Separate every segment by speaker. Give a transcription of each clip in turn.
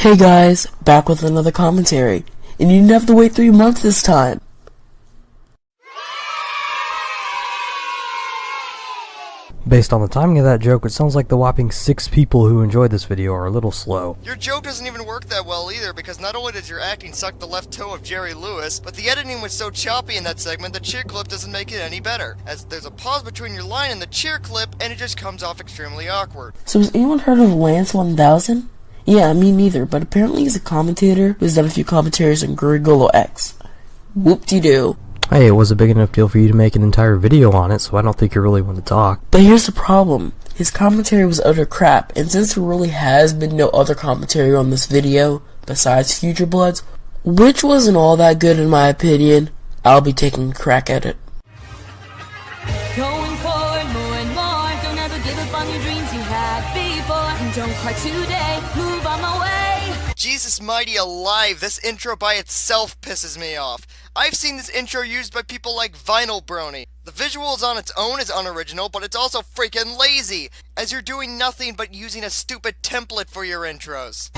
Speaker 1: Hey guys, back with another commentary, and you didn't have to wait 3 months this time.
Speaker 2: Based on the timing of that joke, it sounds like the whopping 6 people who enjoyed this video are a little slow.
Speaker 3: Your joke doesn't even work that well either, because not only does your acting suck the left toe of Jerry Lewis, but the editing was so choppy in that segment, the cheer clip doesn't make it any better, as there's a pause between your line and the cheer clip, and it just comes off extremely awkward.
Speaker 1: So has anyone heard of Lance 1000? Yeah, me neither, but apparently he's a commentator who's done a few commentaries on Gurigolo X. Whoop-de-doo.
Speaker 2: Hey, it was a big enough deal for you to make an entire video on it, so I don't think you really want to talk.
Speaker 1: But here's the problem. His commentary was utter crap, and since there really has been no other commentary on this video, besides Future Bloods, which wasn't all that good in my opinion, I'll be taking a crack at it.
Speaker 4: Going forward more and more. Don't ever give up on your dreams you had before. And don't cry today, move on my way.
Speaker 3: Jesus mighty alive, this intro by itself pisses me off. I've seen this intro used by people like Vinyl Brony. The visuals on its own is unoriginal, but it's also freaking lazy, as you're doing nothing but using a stupid template for your intros.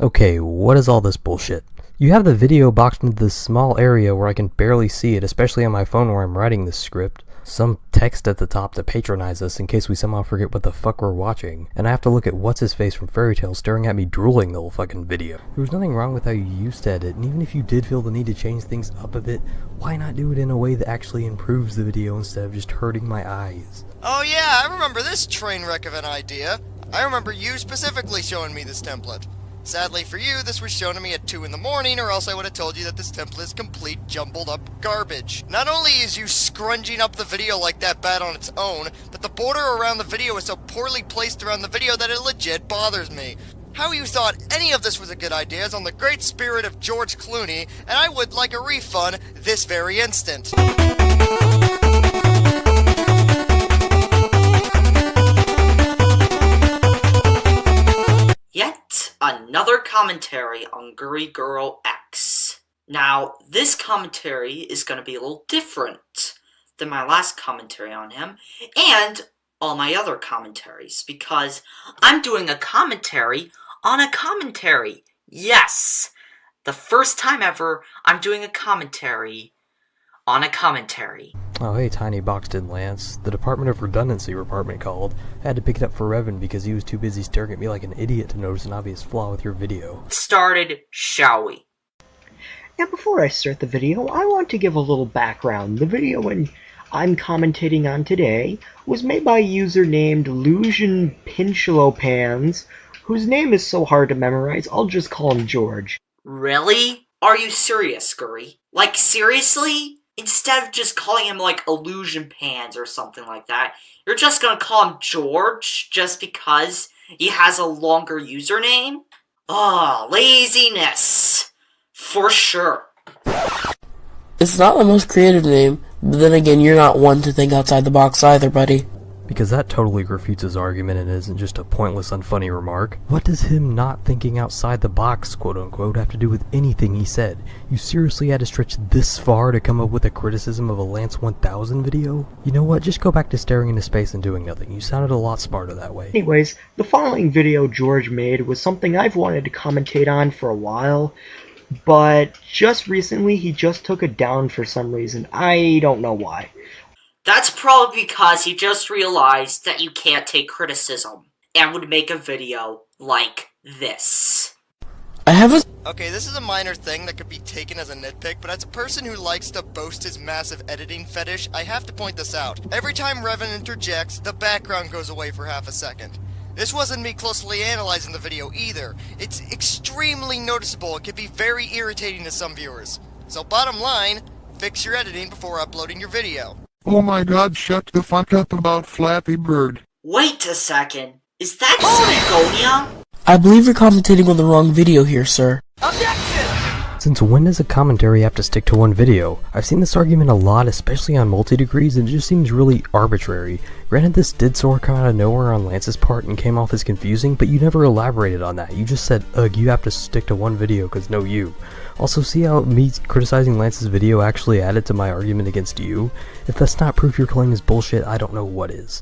Speaker 2: Okay, what is all this bullshit? You have the video boxed into this small area where I can barely see it, especially on my phone where I'm writing this script. Some text at the top to patronize us in case we somehow forget what the fuck we're watching. And I have to look at what's-his-face from Fairy Tail staring at me drooling the whole fucking video. There was nothing wrong with how you used to edit, and even if you did feel the need to change things up a bit, why not do it in a way that actually improves the video instead of just hurting my eyes?
Speaker 3: Oh yeah, I remember this train wreck of an idea. I remember you specifically showing me this template. Sadly for you, this was shown to me at 2 in the morning, or else I would have told you that this template is complete jumbled up garbage. Not only is you scrunging up the video like that bad on its own, but the border around the video is so poorly placed around the video that it legit bothers me. How you thought any of this was a good idea is on the great spirit of George Clooney, and I would like a refund this very instant.
Speaker 5: Yet another commentary on Gurigolo X. Now, this commentary is going to be a little different than my last commentary on him, and all my other commentaries, because I'm doing a commentary on a commentary. Yes! The first time ever I'm doing a commentary on a commentary.
Speaker 2: Oh hey, Tiny Boxed in Lance. The Department of Redundancy department called. I had to pick it up for Revan because he was too busy staring at me like an idiot to notice an obvious flaw with your video.
Speaker 5: Started, shall we?
Speaker 6: Now before I start the video, I want to give a little background. The video I'm commentating on today was made by a user named Illusion Pinchilopans, whose name is so hard to memorize, I'll just call him George.
Speaker 5: Really? Are you serious, Guri? Like, seriously? Instead of just calling him, like, Illusion Pans or something like that, you're just gonna call him George just because he has a longer username? Oh, laziness. For sure.
Speaker 1: It's not the most creative name, but then again, you're not one to think outside the box either, buddy.
Speaker 2: Because that totally refutes his argument and isn't just a pointless, unfunny remark. What does him not thinking outside the box, quote-unquote, have to do with anything he said? You seriously had to stretch this far to come up with a criticism of a Lance 1000 video? You know what, just go back to staring into space and doing nothing. You sounded a lot smarter that way.
Speaker 6: Anyways, the following video George made was something I've wanted to commentate on for a while, but just recently he just took it down for some reason. I don't know why.
Speaker 5: That's probably because he just realized that you can't take criticism and would make a video like this.
Speaker 3: Okay, this is a minor thing that could be taken as a nitpick, but as a person who likes to boast his massive editing fetish, I have to point this out. Every time Revan interjects, the background goes away for half a second. This wasn't me closely analyzing the video either. It's extremely noticeable and can be very irritating to some viewers. So bottom line, fix your editing before uploading your video.
Speaker 7: Oh my god, shut the fuck up about Flappy Bird.
Speaker 5: Wait a second. Is that Sygonia?
Speaker 1: I believe you're commentating on the wrong video here, sir.
Speaker 2: Since when does a commentary have to stick to one video? I've seen this argument a lot, especially on multi-degrees, and it just seems really arbitrary. Granted, this did sort of come out of nowhere on Lance's part and came off as confusing, but you never elaborated on that. You just said, ugh, you have to stick to one video because no you. Also, see how me criticizing Lance's video actually added to my argument against you? If that's not proof your claim is bullshit, I don't know what is.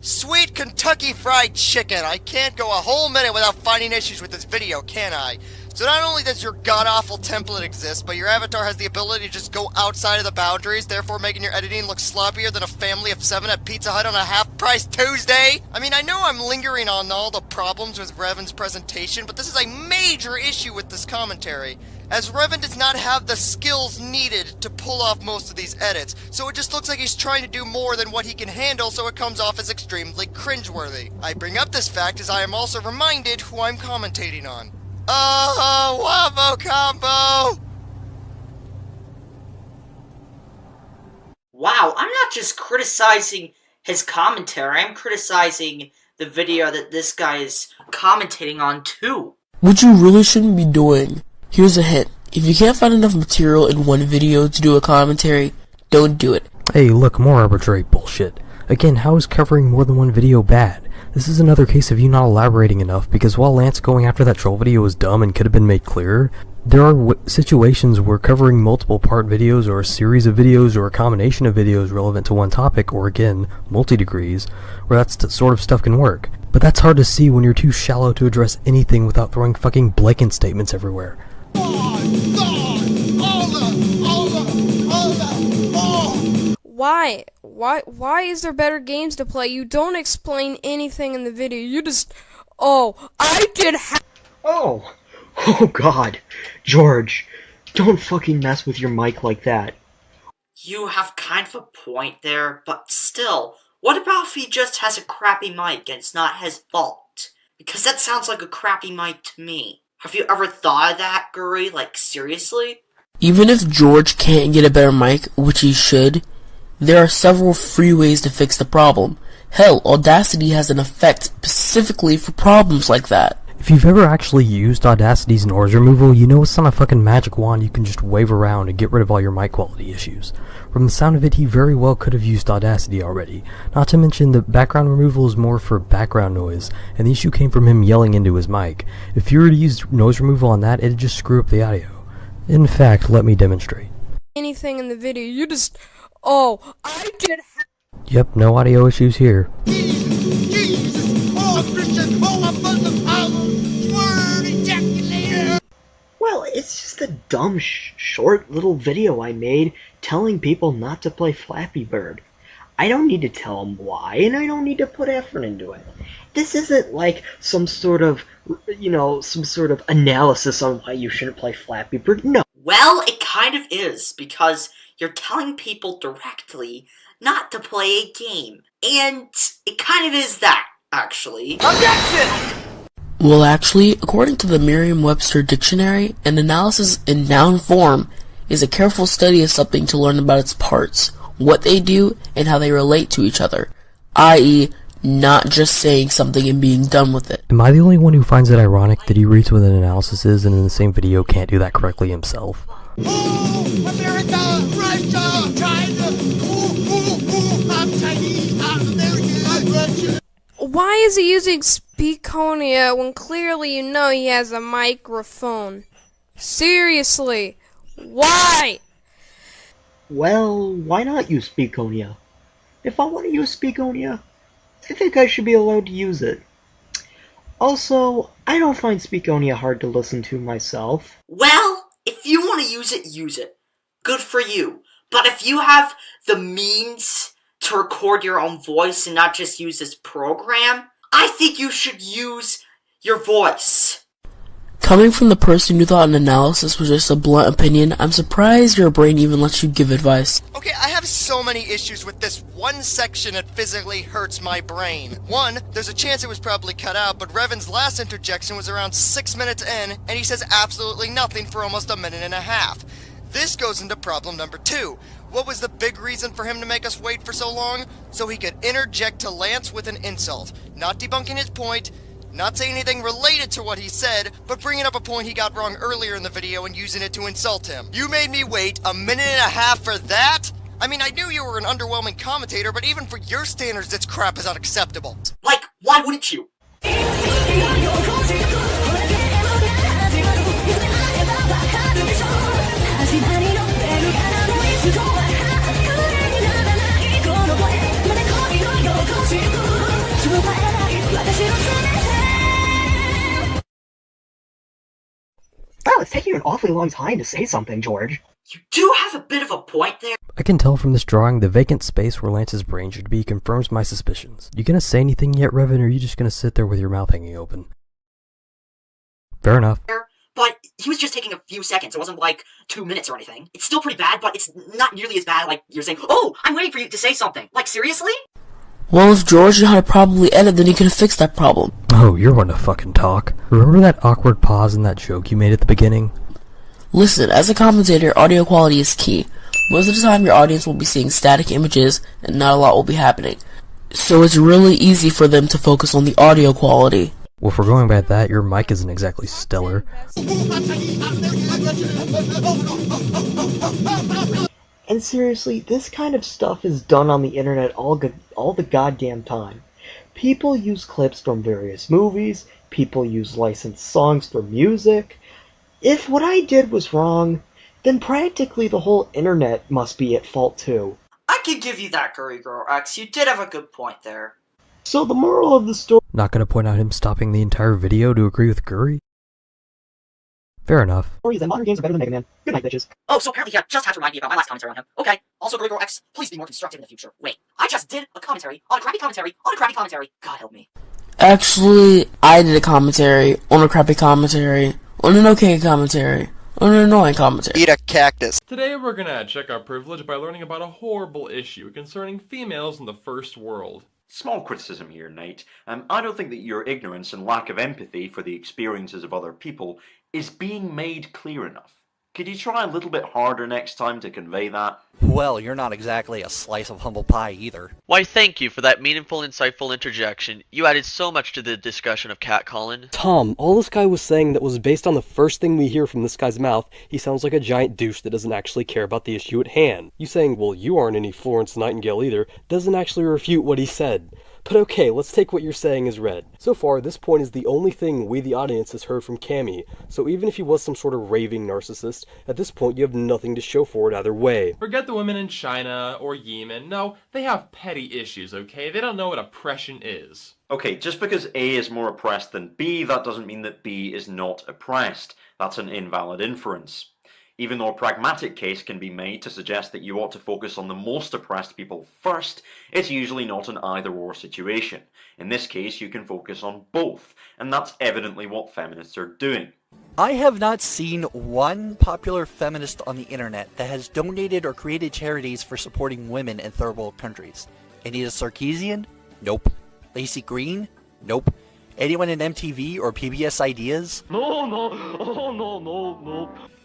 Speaker 3: Sweet Kentucky Fried Chicken! I can't go a whole minute without finding issues with this video, can I? So not only does your god-awful template exist, but your avatar has the ability to just go outside of the boundaries, therefore making your editing look sloppier than a family of 7 at Pizza Hut on a half-price Tuesday? I mean, I know I'm lingering on all the problems with Revan's presentation, but this is a major issue with this commentary, as Revan does not have the skills needed to pull off most of these edits, so it just looks like he's trying to do more than what he can handle, so it comes off as extremely cringeworthy. I bring up this fact as I am also reminded who I'm commentating on. Oh, wombo combo!
Speaker 5: Wow, I'm not just criticizing his commentary, I'm criticizing the video that this guy is commentating on too.
Speaker 1: What you really shouldn't be doing. Here's a hint. If you can't find enough material in one video to do a commentary, don't do it.
Speaker 2: Hey, look, more arbitrary bullshit. Again, how is covering more than one video bad? This is another case of you not elaborating enough, because while Lance going after that troll video was dumb and could have been made clearer, there are situations where covering multiple part videos or a series of videos or a combination of videos relevant to one topic, or again, multi-degrees, where that sort of stuff can work. But that's hard to see when you're too shallow to address anything without throwing fucking blanket statements everywhere.
Speaker 8: Why is there better games to play? You don't explain anything in the video. You just, oh
Speaker 6: God. George, don't fucking mess with your mic like that.
Speaker 5: You have kind of a point there, but still, what about if he just has a crappy mic and it's not his fault? Because that sounds like a crappy mic to me. Have you ever thought of that, Guri? Like, seriously?
Speaker 1: Even if George can't get a better mic, which he should, there are several free ways to fix the problem. Hell, Audacity has an effect specifically for problems like that.
Speaker 2: If you've ever actually used Audacity's noise removal, you know it's not a fucking magic wand you can just wave around and get rid of all your mic quality issues. From the sound of it, he very well could have used Audacity already. Not to mention, the background removal is more for background noise, and the issue came from him yelling into his mic. If you were to use noise removal on that, it'd just screw up the audio. In fact, let me demonstrate.
Speaker 8: anything in the video. You just,
Speaker 2: Yep, no audio issues here.
Speaker 6: Well, it's just a dumb, short little video I made telling people not to play Flappy Bird. I don't need to tell them why, and I don't need to put effort into it. This isn't like some sort of analysis on why you shouldn't play Flappy Bird. No.
Speaker 5: Well, it kind of is, because you're telling people directly not to play a game. And it kind of is that, actually.
Speaker 3: Objection!
Speaker 1: Well, actually, according to the Merriam-Webster dictionary, an analysis in noun form is a careful study of something to learn about its parts, what they do, and how they relate to each other, i.e., not just saying something and being done with it.
Speaker 2: Am I the only one who finds it ironic that he reads what an analysis is and in the same video can't do that correctly himself?
Speaker 7: Oh, America, Russia, China, I'm Chinese, I'm American, I'm Russian.
Speaker 8: why is he using Speakonia when clearly you know he has a microphone? Seriously, why?
Speaker 6: Well, why not use Speakonia? If I want to use Speakonia, I think I should be allowed to use it. Also, I don't find Speakonia hard to listen to myself.
Speaker 5: Well, if you want to use it, use it. Good for you. But if you have the means to record your own voice and not just use this program, I think you should use your voice.
Speaker 1: Coming from the person who thought an analysis was just a blunt opinion, I'm surprised your brain even lets you give advice.
Speaker 3: Okay, I have so many issues with this one section that physically hurts my brain. One, there's a chance it was probably cut out, but Revan's last interjection was around 6 minutes in, and he says absolutely nothing for almost a minute and a half. This goes into problem number 2. What was the big reason for him to make us wait for so long? So he could interject to Lance with an insult, not debunking his point, not saying anything related to what he said, but bringing up a point he got wrong earlier in the video and using it to insult him. You made me wait a minute and a half for that? I mean, I knew you were an underwhelming commentator, but even for your standards, this crap is unacceptable.
Speaker 5: Like, why wouldn't you?
Speaker 6: Wow, it's taking you an awfully long time to say something, George.
Speaker 5: You do have a bit of a point there.
Speaker 2: I can tell from this drawing the vacant space where Lance's brain should be confirms my suspicions. You gonna say anything yet, Revan, or are you just gonna sit there with your mouth hanging open? Fair enough.
Speaker 5: But he was just taking a few seconds. It wasn't like 2 minutes or anything. It's still pretty bad, but it's not nearly as bad like you're saying, oh, I'm waiting for you to say something. Like, seriously?
Speaker 1: Well, if George knew how to properly edit, then he could have fixed that problem.
Speaker 2: Oh, you're one to fucking talk. Remember that awkward pause in that joke you made at the beginning?
Speaker 1: Listen, as a commentator, audio quality is key. Most of the time, your audience will be seeing static images, and not a lot will be happening. So it's really easy for them to focus on the audio quality.
Speaker 2: Well, if we're going by that, your mic isn't exactly stellar.
Speaker 6: And seriously, this kind of stuff is done on the internet all the goddamn time. People use clips from various movies, people use licensed songs for music. If what I did was wrong, then practically the whole internet must be at fault too.
Speaker 5: I can give you that, Curry Girl X. You did have a good point there.
Speaker 6: So the moral of the story...
Speaker 2: Not gonna point out him stopping the entire video to agree with Guri? Fair enough.
Speaker 6: ...is that modern games are better than Mega Man. Good night, bitches.
Speaker 5: Oh, so apparently you just had to remind me about my last commentary on him. Okay. Also, Curry Girl X, please be more constructive in the future. Wait, I just did a commentary on a crappy commentary on a crappy commentary. God help me.
Speaker 1: Actually, I did a commentary on a crappy commentary, on an okay commentary, on an annoying commentary.
Speaker 3: Eat a cactus.
Speaker 9: Today we're gonna check our privilege by learning about a horrible issue concerning females in the first world.
Speaker 10: Small criticism here, Knight. I don't think that your ignorance and lack of empathy for the experiences of other people is being made clear enough. Could you try a little bit harder next time to convey that?
Speaker 11: Well, you're not exactly a slice of humble pie either.
Speaker 12: Why, thank you for that meaningful, insightful interjection. You added so much to the discussion of catcalling.
Speaker 2: Tom, all this guy was saying that was based on the first thing we hear from this guy's mouth, he sounds like a giant douche that doesn't actually care about the issue at hand. You saying, well, you aren't any Florence Nightingale either, doesn't actually refute what he said. But okay, let's take what you're saying as read. So far, this point is the only thing we the audience has heard from Cammy, so even if he was some sort of raving narcissist, at this point you have nothing to show for it either way.
Speaker 9: Forget the women in China or Yemen. No, they have petty issues, okay? They don't know what oppression is.
Speaker 10: Okay, just because A is more oppressed than B, that doesn't mean that B is not oppressed. That's an invalid inference. Even though a pragmatic case can be made to suggest that you ought to focus on the most oppressed people first, it's usually not an either-or situation. In this case, you can focus on both, and that's evidently what feminists are doing.
Speaker 11: I have not seen one popular feminist on the internet that has donated or created charities for supporting women in third world countries. Anita Sarkeesian? Nope. Lacey Green? Nope. Anyone in MTV or PBS Ideas?
Speaker 9: No.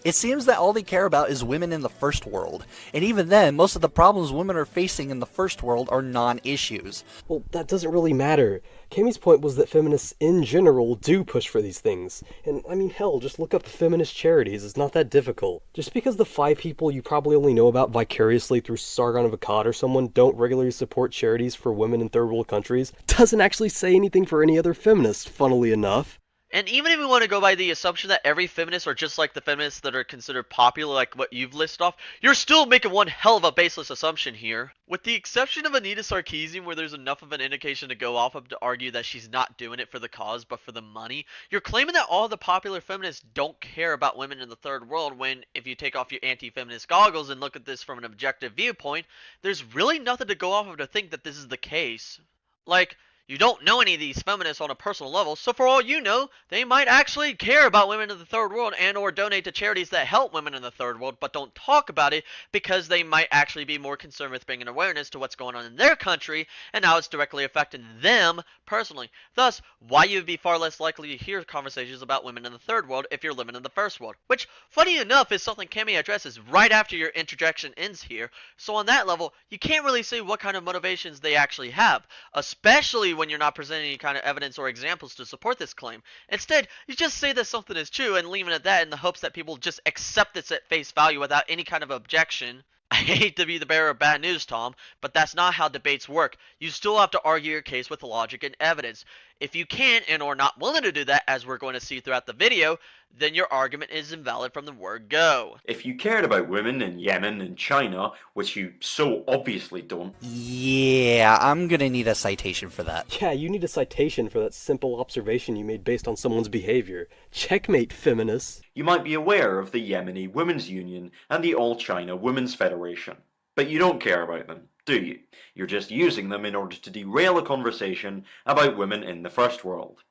Speaker 11: It seems that all they care about is women in the first world, and even then, most of the problems women are facing in the first world are non-issues.
Speaker 2: Well, that doesn't really matter. Cammy's point was that feminists in general do push for these things. And, I mean, hell, just look up the feminist charities, it's not that difficult. Just because the 5 people you probably only know about vicariously through Sargon of Akkad or someone don't regularly support charities for women in third world countries, doesn't actually say anything for any other feminists, funnily enough.
Speaker 12: And even if we want to go by the assumption that every feminist are just like the feminists that are considered popular, like what you've listed off, you're still making one hell of a baseless assumption here. With the exception of Anita Sarkeesian, where there's enough of an indication to go off of to argue that she's not doing it for the cause but for the money, you're claiming that all the popular feminists don't care about women in the third world when, if you take off your anti-feminist goggles and look at this from an objective viewpoint, there's really nothing to go off of to think that this is the case. Like, you don't know any of these feminists on a personal level, so for all you know, they might actually care about women in the third world and or donate to charities that help women in the third world, but don't talk about it because they might actually be more concerned with bringing awareness to what's going on in their country and how it's directly affecting them personally. Thus, why you'd be far less likely to hear conversations about women in the third world if you're living in the first world, which, funny enough, is something Cammy addresses right after your interjection ends here. So on that level, you can't really say what kind of motivations they actually have, especially when you're not presenting any kind of evidence or examples to support this claim. Instead, you just say that something is true and leave it at that in the hopes that people just accept this at face value without any kind of objection. I hate to be the bearer of bad news, Tom, but that's not how debates work. You still have to argue your case with logic and evidence. If you can't and are not willing to do that, as we're going to see throughout the video, then your argument is invalid from the word go.
Speaker 10: If you cared about women in Yemen and China, which you so obviously don't...
Speaker 11: Yeah, I'm gonna need a citation for that.
Speaker 2: Yeah, you need a citation for that simple observation you made based on someone's behavior. Checkmate, feminists.
Speaker 10: You might be aware of the Yemeni Women's Union and the All China Women's Federation. But you don't care about them, do you? You're just using them in order to derail a conversation about women in the first world.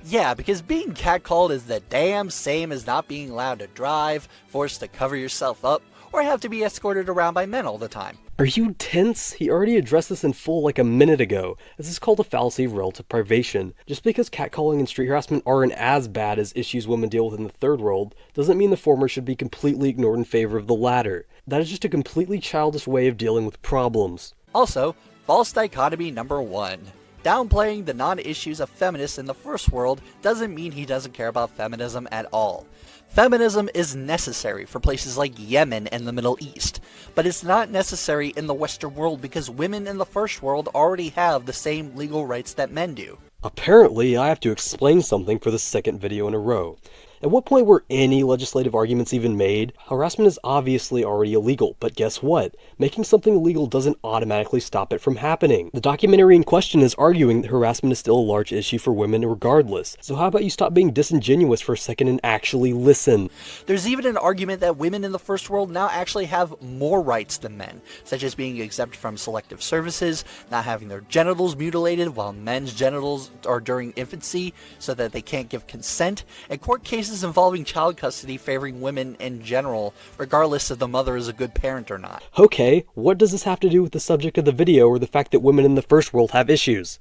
Speaker 11: Yeah, because being catcalled is the damn same as not being allowed to drive, forced to cover yourself up, or have to be escorted around by men all the time.
Speaker 2: Are you tense? He already addressed this in full like a minute ago. This is called a fallacy of relative privation. Just because catcalling and street harassment aren't as bad as issues women deal with in the third world, doesn't mean the former should be completely ignored in favor of the latter. That is just a completely childish way of dealing with problems.
Speaker 11: Also, false dichotomy number 1. Downplaying the non-issues of feminists in the first world doesn't mean he doesn't care about feminism at all. Feminism is necessary for places like Yemen and the Middle East, but it's not necessary in the Western world because women in the first world already have the same legal rights that men do.
Speaker 2: Apparently, I have to explain something for the second video in a row. At what point were any legislative arguments even made? Harassment is obviously already illegal, but guess what? Making something illegal doesn't automatically stop it from happening. The documentary in question is arguing that harassment is still a large issue for women regardless. So how about you stop being disingenuous for a second and actually listen?
Speaker 11: There's even an argument that women in the first world now actually have more rights than men, such as being exempt from selective services, not having their genitals mutilated while men's genitals are during infancy so that they can't give consent, and court cases involving child custody favoring women in general, regardless if the mother is a good parent or not.
Speaker 2: Okay, what does this have to do with the subject of the video or the fact that women in the first world have issues?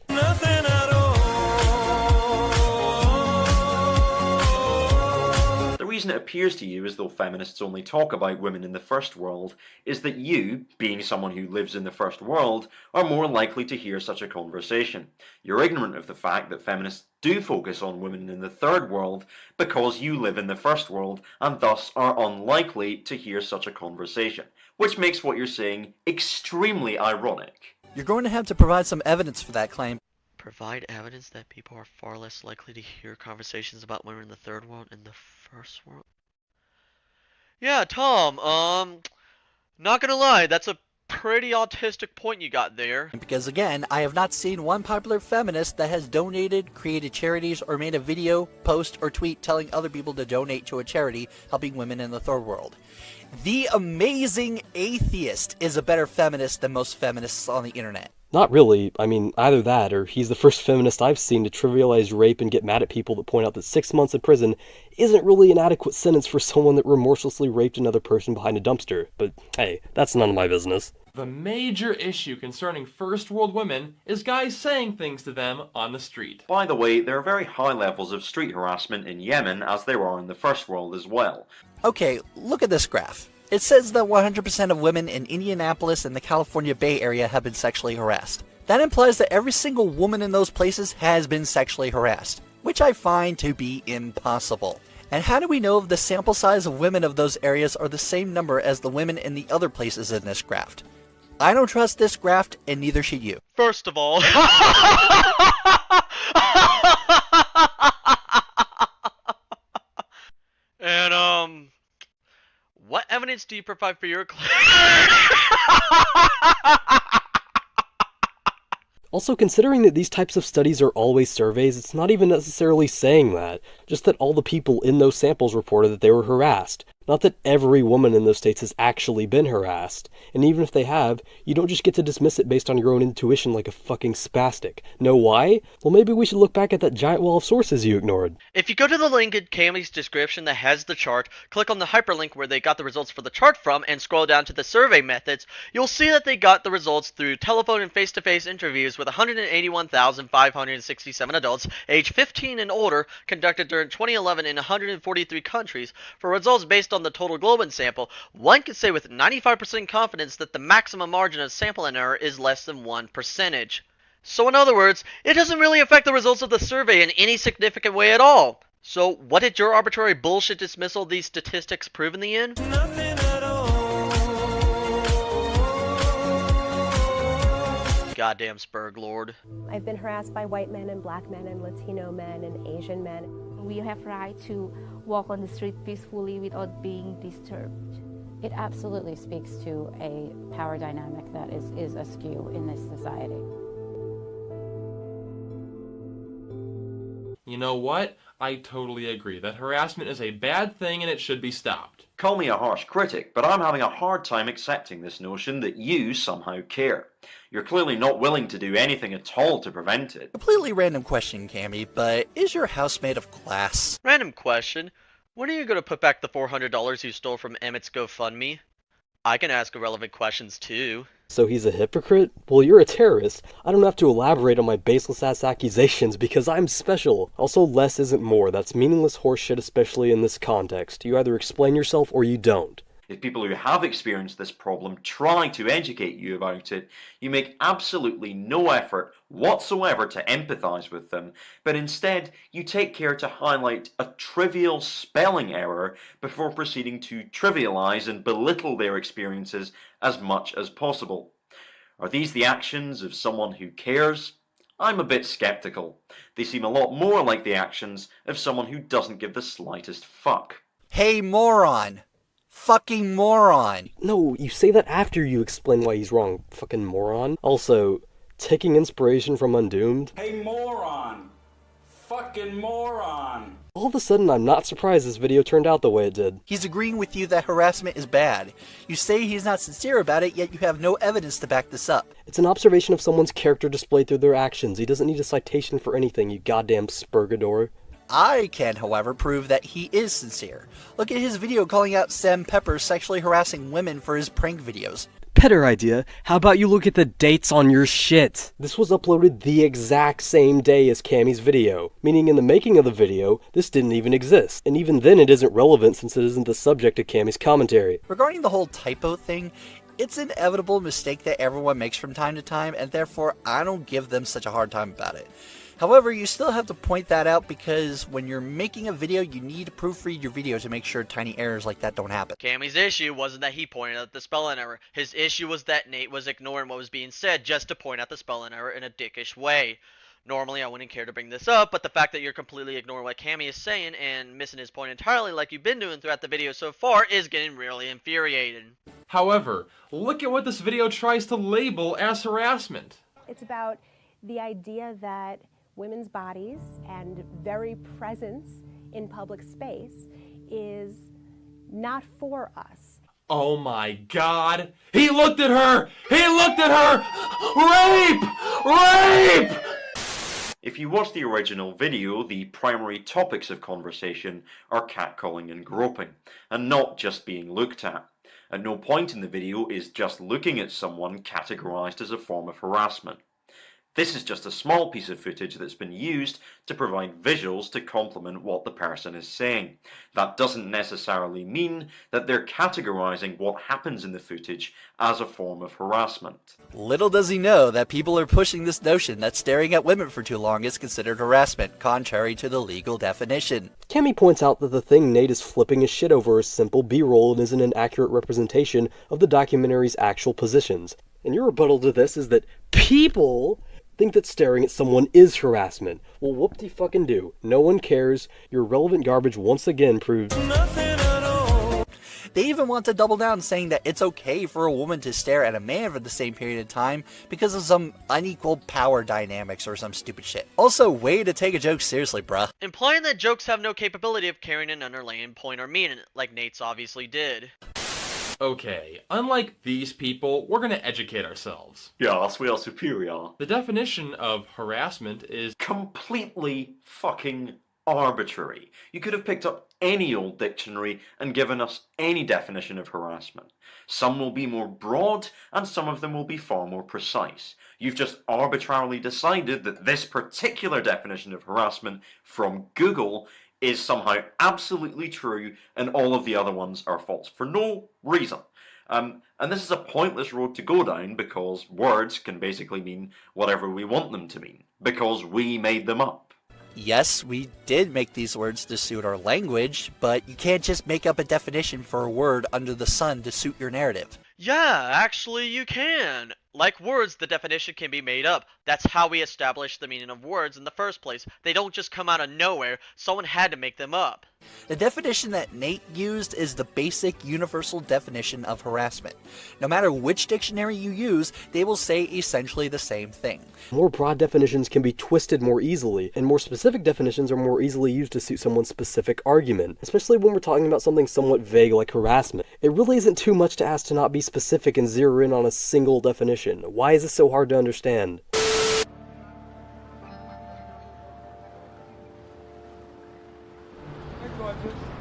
Speaker 10: The reason it appears to you as though feminists only talk about women in the first world is that you, being someone who lives in the first world, are more likely to hear such a conversation. You're ignorant of the fact that feminists do focus on women in the third world because you live in the first world and thus are unlikely to hear such a conversation, which makes what you're saying extremely ironic.
Speaker 11: You're going to have to provide some evidence for that claim.
Speaker 12: Provide evidence that people are far less likely to hear conversations about women in the third world in the first world? Yeah, Tom, not gonna lie, that's a pretty autistic point you got there.
Speaker 11: Because again, I have not seen one popular feminist that has donated, created charities, or made a video, post, or tweet telling other people to donate to a charity helping women in the third world. The Amazing Atheist is a better feminist than most feminists on the internet.
Speaker 2: Not really. I mean, either that, or he's the first feminist I've seen to trivialize rape and get mad at people that point out that 6 months in prison isn't really an adequate sentence for someone that remorselessly raped another person behind a dumpster. But hey, that's none of my business.
Speaker 9: The major issue concerning first world women is guys saying things to them on the street.
Speaker 10: By the way, there are very high levels of street harassment in Yemen as there are in the first world as well.
Speaker 11: Okay, look at this graph. It says that 100% of women in Indianapolis and the California Bay Area have been sexually harassed. That implies that every single woman in those places has been sexually harassed, which I find to be impossible. And how do we know if the sample size of women of those areas are the same number as the women in the other places in this graph? I don't trust this graph, and neither should you.
Speaker 12: First of all... And, what evidence do you provide for your claim?
Speaker 2: Also, considering that these types of studies are always surveys, it's not even necessarily saying that, just that all the people in those samples reported that they were harassed. Not that every woman in those states has actually been harassed. And even if they have, you don't just get to dismiss it based on your own intuition like a fucking spastic. Know why? Well, maybe we should look back at that giant wall of sources you ignored.
Speaker 12: If you go to the link in Cammy's description that has the chart, click on the hyperlink where they got the results for the chart from, and scroll down to the survey methods, you'll see that they got the results through telephone and face-to-face interviews with 181,567 adults aged 15 and older conducted during 2011 in 143 countries. For results based on the total global sample, one can say with 95% confidence that the maximum margin of sampling error is less than 1%. So in other words, it doesn't really affect the results of the survey in any significant way at all. So what did your arbitrary bullshit dismissal of these statistics prove in the end? Goddamn Spurg Lord.
Speaker 13: I've been harassed by white men and black men and Latino men and Asian men.
Speaker 4: We have right to walk on the street peacefully without being disturbed.
Speaker 14: It absolutely speaks to a power dynamic that is askew in this society.
Speaker 9: You know what? I totally agree that harassment is a bad thing and it should be stopped.
Speaker 10: Call me a harsh critic, but I'm having a hard time accepting this notion that you somehow care. You're clearly not willing to do anything at all to prevent it.
Speaker 11: Completely random question, Cammy, but is your house made of glass?
Speaker 12: Random question. When are you going to put back the $400 you stole from Emmett's GoFundMe? I can ask irrelevant questions too.
Speaker 2: So he's a hypocrite? Well, you're a terrorist. I don't have to elaborate on my baseless-ass accusations because I'm special. Also, less isn't more. That's meaningless horseshit, especially in this context. You either explain yourself or you don't.
Speaker 10: If people who have experienced this problem try to educate you about it, you make absolutely no effort whatsoever to empathize with them, but instead you take care to highlight a trivial spelling error before proceeding to trivialize and belittle their experiences as much as possible. Are these the actions of someone who cares? I'm a bit skeptical. They seem a lot more like the actions of someone who doesn't give the slightest fuck.
Speaker 11: Hey, moron! Fucking moron!
Speaker 2: No, you say that after you explain why he's wrong, fucking moron. Also, taking inspiration from Undoomed.
Speaker 15: Hey, moron! Fucking moron!
Speaker 2: All of a sudden, I'm not surprised this video turned out the way it did.
Speaker 11: He's agreeing with you that harassment is bad. You say he's not sincere about it, yet you have no evidence to back this up.
Speaker 2: It's an observation of someone's character displayed through their actions. He doesn't need a citation for anything, you goddamn spurgador.
Speaker 11: I can, however, prove that he is sincere. Look at his video calling out Sam Pepper sexually harassing women for his prank videos.
Speaker 2: Better idea. How about you look at the dates on your shit? This was uploaded the exact same day as Cammy's video, meaning in the making of the video, this didn't even exist. And even then it isn't relevant since it isn't the subject of Cammy's commentary.
Speaker 11: Regarding the whole typo thing, it's an inevitable mistake that everyone makes from time to time, and therefore I don't give them such a hard time about it. However, you still have to point that out because when you're making a video, you need to proofread your video to make sure tiny errors like that don't happen.
Speaker 12: Cammy's issue wasn't that he pointed out the spelling error. His issue was that Nate was ignoring what was being said just to point out the spelling error in a dickish way. Normally, I wouldn't care to bring this up, but the fact that you're completely ignoring what Cammy is saying and missing his point entirely like you've been doing throughout the video so far is getting really infuriating.
Speaker 9: However, look at what this video tries to label as harassment.
Speaker 13: It's about the idea that women's bodies and very presence in public space is not for us.
Speaker 9: Oh my god! He looked at her! He looked at her! Rape! Rape!
Speaker 10: If you watch the original video, the primary topics of conversation are catcalling and groping, and not just being looked at. At no point in the video is just looking at someone categorized as a form of harassment. This is just a small piece of footage that's been used to provide visuals to complement what the person is saying. That doesn't necessarily mean that they're categorizing what happens in the footage as a form of harassment.
Speaker 11: Little does he know that people are pushing this notion that staring at women for too long is considered harassment, contrary to the legal definition.
Speaker 2: Cammy points out that the thing Nate is flipping his shit over is simple B-roll and isn't an accurate representation of the documentary's actual positions. And your rebuttal to this is that people think that staring at someone is harassment. Well, whoop-de-fucking-do. No one cares. Your relevant garbage once again proves nothing at all.
Speaker 11: They even want to double down saying that it's okay for a woman to stare at a man for the same period of time because of some unequal power dynamics or some stupid shit. Also, way to take a joke seriously, bruh.
Speaker 12: Implying that jokes have no capability of carrying an underlying point or meaning, like Nate's obviously did.
Speaker 9: Okay, unlike these people, we're gonna educate ourselves.
Speaker 10: Yes, we are superior.
Speaker 9: The definition of harassment is
Speaker 10: completely fucking arbitrary. You could have picked up any old dictionary and given us any definition of harassment. Some will be more broad, and some of them will be far more precise. You've just arbitrarily decided that this particular definition of harassment from Google is somehow absolutely true, and all of the other ones are false for no reason. And this is a pointless road to go down because words can basically mean whatever we want them to mean, because we made them up.
Speaker 11: Yes, we did make these words to suit our language, but you can't just make up a definition for a word under the sun to suit your narrative.
Speaker 12: Yeah, actually you can. Like words, the definition can be made up. That's how we establish the meaning of words in the first place. They don't just come out of nowhere. Someone had to make them up.
Speaker 11: The definition that Nate used is the basic universal definition of harassment. No matter which dictionary you use, they will say essentially the same thing.
Speaker 2: More broad definitions can be twisted more easily, and more specific definitions are more easily used to suit someone's specific argument, especially when we're talking about something somewhat vague like harassment. It really isn't too much to ask to not be specific and zero in on a single definition. Why is this so hard to understand?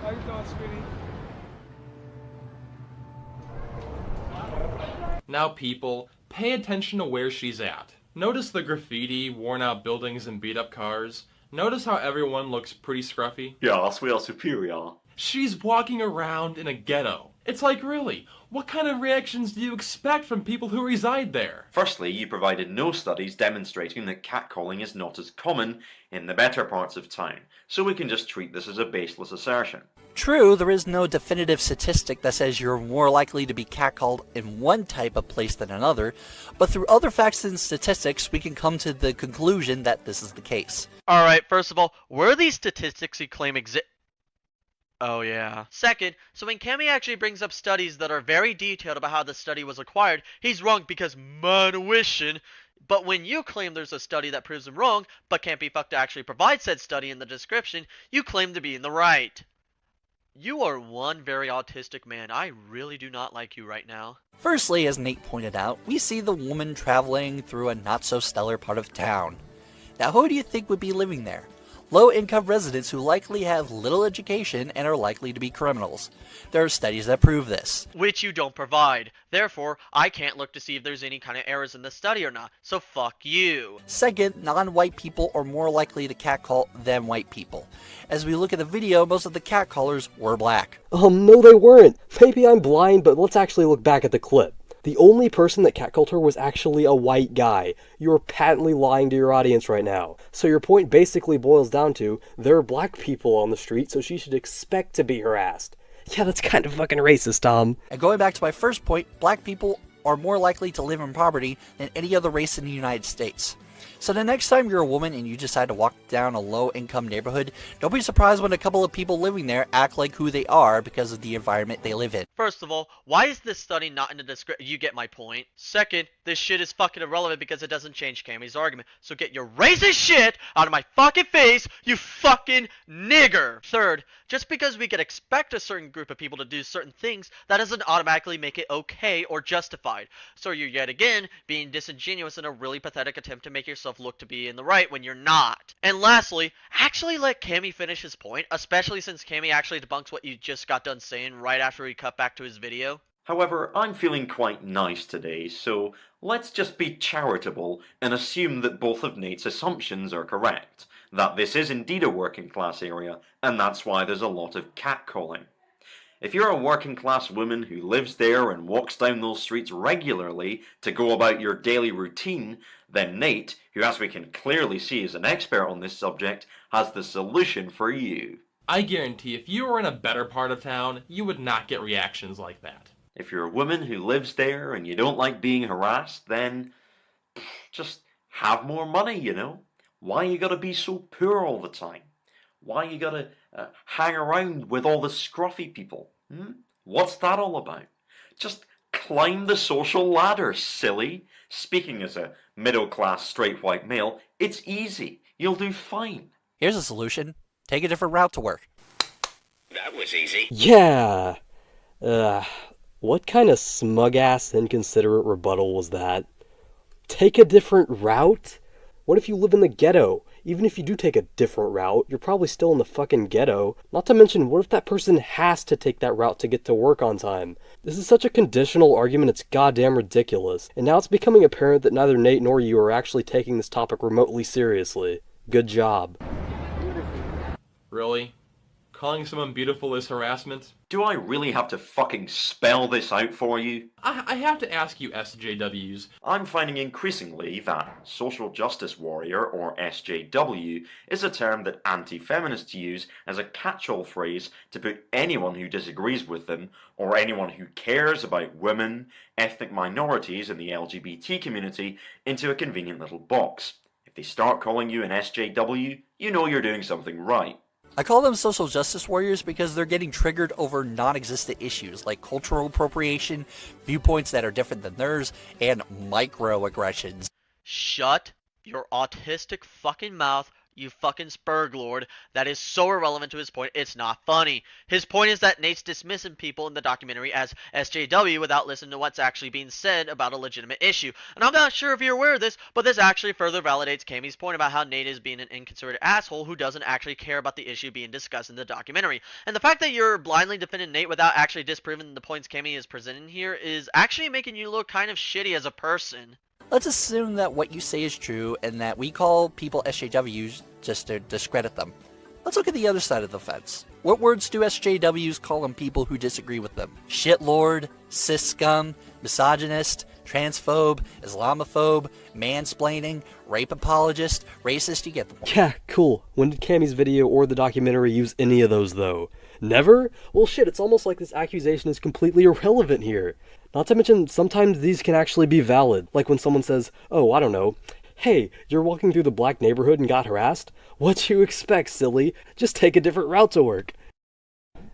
Speaker 16: How you doing, sweetie?
Speaker 9: Now people, pay attention to where she's at. Notice the graffiti, worn out buildings and beat up cars. Notice how everyone looks pretty scruffy.
Speaker 10: Yes, we are superior.
Speaker 9: She's walking around in a ghetto. It's like, really, what kind of reactions do you expect from people who reside there?
Speaker 10: Firstly, you provided no studies demonstrating that catcalling is not as common in the better parts of town, so we can just treat this as a baseless assertion.
Speaker 11: True, there is no definitive statistic that says you're more likely to be catcalled in one type of place than another, but through other facts and statistics, we can come to the conclusion that this is the case.
Speaker 12: Alright, first of all, where are these statistics you claim exist? Oh yeah. Second, so when Cammy actually brings up studies that are very detailed about how the study was acquired, he's wrong because mantuition. But when you claim there's a study that proves him wrong, but can't be fucked to actually provide said study in the description, you claim to be in the right. You are one very autistic man. I really do not like you right now.
Speaker 11: Firstly, as Nate pointed out, we see the woman traveling through a not-so-stellar part of town. Now, who do you think would be living there? Low-income residents who likely have little education and are likely to be criminals. There are studies that prove this.
Speaker 12: Which you don't provide. Therefore, I can't look to see if there's any kind of errors in the study or not. So fuck you.
Speaker 11: Second, non-white people are more likely to catcall than white people. As we look at the video, most of the catcallers were black.
Speaker 2: No they weren't. Maybe I'm blind, but let's actually look back at the clip. The only person that catcalled her was actually a white guy. You're patently lying to your audience right now. So your point basically boils down to, there are black people on the street, so she should expect to be harassed. Yeah, that's kind of fucking racist, Tom.
Speaker 11: And going back to my first point, black people are more likely to live in poverty than any other race in the United States. So the next time you're a woman and you decide to walk down a low-income neighborhood, don't be surprised when a couple of people living there act like who they are because of the environment they live in.
Speaker 12: First of all, why is this study not in the description? You get my point. Second, this shit is fucking irrelevant because it doesn't change Cammy's argument. So get your racist shit out of my fucking face, you fucking nigger. Third, just because we can expect a certain group of people to do certain things, that doesn't automatically make it okay or justified. So you're yet again being disingenuous in a really pathetic attempt to make yourself look to be in the right when you're not. And lastly, actually let Cammy finish his point, especially since Cammy actually debunks what you just got done saying right after he cut back to his video.
Speaker 10: However, I'm feeling quite nice today, so let's just be charitable and assume that both of Nate's assumptions are correct. That this is indeed a working class area, and that's why there's a lot of catcalling. If you're a working class woman who lives there and walks down those streets regularly to go about your daily routine, then Nate, who as we can clearly see is an expert on this subject, has the solution for you.
Speaker 9: I guarantee if you were in a better part of town, you would not get reactions like that.
Speaker 10: If you're a woman who lives there and you don't like being harassed, then just have more money, you know? Why you gotta be so poor all the time? Why you gotta hang around with all the scruffy people? What's that all about? Just climb the social ladder, silly. Speaking as a middle-class straight white male, it's easy. You'll do fine.
Speaker 11: Here's a solution. Take a different route to work.
Speaker 17: That was easy.
Speaker 2: Yeah. What kind of smug-ass inconsiderate rebuttal was that? Take a different route? What if you live in the ghetto? Even if you do take a different route, you're probably still in the fucking ghetto. Not to mention, what if that person has to take that route to get to work on time? This is such a conditional argument, it's goddamn ridiculous. And now it's becoming apparent that neither Nate nor you are actually taking this topic remotely seriously. Good job.
Speaker 9: Really? Calling someone beautiful is harassment?
Speaker 10: Do I really have to fucking spell this out for you?
Speaker 9: I have to ask you SJWs.
Speaker 10: I'm finding increasingly that social justice warrior, or SJW, is a term that anti-feminists use as a catch-all phrase to put anyone who disagrees with them, or anyone who cares about women, ethnic minorities, and the LGBT community, into a convenient little box. If they start calling you an SJW, you know you're doing something right.
Speaker 11: I call them social justice warriors because they're getting triggered over non-existent issues like cultural appropriation, viewpoints that are different than theirs, and microaggressions.
Speaker 12: Shut your autistic fucking mouth, you fucking Spurglord. That is so irrelevant to his point, it's not funny. His point is that Nate's dismissing people in the documentary as SJW without listening to what's actually being said about a legitimate issue. And I'm not sure if you're aware of this, but this actually further validates Kami's point about how Nate is being an inconsiderate asshole who doesn't actually care about the issue being discussed in the documentary. And the fact that you're blindly defending Nate without actually disproving the points Kami is presenting here is actually making you look kind of shitty as a person.
Speaker 11: Let's assume that what you say is true and that we call people SJWs just to discredit them. Let's look at the other side of the fence. What words do SJWs call on people who disagree with them? Shitlord, cis scum, misogynist, transphobe, Islamophobe, mansplaining, rape apologist, racist, you get the point.
Speaker 2: Yeah, cool. When did Cammy's video or the documentary use any of those, though? Never? Well, shit, it's almost like this accusation is completely irrelevant here. Not to mention, sometimes these can actually be valid. Like when someone says, oh, I don't know, hey, you're walking through the black neighborhood and got harassed? What you expect, silly? Just take a different route to work.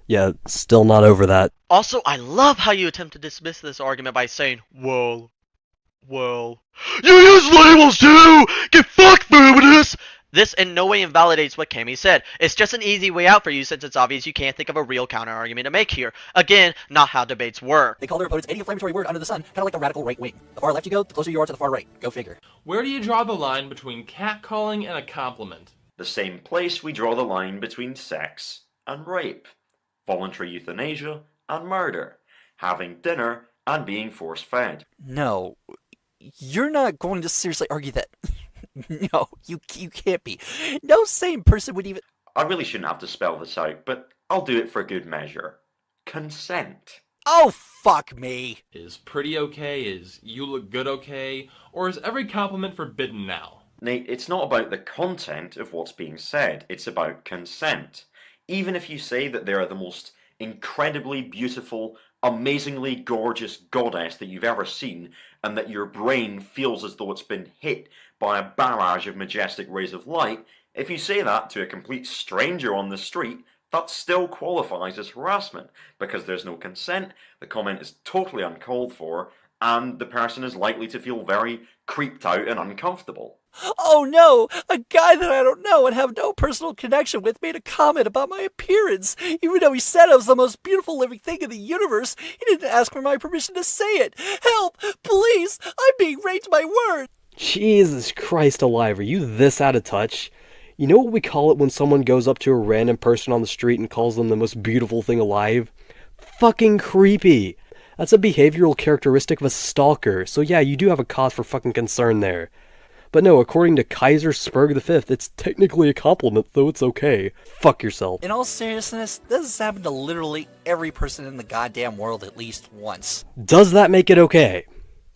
Speaker 2: Yeah, still not over that.
Speaker 12: Also, I love how you attempt to dismiss this argument by saying, well, you use labels too! Get fucked, feminists! This in no way invalidates what Kami said. It's just an easy way out for you since it's obvious you can't think of a real counter-argument to make here. Again, not how debates work.
Speaker 11: They call their opponents any inflammatory word under the sun, kind of like the radical right wing. The far left you go, the closer you are to the far right. Go figure.
Speaker 9: Where do you draw the line between catcalling and a compliment?
Speaker 10: The same place we draw the line between sex and rape, voluntary euthanasia and murder, having dinner and being force-fed.
Speaker 11: No, you're not going to seriously argue that. No, you can't be. No sane person would even...
Speaker 10: I really shouldn't have to spell this out, but I'll do it for good measure. Consent.
Speaker 11: Oh, fuck me.
Speaker 9: Is pretty okay? Is you look good okay? Or is every compliment forbidden now?
Speaker 10: Nate, it's not about the content of what's being said, it's about consent. Even if you say that they are the most incredibly beautiful, amazingly gorgeous goddess that you've ever seen, and that your brain feels as though it's been hit by a barrage of majestic rays of light, if you say that to a complete stranger on the street, that still qualifies as harassment, because there's no consent, the comment is totally uncalled for, and the person is likely to feel very creeped out and uncomfortable.
Speaker 11: Oh no! A guy that I don't know and have no personal connection with made a comment about my appearance. Even though he said I was the most beautiful living thing in the universe, he didn't ask for my permission to say it. Help! Please! I'm being raped by words!
Speaker 2: Jesus Christ alive, are you this out of touch? You know what we call it when someone goes up to a random person on the street and calls them the most beautiful thing alive? Fucking creepy. That's a behavioral characteristic of a stalker, so yeah, you do have a cause for fucking concern there. But no, according to Kaiser Spurg V, it's technically a compliment, though it's okay. Fuck yourself.
Speaker 11: In all seriousness, this has happened to literally every person in the goddamn world at least once.
Speaker 2: Does that make it okay?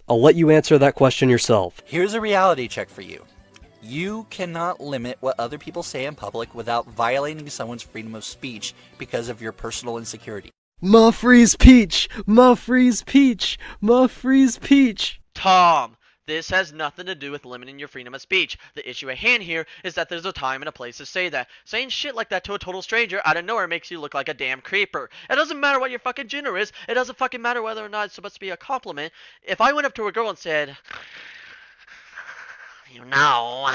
Speaker 2: I'll let you answer that question yourself.
Speaker 11: Here's a reality check for you. You cannot limit what other people say in public without violating someone's freedom of speech because of your personal insecurity.
Speaker 2: Muffrey's peach! Muffrey's peach! Muffrey's peach!
Speaker 12: Tom, this has nothing to do with limiting your freedom of speech. The issue at hand here is that there's a time and a place to say that. Saying shit like that to a total stranger out of nowhere makes you look like a damn creeper. It doesn't matter what your fucking gender is. It doesn't fucking matter whether or not it's supposed to be a compliment. If I went up to a girl and said, you know,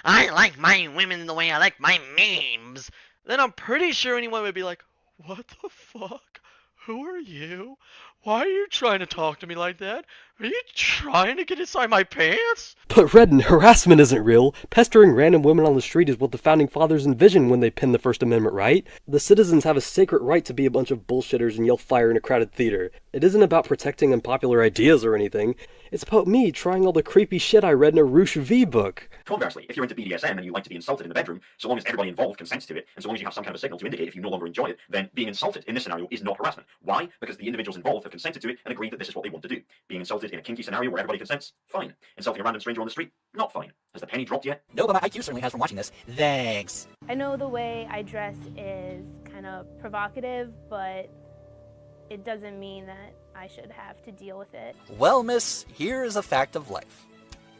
Speaker 12: I like my women the way I like my memes, then I'm pretty sure anyone would be like, what the fuck? Who are you? Why are you trying to talk to me like that? Are you trying to get inside my pants?
Speaker 2: But Redden, harassment isn't real. Pestering random women on the street is what the Founding Fathers envisioned when they penned the First Amendment, right? The citizens have a sacred right to be a bunch of bullshitters and yell fire in a crowded theater. It isn't about protecting unpopular ideas or anything. It's about me trying all the creepy shit I read in a Roosh V book.
Speaker 10: Conversely, if you're into BDSM and you like to be insulted in the bedroom, so long as everybody involved consents to it, and so long as you have some kind of a signal to indicate if you no longer enjoy it, then being insulted in this scenario is not harassment. Why? Because the individuals involved have consented to it and agreed that this is what they want to do. Being insulted in a kinky scenario where everybody consents, fine. Insulting a random stranger on the street, not fine. Has the penny dropped yet?
Speaker 11: No, but my IQ certainly has from watching this. Thanks.
Speaker 18: I know the way I dress is kind of provocative, but it doesn't mean that I should have to deal with it.
Speaker 11: Well, miss, here is a fact of life.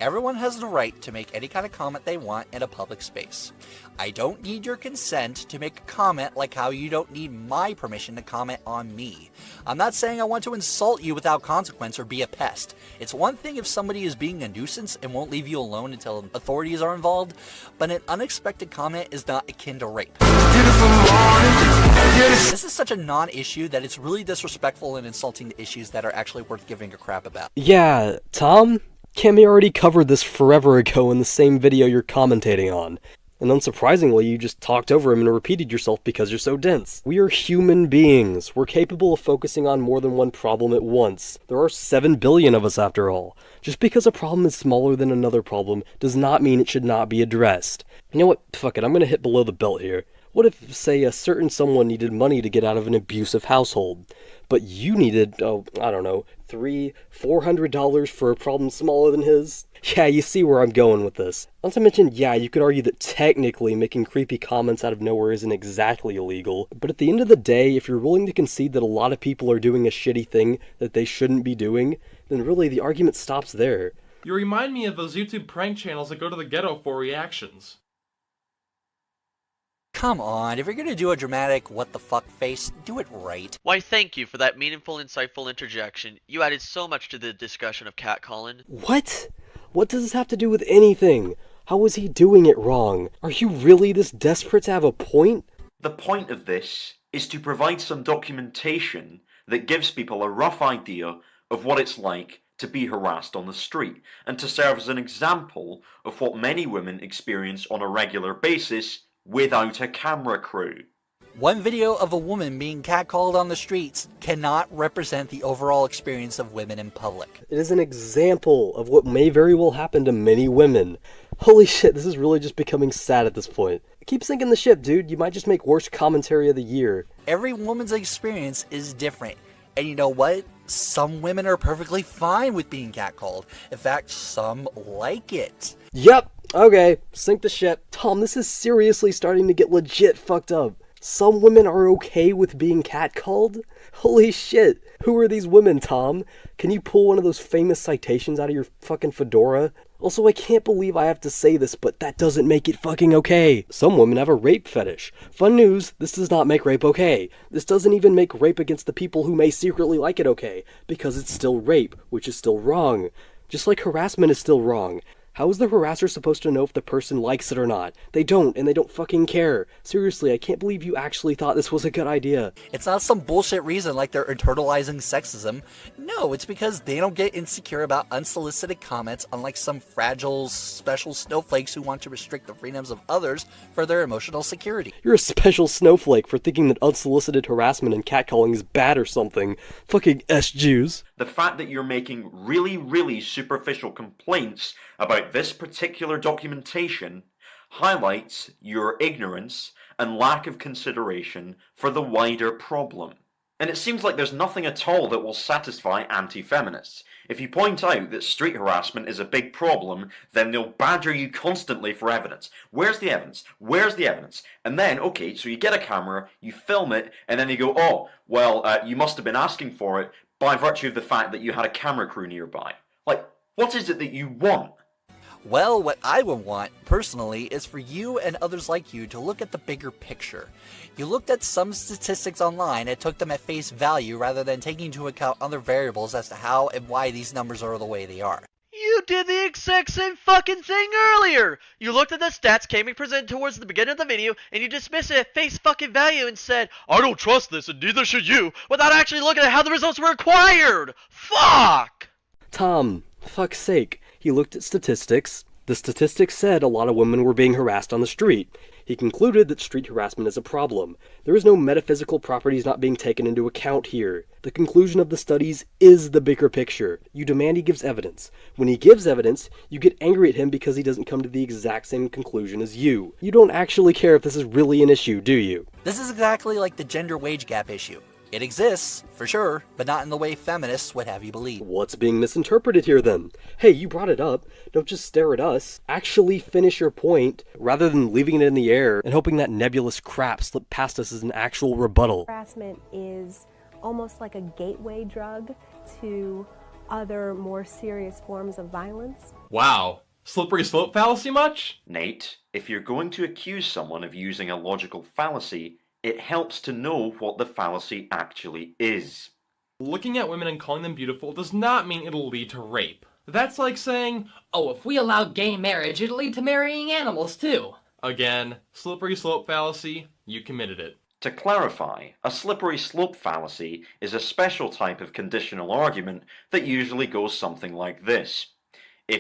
Speaker 11: Everyone has the right to make any kind of comment they want in a public space. I don't need your consent to make a comment like how you don't need my permission to comment on me. I'm not saying I want to insult you without consequence or be a pest. It's one thing if somebody is being a nuisance and won't leave you alone until authorities are involved, but an unexpected comment is not akin to rape. This is such a non-issue that it's really disrespectful and insulting to issues that are actually worth giving a crap about.
Speaker 2: Yeah, Tom? Cammy already covered this forever ago in the same video you're commentating on. And unsurprisingly, you just talked over him and repeated yourself because you're so dense. We are human beings. We're capable of focusing on more than one problem at once. There are 7 billion of us after all. Just because a problem is smaller than another problem does not mean it should not be addressed. You know what? Fuck it, I'm gonna hit below the belt here. What if, say, a certain someone needed money to get out of an abusive household, but you needed, I don't know, $300-400 for a problem smaller than his? Yeah, you see where I'm going with this. Not to mention, yeah, you could argue that technically making creepy comments out of nowhere isn't exactly illegal, but at the end of the day, if you're willing to concede that a lot of people are doing a shitty thing that they shouldn't be doing, then really the argument stops there.
Speaker 9: You remind me of those YouTube prank channels that go to the ghetto for reactions.
Speaker 11: Come on, if you're gonna do a dramatic what the fuck face, do it right.
Speaker 12: Why, thank you for that meaningful, insightful interjection. You added so much to the discussion of catcalling.
Speaker 2: What? What does this have to do with anything? How was he doing it wrong? Are you really this desperate to have a point?
Speaker 10: The point of this is to provide some documentation that gives people a rough idea of what it's like to be harassed on the street, and to serve as an example of what many women experience on a regular basis without a camera crew.
Speaker 11: One video of a woman being catcalled on the streets cannot represent the overall experience of women in public.
Speaker 2: It is an example of what may very well happen to many women. Holy shit, this is really just becoming sad at this point. Keep sinking the ship, dude. You might just make worst commentary of the year.
Speaker 11: Every woman's experience is different. And you know what? Some women are perfectly fine with being catcalled. In fact, some like it.
Speaker 2: Yep. Okay, sink the ship. Tom, this is seriously starting to get legit fucked up. Some women are okay with being catcalled? Holy shit. Who are these women, Tom? Can you pull one of those famous citations out of your fucking fedora? Also, I can't believe I have to say this, but that doesn't make it fucking okay. Some women have a rape fetish. Fun news, this does not make rape okay. This doesn't even make rape against the people who may secretly like it okay, because it's still rape, which is still wrong. Just like harassment is still wrong. How is the harasser supposed to know if the person likes it or not? They don't, and they don't fucking care. Seriously, I can't believe you actually thought this was a good idea.
Speaker 11: It's not some bullshit reason like they're internalizing sexism. No, it's because they don't get insecure about unsolicited comments, unlike some fragile, special snowflakes who want to restrict the freedoms of others for their emotional security.
Speaker 2: You're a special snowflake for thinking that unsolicited harassment and catcalling is bad or something. Fucking S-Jews.
Speaker 10: The fact that you're making really superficial complaints about this particular documentation highlights your ignorance and lack of consideration for the wider problem. And it seems like there's nothing at all that will satisfy anti-feminists. If you point out that street harassment is a big problem, then they'll badger you constantly for evidence. Where's the evidence? Where's the evidence? And then, okay, so you get a camera, you film it, and then you go, oh, well, you must have been asking for it by virtue of the fact that you had a camera crew nearby. Like, what is it that you want?
Speaker 11: Well, what I would want, personally, is for you and others like you to look at the bigger picture. You looked at some statistics online and took them at face value rather than taking into account other variables as to how and why these numbers are the way they are.
Speaker 12: You You did the exact same fucking thing earlier! You looked at the stats KaBlam presented towards the beginning of the video, and you dismissed it at face fucking value and said, I don't trust this, and neither should you, without actually looking at how the results were acquired! Fuck!
Speaker 2: Tom, fuck's sake, he looked at statistics. The statistics said a lot of women were being harassed on the street. He concluded that street harassment is a problem. There is no metaphysical properties not being taken into account here. The conclusion of the studies is the bigger picture. You demand he gives evidence. When he gives evidence, you get angry at him because he doesn't come to the exact same conclusion as you. You don't actually care if this is really an issue, do you?
Speaker 11: This is exactly like the gender wage gap issue. It exists, for sure, but not in the way feminists would have you believe.
Speaker 2: What's being misinterpreted here then? Hey, you brought it up. Don't just stare at us. Actually finish your point, rather than leaving it in the air and hoping that nebulous crap slipped past us as an actual rebuttal.
Speaker 13: Harassment is almost like a gateway drug to other more serious forms of violence.
Speaker 9: Wow. Slippery slope fallacy much?
Speaker 10: Nate, if you're going to accuse someone of using a logical fallacy, it helps to know what the fallacy actually is.
Speaker 9: Looking at women and calling them beautiful does not mean it'll lead to rape. That's like saying,
Speaker 19: oh, if we allow gay marriage, it'll lead to marrying animals too.
Speaker 9: Again, slippery slope fallacy, you committed it.
Speaker 10: To clarify, a slippery slope fallacy is a special type of conditional argument that usually goes something like this.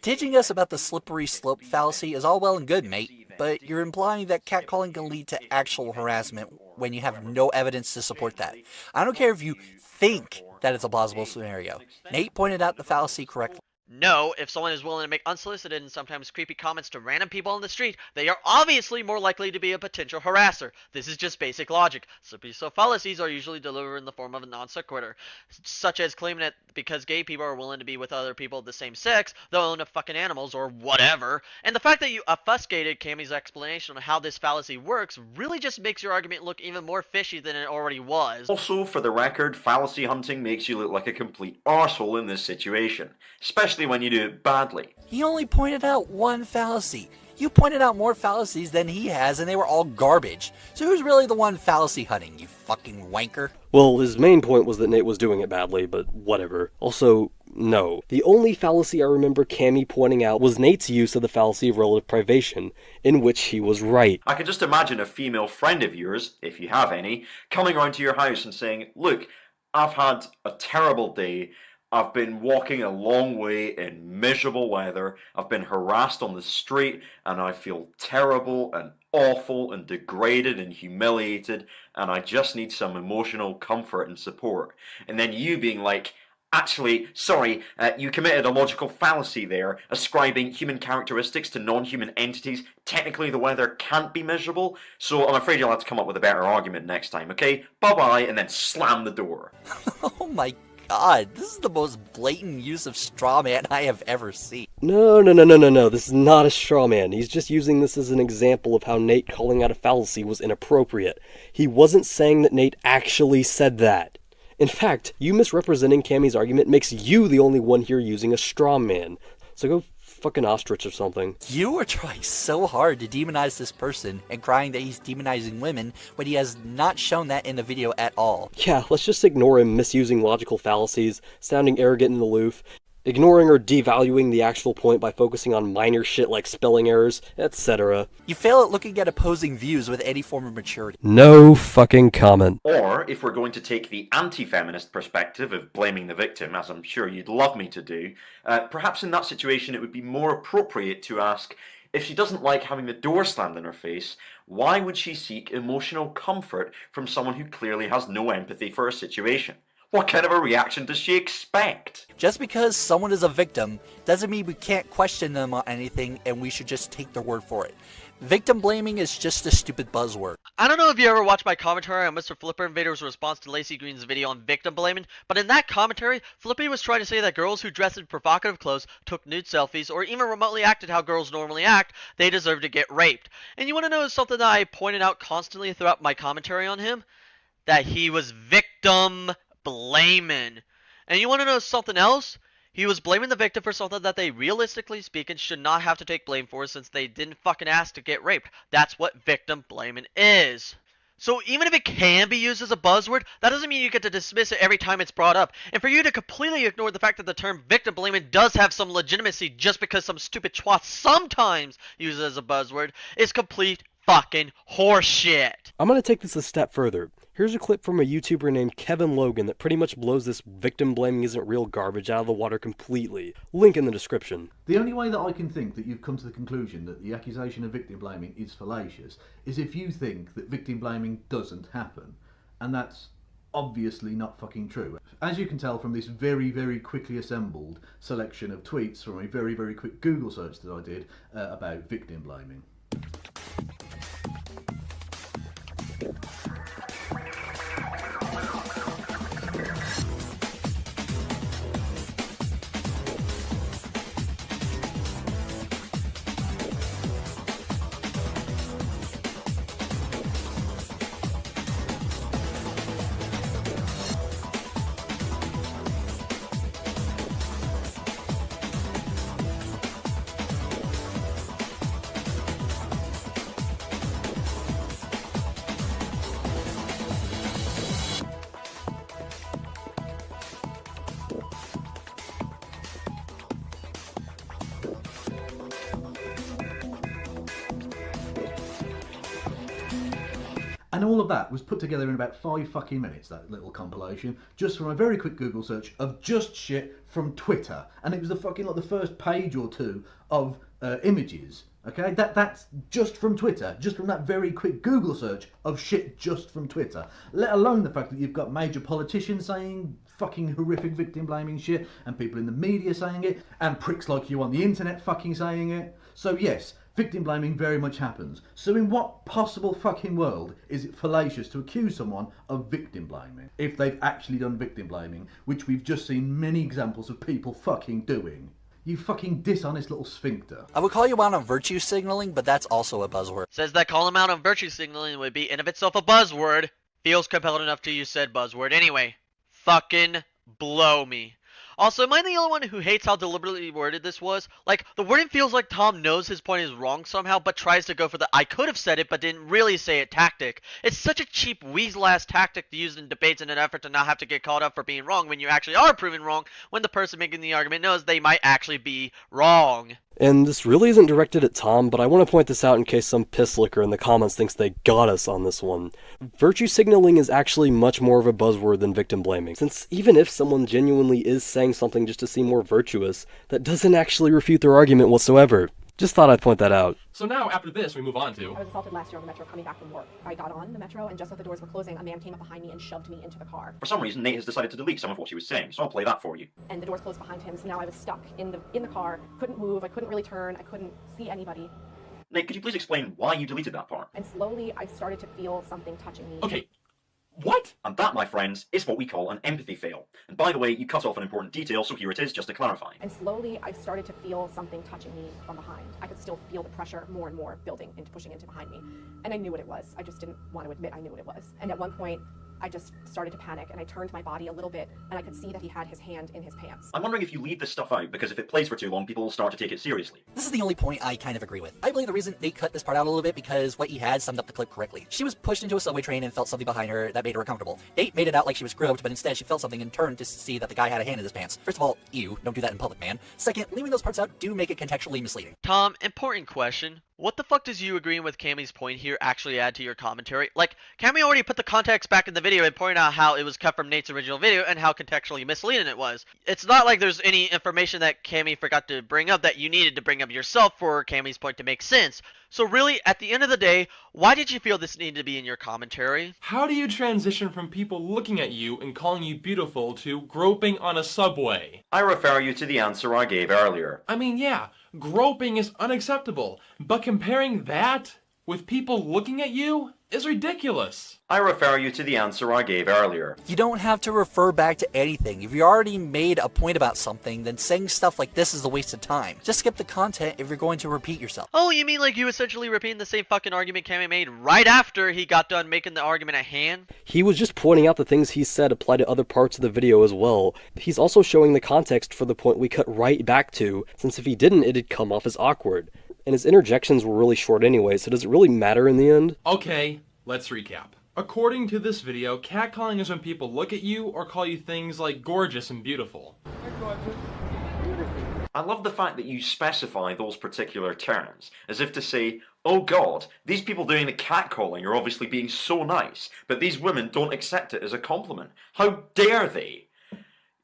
Speaker 11: Teaching us about the slippery slope fallacy is all well and good, mate, but you're implying that catcalling can lead to actual harassment when you have no evidence to support that. I don't care if you think that it's a plausible scenario. Nate pointed out the fallacy correctly.
Speaker 12: No, if someone is willing to make unsolicited and sometimes creepy comments to random people on the street, they are obviously more likely to be a potential harasser. This is just basic logic. Slippery slope fallacies are usually delivered in the form of a non sequitur, such as claiming that because gay people are willing to be with other people of the same sex, they'll own a fucking animals or whatever. And the fact that you obfuscated KaBlam's explanation on how this fallacy works really just makes your argument look even more fishy than it already was.
Speaker 10: Also, for the record, fallacy hunting makes you look like a complete arsehole in this situation, especially when you do it badly.
Speaker 11: He only pointed out one fallacy. You pointed out more fallacies than he has, and they were all garbage. So who's really the one fallacy hunting, you fucking wanker?
Speaker 2: Well, his main point was that Nate was doing it badly, but whatever. Also, no. The only fallacy I remember KaBlam pointing out was Nate's use of the fallacy of relative privation, in which he was right.
Speaker 10: I can just imagine a female friend of yours, if you have any, coming around to your house and saying, look, I've had a terrible day. I've been walking a long way in miserable weather, I've been harassed on the street, and I feel terrible and awful and degraded and humiliated, and I just need some emotional comfort and support. And then you being like, actually, sorry, you committed a logical fallacy there, ascribing human characteristics to non-human entities. Technically the weather can't be miserable, so I'm afraid you'll have to come up with a better argument next time, okay? Bye-bye, and then slam the door.
Speaker 11: Oh my God, this is the most blatant use of straw man I have ever seen.
Speaker 2: No, this is not a straw man. He's just using this as an example of how Nate calling out a fallacy was inappropriate. He wasn't saying that Nate actually said that. In fact, you misrepresenting KaBlam's argument makes you the only one here using a straw man. So go fucking ostrich or something.
Speaker 11: You are trying so hard to demonize this person and crying that he's demonizing women when he has not shown that in the video at all.
Speaker 2: Yeah, let's just ignore him misusing logical fallacies, sounding arrogant and aloof, ignoring or devaluing the actual point by focusing on minor shit like spelling errors, etc.
Speaker 11: You fail at looking at opposing views with any form of maturity.
Speaker 2: No fucking comment.
Speaker 10: Or, if we're going to take the anti-feminist perspective of blaming the victim, as I'm sure you'd love me to do, perhaps in that situation it would be more appropriate to ask, if she doesn't like having the door slammed in her face, why would she seek emotional comfort from someone who clearly has no empathy for her situation? What kind of a reaction does she expect?
Speaker 11: Just because someone is a victim doesn't mean we can't question them on anything and we should just take their word for it. Victim blaming is just a stupid buzzword.
Speaker 12: I don't know if you ever watched my commentary on Mr. Flipper Invader's response to Lacey Green's video on victim blaming, but in that commentary, Flippy was trying to say that girls who dressed in provocative clothes, took nude selfies, or even remotely acted how girls normally act, they deserve to get raped. And you want to know something that I pointed out constantly throughout my commentary on him? That he was victim blaming. And you want to know something else? He was blaming the victim for something that they, realistically speaking, should not have to take blame for since they didn't fucking ask to get raped. That's what victim blaming is. So even if it can be used as a buzzword, that doesn't mean you get to dismiss it every time it's brought up. And for you to completely ignore the fact that the term victim blaming does have some legitimacy just because some stupid twat sometimes uses it as a buzzword is complete fucking horseshit.
Speaker 2: I'm gonna take this a step further. Here's a clip from a YouTuber named Kevin Logan that pretty much blows this victim blaming isn't real garbage out of the water completely. Link in the description.
Speaker 20: The only way that I can think that you've come to the conclusion that the accusation of victim blaming is fallacious is if you think that victim blaming doesn't happen. And that's obviously not fucking true. As you can tell from this very, very quickly assembled selection of tweets from a very, very quick Google search that I did about victim blaming. And all of that was put together in about 5 fucking minutes, that little compilation, just from a very quick Google search of just shit from Twitter. And it was the fucking, like, the first page or two of images, okay? That's just from Twitter, just from that very quick Google search of shit just from Twitter. Let alone the fact that you've got major politicians saying fucking horrific victim blaming shit, and people in the media saying it, and pricks like you on the internet fucking saying it. So yes, victim blaming very much happens. So in what possible fucking world is it fallacious to accuse someone of victim blaming if they've actually done victim blaming, which we've just seen many examples of people fucking doing? You fucking dishonest little sphincter.
Speaker 11: I would call you out on virtue signaling, but that's also a buzzword.
Speaker 12: Says that calling him out on virtue signaling would be in of itself a buzzword. Feels compelled enough to use said buzzword. Anyway, fucking blow me. Also, am I the only one who hates how deliberately worded this was? Like, the wording feels like Tom knows his point is wrong somehow, but tries to go for the I could have said it, but didn't really say it tactic. It's such a cheap weasel-ass tactic to use in debates in an effort to not have to get called out for being wrong when you actually are proven wrong, when the person making the argument knows they might actually be wrong.
Speaker 2: And this really isn't directed at Tom, but I want to point this out in case some pisslicker in the comments thinks they got us on this one. Virtue signaling is actually much more of a buzzword than victim blaming, since even if someone genuinely is saying something just to seem more virtuous, that doesn't actually refute their argument whatsoever. Just thought I'd point that out.
Speaker 9: So now, after this, we move on to...
Speaker 21: I was assaulted last year on the metro coming back from work. I got on the metro, and just as the doors were closing, a man came up behind me and shoved me into the car.
Speaker 10: For some reason, Nate has decided to delete some of what he was saying, so I'll play that for you.
Speaker 21: And the doors closed behind him, so now I was stuck in the car, couldn't move, I couldn't really turn, I couldn't see anybody.
Speaker 10: Nate, could you please explain why you deleted that part?
Speaker 21: And slowly, I started to feel something touching me.
Speaker 9: Okay. What?
Speaker 10: And that, my friends, is what we call an empathy fail. And by the way, you cut off an important detail, so here it is, just to clarify.
Speaker 21: And slowly, I started to feel something touching me from behind. I could still feel the pressure more and more building into pushing into behind me. And I knew what it was. I just didn't want to admit I knew what it was. And at one point, I just started to panic, and I turned my body a little bit, and I could see that he had his hand in his pants.
Speaker 10: I'm wondering if you leave this stuff out, because if it plays for too long, people will start to take it seriously.
Speaker 11: This is the only point I kind of agree with. I believe the reason Nate cut this part out a little bit because what he had summed up the clip correctly. She was pushed into a subway train and felt something behind her that made her uncomfortable. Nate made it out like she was groped, but instead she felt something and turned to see that the guy had a hand in his pants. First of all, ew, don't do that in public, man. Second, leaving those parts out do make it contextually misleading.
Speaker 12: Tom, important question. What the fuck does you agreeing with Cammy's point here actually add to your commentary? Like, Cammy already put the context back in the video and pointed out how it was cut from Nate's original video and how contextually misleading it was. It's not like there's any information that Cammy forgot to bring up that you needed to bring up yourself for Cammy's point to make sense. So really, at the end of the day, why did you feel this needed to be in your commentary?
Speaker 9: How do you transition from people looking at you and calling you beautiful to groping on a subway?
Speaker 10: I refer you to the answer I gave earlier.
Speaker 9: I mean, yeah, groping is unacceptable, but comparing that with people looking at you is ridiculous.
Speaker 10: I refer you to the answer I gave earlier.
Speaker 11: You don't have to refer back to anything. If you already made a point about something, then saying stuff like this is a waste of time. Just skip the content if you're going to repeat yourself.
Speaker 12: Oh, you mean like you essentially repeating the same fucking argument Cammy made right after he got done making the argument at hand?
Speaker 2: He was just pointing out the things he said apply to other parts of the video as well. He's also showing the context for the point we cut right back to, since if he didn't, it'd come off as awkward. And his interjections were really short anyway, so does it really matter in the end?
Speaker 9: Okay, let's recap. According to this video, catcalling is when people look at you or call you things like gorgeous and beautiful.
Speaker 10: I love the fact that you specify those particular terms, as if to say, oh god, these people doing the catcalling are obviously being so nice, but these women don't accept it as a compliment. How dare they?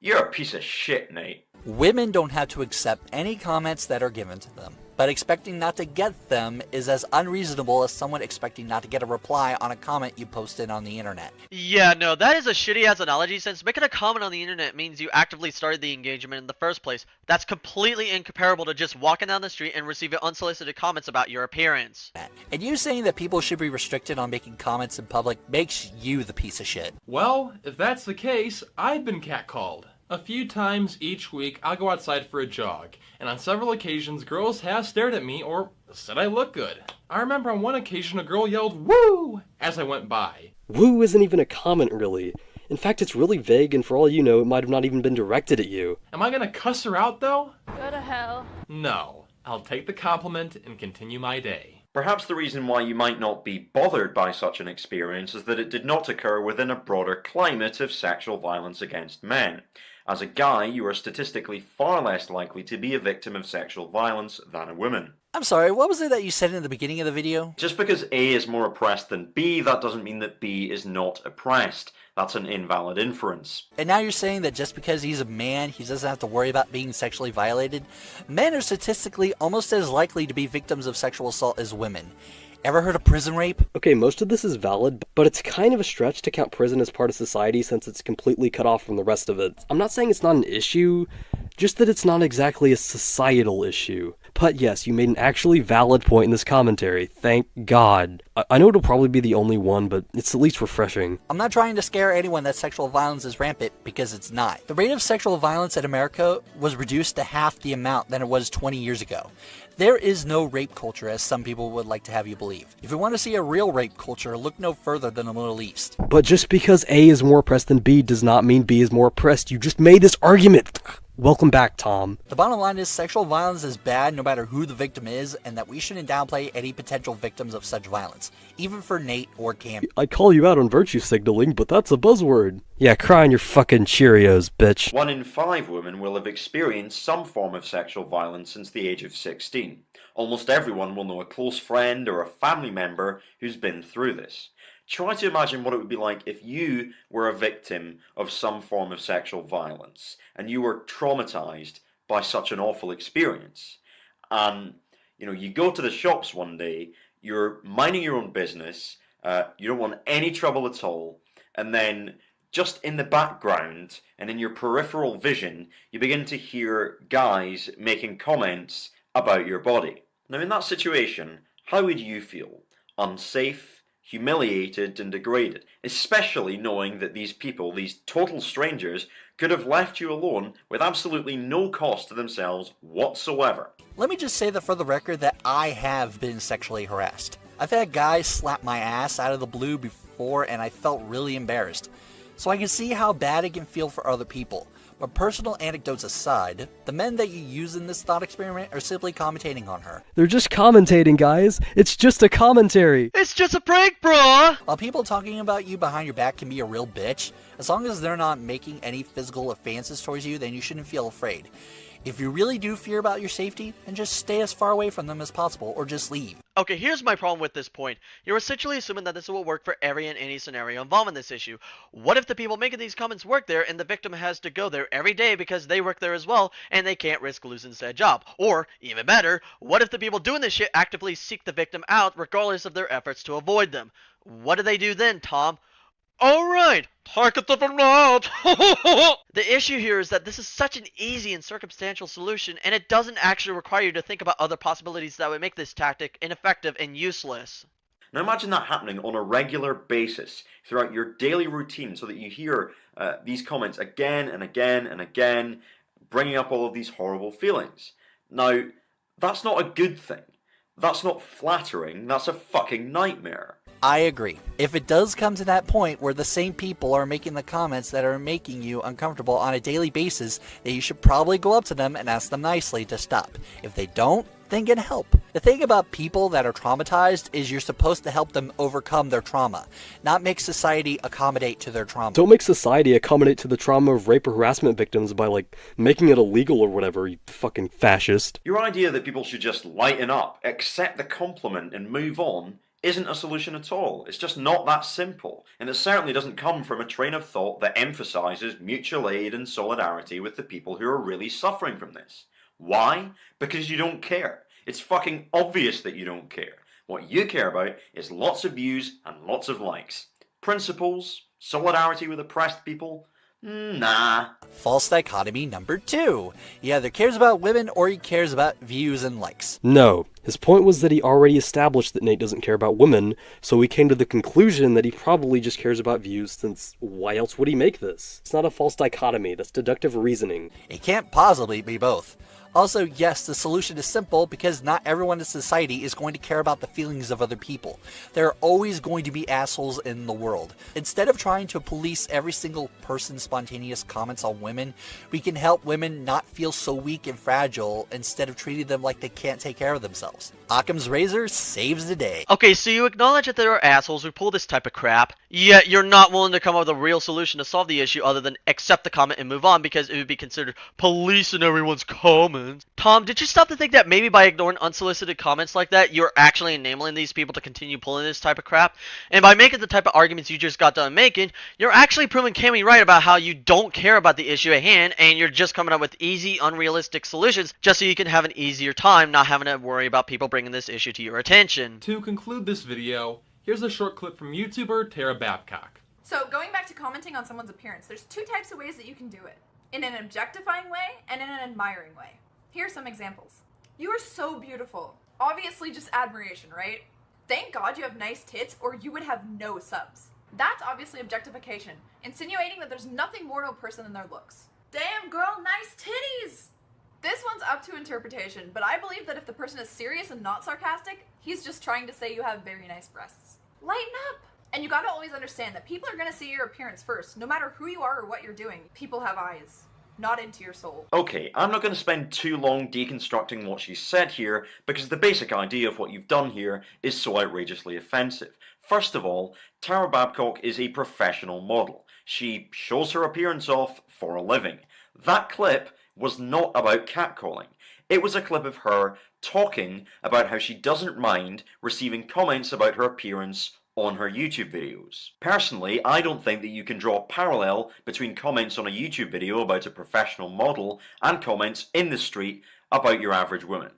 Speaker 10: You're a piece of shit, Nate.
Speaker 11: Women don't have to accept any comments that are given to them, but expecting not to get them is as unreasonable as someone expecting not to get a reply on a comment you posted on the internet.
Speaker 12: Yeah, no, that is a shitty ass analogy, since making a comment on the internet means you actively started the engagement in the first place. That's completely incomparable to just walking down the street and receiving unsolicited comments about your appearance.
Speaker 11: And you saying that people should be restricted on making comments in public makes you the piece of shit.
Speaker 9: Well, if that's the case, I've been catcalled. A few times each week, I'll go outside for a jog, and on several occasions, girls have stared at me or said I look good. I remember on one occasion a girl yelled, "Woo!" as I went by.
Speaker 2: Woo isn't even a comment, really. In fact, it's really vague, and for all you know, it might have not even been directed at you.
Speaker 9: Am I gonna cuss her out, though?
Speaker 18: Go to hell.
Speaker 9: No. I'll take the compliment and continue my day.
Speaker 10: Perhaps the reason why you might not be bothered by such an experience is that it did not occur within a broader climate of sexual violence against men. As a guy, you are statistically far less likely to be a victim of sexual violence than a woman.
Speaker 11: I'm sorry, what was it that you said in the beginning of the video?
Speaker 10: Just because A is more oppressed than B, that doesn't mean that B is not oppressed. That's an invalid inference.
Speaker 11: And now you're saying that just because he's a man, he doesn't have to worry about being sexually violated? Men are statistically almost as likely to be victims of sexual assault as women. Ever heard of prison rape?
Speaker 2: Okay, most of this is valid, but it's kind of a stretch to count prison as part of society since it's completely cut off from the rest of it. I'm not saying it's not an issue, just that it's not exactly a societal issue. But yes, you made an actually valid point in this commentary, thank God. I know it'll probably be the only one, but it's at least refreshing.
Speaker 11: I'm not trying to scare anyone that sexual violence is rampant, because it's not. The rate of sexual violence in America was reduced to half the amount than it was 20 years ago. There is no rape culture, as some people would like to have you believe. If you want to see a real rape culture, look no further than the Middle East.
Speaker 2: But just because A is more oppressed than B does not mean B is more oppressed. You just made this argument. Welcome back, Tom.
Speaker 11: The bottom line is sexual violence is bad no matter who the victim is, and that we shouldn't downplay any potential victims of such violence, even for Nate or Cam.
Speaker 2: I call you out on virtue signaling, but that's a buzzword. Yeah, cry on your fucking Cheerios, bitch.
Speaker 10: 1 in 5 women will have experienced some form of sexual violence since the age of 16. Almost everyone will know a close friend or a family member who's been through this. Try to imagine what it would be like if you were a victim of some form of sexual violence and you were traumatized by such an awful experience. And, you go to the shops one day, you're minding your own business, you don't want any trouble at all, and then just in the background and in your peripheral vision, you begin to hear guys making comments about your body. Now, in that situation, how would you feel? Unsafe, humiliated, and degraded, especially knowing that these people, these total strangers, could have left you alone with absolutely no cost to themselves whatsoever.
Speaker 11: Let me just say that for the record that I have been sexually harassed. I've had guys slap my ass out of the blue before and I felt really embarrassed. So I can see how bad it can feel for other people. But personal anecdotes aside, the men that you use in this thought experiment are simply commentating on her.
Speaker 2: They're just commentating, guys. It's just a commentary.
Speaker 12: It's just a prank, bro!
Speaker 11: While people talking about you behind your back can be a real bitch, as long as they're not making any physical offenses towards you, then you shouldn't feel afraid. If you really do fear about your safety, then just stay as far away from them as possible, or just leave.
Speaker 12: Okay, here's my problem with this point. You're essentially assuming that this will work for every and any scenario involving this issue. What if the people making these comments work there and the victim has to go there every day because they work there as well and they can't risk losing said job? Or, even better, what if the people doing this shit actively seek the victim out regardless of their efforts to avoid them? What do they do then, Tom? Alright, take it from that. The issue here is that this is such an easy and circumstantial solution, and it doesn't actually require you to think about other possibilities that would make this tactic ineffective and useless.
Speaker 10: Now imagine that happening on a regular basis throughout your daily routine so that you hear these comments again and again and again, bringing up all of these horrible feelings. Now, that's not a good thing. That's not flattering. That's a fucking nightmare.
Speaker 11: I agree. If it does come to that point where the same people are making the comments that are making you uncomfortable on a daily basis, then you should probably go up to them and ask them nicely to stop. If they don't, then get help. The thing about people that are traumatized is you're supposed to help them overcome their trauma, not make society accommodate to their trauma.
Speaker 2: Don't make society accommodate to the trauma of rape or harassment victims by, like, making it illegal or whatever, you fucking fascist.
Speaker 10: Your idea that people should just lighten up, accept the compliment, and move on isn't a solution at all. It's just not that simple, and it certainly doesn't come from a train of thought that emphasizes mutual aid and solidarity with the people who are really suffering from this. Why? Because you don't care. It's fucking obvious that you don't care. What you care about is lots of views and lots of likes. Principles? Solidarity with oppressed people? Nah.
Speaker 11: False dichotomy number 2. He either cares about women or he cares about views and likes.
Speaker 2: No. His point was that he already established that Nate doesn't care about women, so he came to the conclusion that he probably just cares about views, since why else would he make this? It's not a false dichotomy, that's deductive reasoning.
Speaker 11: It can't possibly be both. Also, yes, the solution is simple because not everyone in society is going to care about the feelings of other people. There are always going to be assholes in the world. Instead of trying to police every single person's spontaneous comments on women, we can help women not feel so weak and fragile instead of treating them like they can't take care of themselves. Occam's razor saves the day.
Speaker 12: Okay, so you acknowledge that there are assholes who pull this type of crap, yet you're not willing to come up with a real solution to solve the issue other than accept the comment and move on because it would be considered policing everyone's comments. Tom, did you stop to think that maybe by ignoring unsolicited comments like that, you're actually enabling these people to continue pulling this type of crap? And by making the type of arguments you just got done making, you're actually proving Cammy right about how you don't care about the issue at hand, and you're just coming up with easy, unrealistic solutions just so you can have an easier time not having to worry about people bringing this issue to your attention.
Speaker 9: To conclude this video, here's a short clip from YouTuber Tara Babcock.
Speaker 7: So going back to commenting on someone's appearance, there's 2 types of ways that you can do it. In an objectifying way and in an admiring way. Here are some examples. You are so beautiful. Obviously just admiration, right? Thank God you have nice tits or you would have no subs. That's obviously objectification, insinuating that there's nothing more to a person than their looks. Damn girl, nice titties! This one's up to interpretation, but I believe that if the person is serious and not sarcastic, he's just trying to say you have very nice breasts. Lighten up! And you gotta always understand that people are gonna see your appearance first, no matter who you are or what you're doing. People have eyes. Not into your soul.
Speaker 10: Okay, I'm not going to spend too long deconstructing what she said here, because the basic idea of what you've done here is so outrageously offensive. First of all, Tara Babcock is a professional model. She shows her appearance off for a living. That clip was not about catcalling. It was a clip of her talking about how she doesn't mind receiving comments about her appearance on her YouTube videos. Personally, I don't think that you can draw a parallel between comments on a YouTube video about a professional model and comments in the street about your average woman.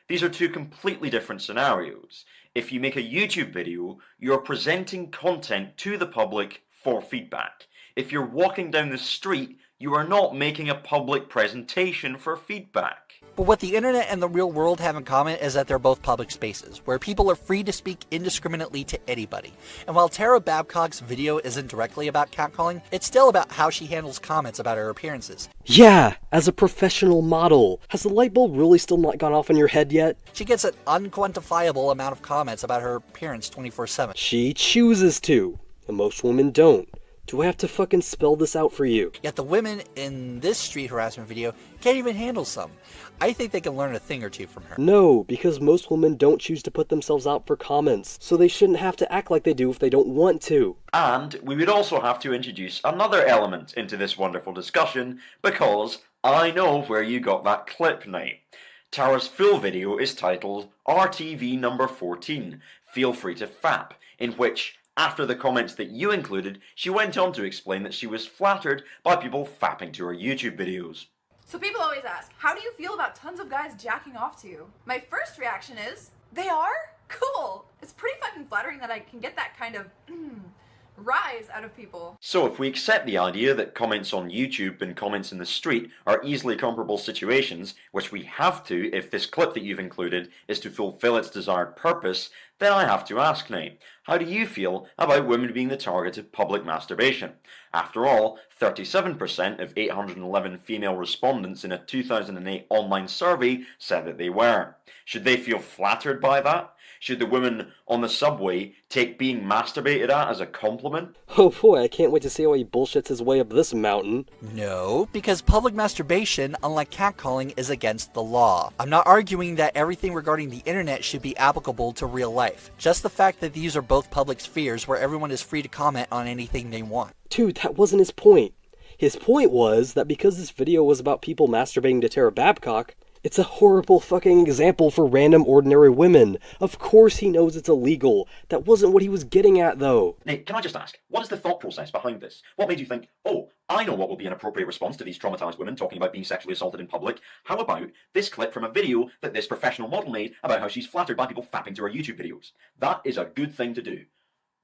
Speaker 10: These are 2 completely different scenarios. If you make a YouTube video, you're presenting content to the public for feedback. If you're walking down the street, you are not making a public presentation for feedback.
Speaker 11: But what the internet and the real world have in common is that they're both public spaces, where people are free to speak indiscriminately to anybody. And while Tara Babcock's video isn't directly about catcalling, it's still about how she handles comments about her appearances.
Speaker 2: Yeah, as a professional model. Has the light bulb really still not gone off in your head yet?
Speaker 11: She gets an unquantifiable amount of comments about her appearance 24/7.
Speaker 2: She chooses to, and most women don't. Do I have to fucking spell this out for you?
Speaker 11: Yet the women in this street harassment video can't even handle some. I think they can learn a thing or 2 from her.
Speaker 2: No, because most women don't choose to put themselves out for comments, so they shouldn't have to act like they do if they don't want to.
Speaker 10: And we would also have to introduce another element into this wonderful discussion, because I know where you got that clip now. Tara's full video is titled RTV number 14, Feel Free to Fap, in which, after the comments that you included, she went on to explain that she was flattered by people fapping to her YouTube videos.
Speaker 7: So people always ask, how do you feel about tons of guys jacking off to you? My first reaction is, they are? Cool! It's pretty fucking flattering that I can get that kind of, rise out of people.
Speaker 10: So if we accept the idea that comments on YouTube and comments in the street are easily comparable situations, which we have to if this clip that you've included is to fulfill its desired purpose, then I have to ask now, how do you feel about women being the target of public masturbation? After all, 37% of 811 female respondents in a 2008 online survey said that they were. Should they feel flattered by that? Should the women on the subway take being masturbated at as a compliment?
Speaker 2: Oh boy, I can't wait to see how he bullshits his way up this mountain.
Speaker 11: No, because public masturbation, unlike catcalling, is against the law. I'm not arguing that everything regarding the internet should be applicable to real life. Just the fact that these are both public spheres where everyone is free to comment on anything they want.
Speaker 2: Dude, that wasn't his point. His point was that because this video was about people masturbating to Tara Babcock, it's a horrible fucking example for random ordinary women. Of course he knows it's illegal. That wasn't what he was getting at, though.
Speaker 10: Nate, can I just ask, what is the thought process behind this? What made you think, oh, I know what will be an appropriate response to these traumatized women talking about being sexually assaulted in public? How about this clip from a video that this professional model made about how she's flattered by people fapping to her YouTube videos? That is a good thing to do.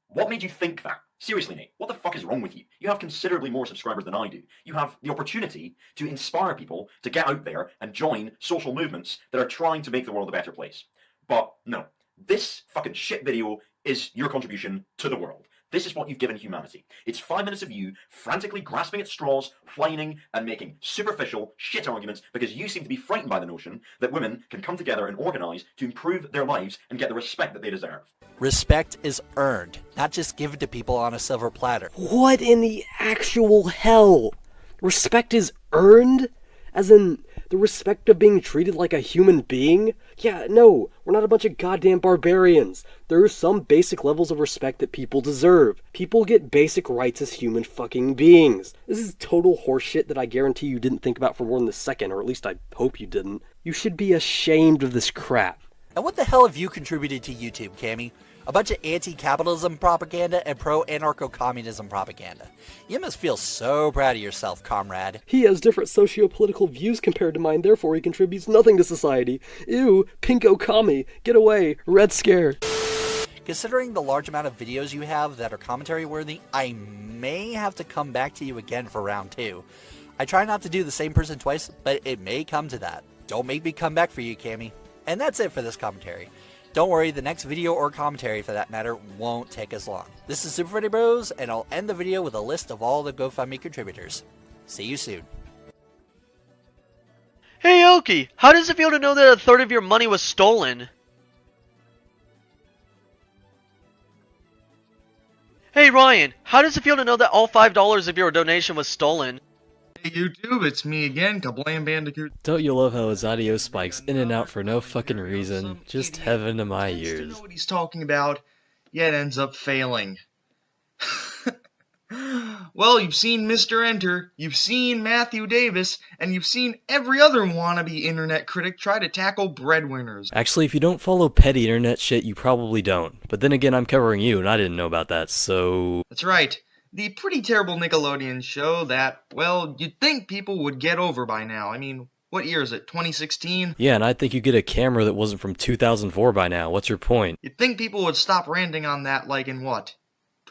Speaker 10: What made you think that? Seriously, Nate, what the fuck is wrong with you? You have considerably more subscribers than I do. You have the opportunity to inspire people to get out there and join social movements that are trying to make the world a better place. But no, this fucking shit video is your contribution to the world. This is what you've given humanity. It's 5 minutes of you frantically grasping at straws, whining, and making superficial shit arguments because you seem to be frightened by the notion that women can come together and organize to improve their lives and get the respect that they deserve.
Speaker 11: Respect is earned, not just given to people on a silver platter.
Speaker 2: What in the actual hell? Respect is earned? As in, the respect of being treated like a human being? Yeah, no, we're not a bunch of goddamn barbarians. There are some basic levels of respect that people deserve. People get basic rights as human fucking beings. This is total horseshit that I guarantee you didn't think about for more than a second, or at least I hope you didn't. You should be ashamed of this crap.
Speaker 11: And what the hell have you contributed to YouTube, Cammy? A bunch of anti-capitalism propaganda and pro-anarcho-communism propaganda. You must feel so proud of yourself, comrade.
Speaker 2: He has different socio-political views compared to mine, therefore he contributes nothing to society. Ew, pinko commie, get away, red scare.
Speaker 11: Considering the large amount of videos you have that are commentary-worthy, I may have to come back to you again for round 2. I try not to do the same person twice, but it may come to that. Don't make me come back for you, Cammy. And that's it for this commentary. Don't worry, the next video or commentary for that matter won't take as long. This is Super Freddy Bros, and I'll end the video with a list of all the GoFundMe contributors. See you soon.
Speaker 12: Hey Oki, how does it feel to know that a third of your money was stolen? Hey Ryan, how does it feel to know that all $5 of your donation was stolen?
Speaker 8: Hey YouTube, it's me again, KaBlam Bandicoot.
Speaker 2: Don't you love how his audio spikes in and out for no fucking reason? Just heaven to my ears.
Speaker 8: You know what he's talking about, yet ends up failing. Well, you've seen Mr. Enter, you've seen Matthew Davis, and you've seen every other wannabe internet critic try to tackle breadwinners.
Speaker 2: Actually, if you don't follow petty internet shit, you probably don't. But then again, I'm covering you, and I didn't know about that, so...
Speaker 8: That's right. The pretty terrible Nickelodeon show that, well, you'd think people would get over by now. I mean, what year is it, 2016?
Speaker 2: Yeah, and I think you get a camera that wasn't from 2004 by now. What's your point?
Speaker 8: You'd think people would stop ranting on that like in what?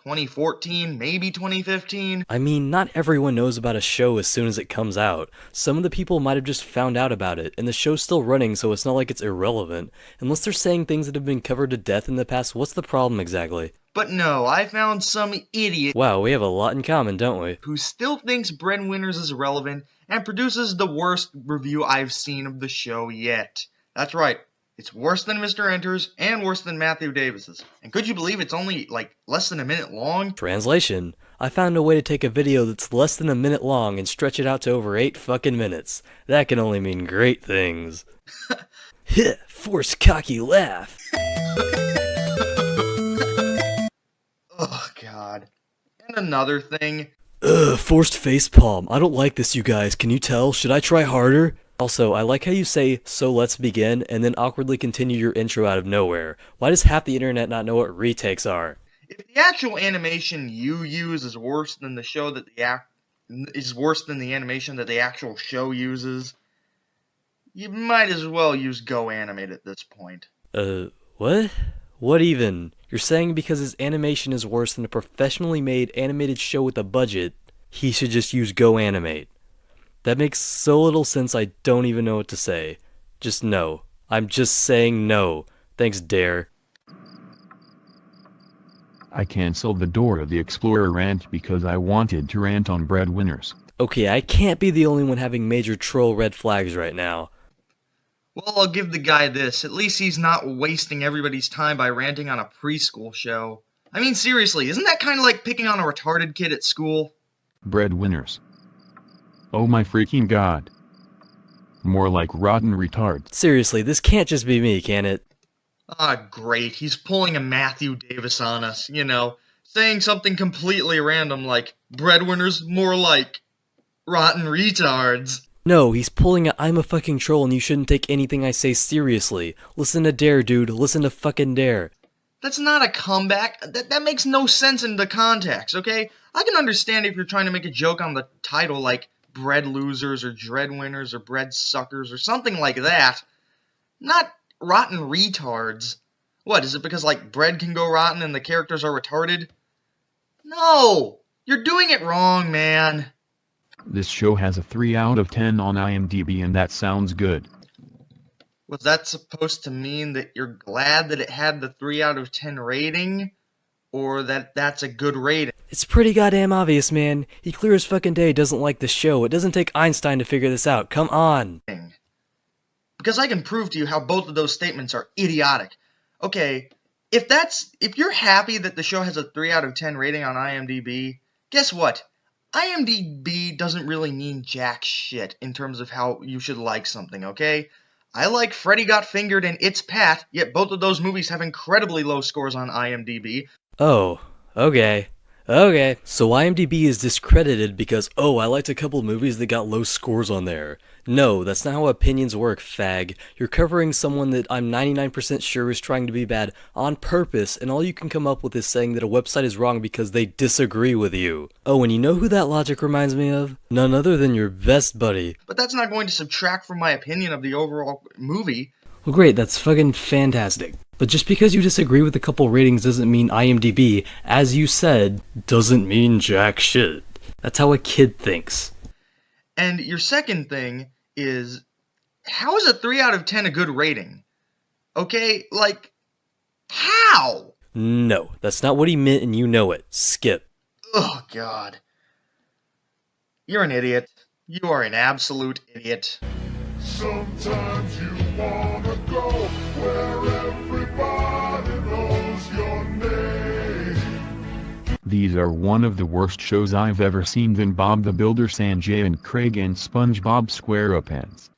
Speaker 8: 2014, maybe 2015?
Speaker 2: I mean, not everyone knows about a show as soon as it comes out. Some of the people might have just found out about it, and the show's still running, so it's not like it's irrelevant. Unless they're saying things that have been covered to death in the past, what's the problem exactly?
Speaker 8: But no, I found some idiot—
Speaker 2: Wow, we have a lot in common, don't we?
Speaker 8: —who still thinks Breadwinners is relevant and produces the worst review I've seen of the show yet. That's right. It's worse than Mr. Enter's and worse than Matthew Davis's. And could you believe it's only, like, less than a minute long?
Speaker 2: Translation. I found a way to take a video that's less than a minute long and stretch it out to over 8 fucking minutes. That can only mean great things. Heh, forced cocky laugh.
Speaker 8: Oh, God. And another thing.
Speaker 2: Ugh, forced facepalm. I don't like this, you guys. Can you tell? Should I try harder? Also, I like how you say, so let's begin, and then awkwardly continue your intro out of nowhere. Why does half the internet not know what retakes are?
Speaker 8: If the actual animation you use is worse than the show that the animation that the actual show uses, you might as well use GoAnimate at this point.
Speaker 2: What? What even? You're saying because his animation is worse than a professionally made animated show with a budget, he should just use GoAnimate? That makes so little sense I don't even know what to say. Just no. I'm just saying no. Thanks, Dare.
Speaker 22: I canceled the Dora the Explorer rant because I wanted to rant on Breadwinners.
Speaker 2: Okay, I can't be the only one having major troll red flags right now.
Speaker 8: Well, I'll give the guy this. At least he's not wasting everybody's time by ranting on a preschool show. I mean, seriously, isn't that kind of like picking on a retarded kid at school?
Speaker 22: Breadwinners. Oh my freaking god. More like rotten retard.
Speaker 2: Seriously, this can't just be me, can it?
Speaker 8: Ah, great. He's pulling a Matthew Davis on us, you know, saying something completely random like, breadwinners more like rotten retards.
Speaker 2: No, he's pulling a I'm a fucking troll and you shouldn't take anything I say seriously. Listen to Dare, dude. Listen to fucking Dare.
Speaker 8: That's not a comeback. That makes no sense in the context, okay? I can understand if you're trying to make a joke on the title like bread losers or dread winners or bread suckers or something like that. Not rotten retards. What, is it because like bread can go rotten and the characters are retarded? No! You're doing it wrong, man.
Speaker 22: This show has a 3 out of 10 on IMDb and that sounds good.
Speaker 8: Was that supposed to mean that you're glad that it had the 3 out of 10 rating? Or that that's a good rating?
Speaker 2: It's pretty goddamn obvious, man. He clear as fucking day doesn't like the show. It doesn't take Einstein to figure this out. Come on.
Speaker 8: Because I can prove to you how both of those statements are idiotic. Okay, if you're happy that the show has a 3 out of 10 rating on IMDb, guess what? IMDb doesn't really mean jack shit in terms of how you should like something, okay? I like Freddy Got Fingered and It's Pat, yet both of those movies have incredibly low scores on IMDb.
Speaker 2: Oh, okay. Okay. So IMDb is discredited because, oh, I liked a couple movies that got low scores on there. No, that's not how opinions work, fag. You're covering someone that I'm 99% sure is trying to be bad on purpose, and all you can come up with is saying that a website is wrong because they disagree with you. Oh, and you know who that logic reminds me of? None other than your best buddy.
Speaker 8: But that's not going to subtract from my opinion of the overall movie.
Speaker 2: Well, great, that's fucking fantastic. But just because you disagree with a couple ratings doesn't mean IMDb, as you said, doesn't mean jack shit. That's how a kid thinks.
Speaker 8: And your second thing is, how is a 3 out of 10 a good rating? Okay, like, how?
Speaker 2: No, that's not what he meant and you know it. Skip.
Speaker 8: Oh, God. You're an idiot. You are an absolute idiot.
Speaker 5: Sometimes you wanna go where everybody knows your name.
Speaker 22: These are one of the worst shows I've ever seen than Bob the Builder, Sanjay and Craig and SpongeBob SquarePants.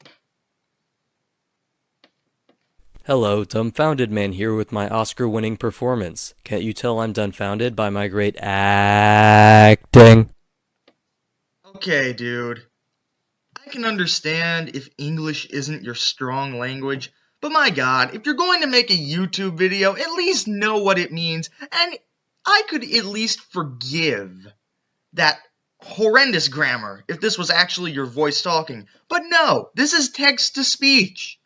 Speaker 2: Hello, Dumbfounded Man here with my Oscar-winning performance. Can't you tell I'm dumbfounded by my great acting?
Speaker 8: Okay, dude. I can understand if English isn't your strong language, but my god, if you're going to make a YouTube video, at least know what it means, and I could at least forgive that horrendous grammar if this was actually your voice talking. But no, this is text-to-speech.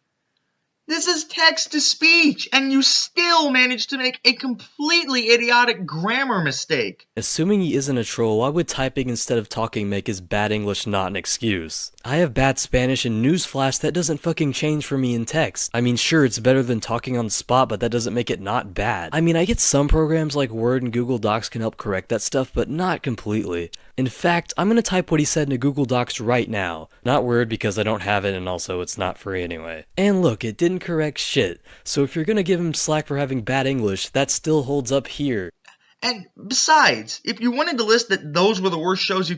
Speaker 8: This is text-to-speech, and you still managed to make a completely idiotic grammar mistake.
Speaker 2: Assuming he isn't a troll, why would typing instead of talking make his bad English not an excuse? I have bad Spanish, and newsflash, that doesn't fucking change for me in text. I mean, sure, it's better than talking on the spot, but that doesn't make it not bad. I mean, I get some programs like Word and Google Docs can help correct that stuff, but not completely. In fact, I'm gonna type what he said into Google Docs right now. Not Word because I don't have it, and also it's not free anyway. And look, it didn't correct shit. So if you're gonna give him slack for having bad English, that still holds up here.
Speaker 8: And besides, if you wanted to list that those were the worst shows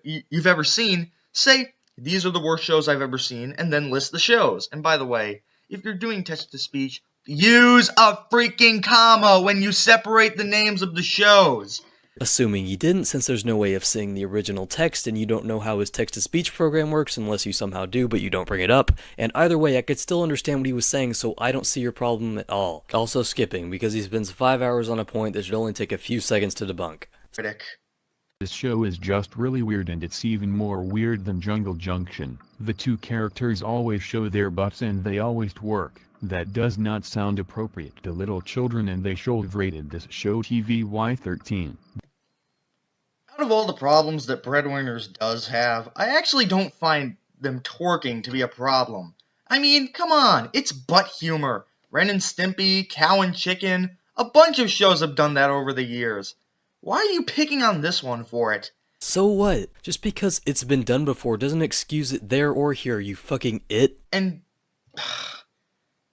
Speaker 8: you've ever seen, say, these are the worst shows I've ever seen, and then list the shows. And by the way, if you're doing text-to-speech, use a freaking comma when you separate the names of the shows.
Speaker 2: Assuming he didn't, since there's no way of seeing the original text and you don't know how his text-to-speech program works unless you somehow do but you don't bring it up, and either way I could still understand what he was saying, so I don't see your problem at all. Also skipping, because he spends 5 hours on a point that should only take a few seconds to debunk.
Speaker 22: This show is just really weird, and it's even more weird than Jungle Junction. The two characters always show their butts and they always twerk. That does not sound appropriate to little children, and they should have rated this show TVY13.
Speaker 8: Out of all the problems that Breadwinners does have, I actually don't find them twerking to be a problem. I mean, come on, it's butt humor. Ren and Stimpy, Cow and Chicken, a bunch of shows have done that over the years. Why are you picking on this one for it?
Speaker 2: So what? Just because it's been done before doesn't excuse it there or here, you fucking it.
Speaker 8: And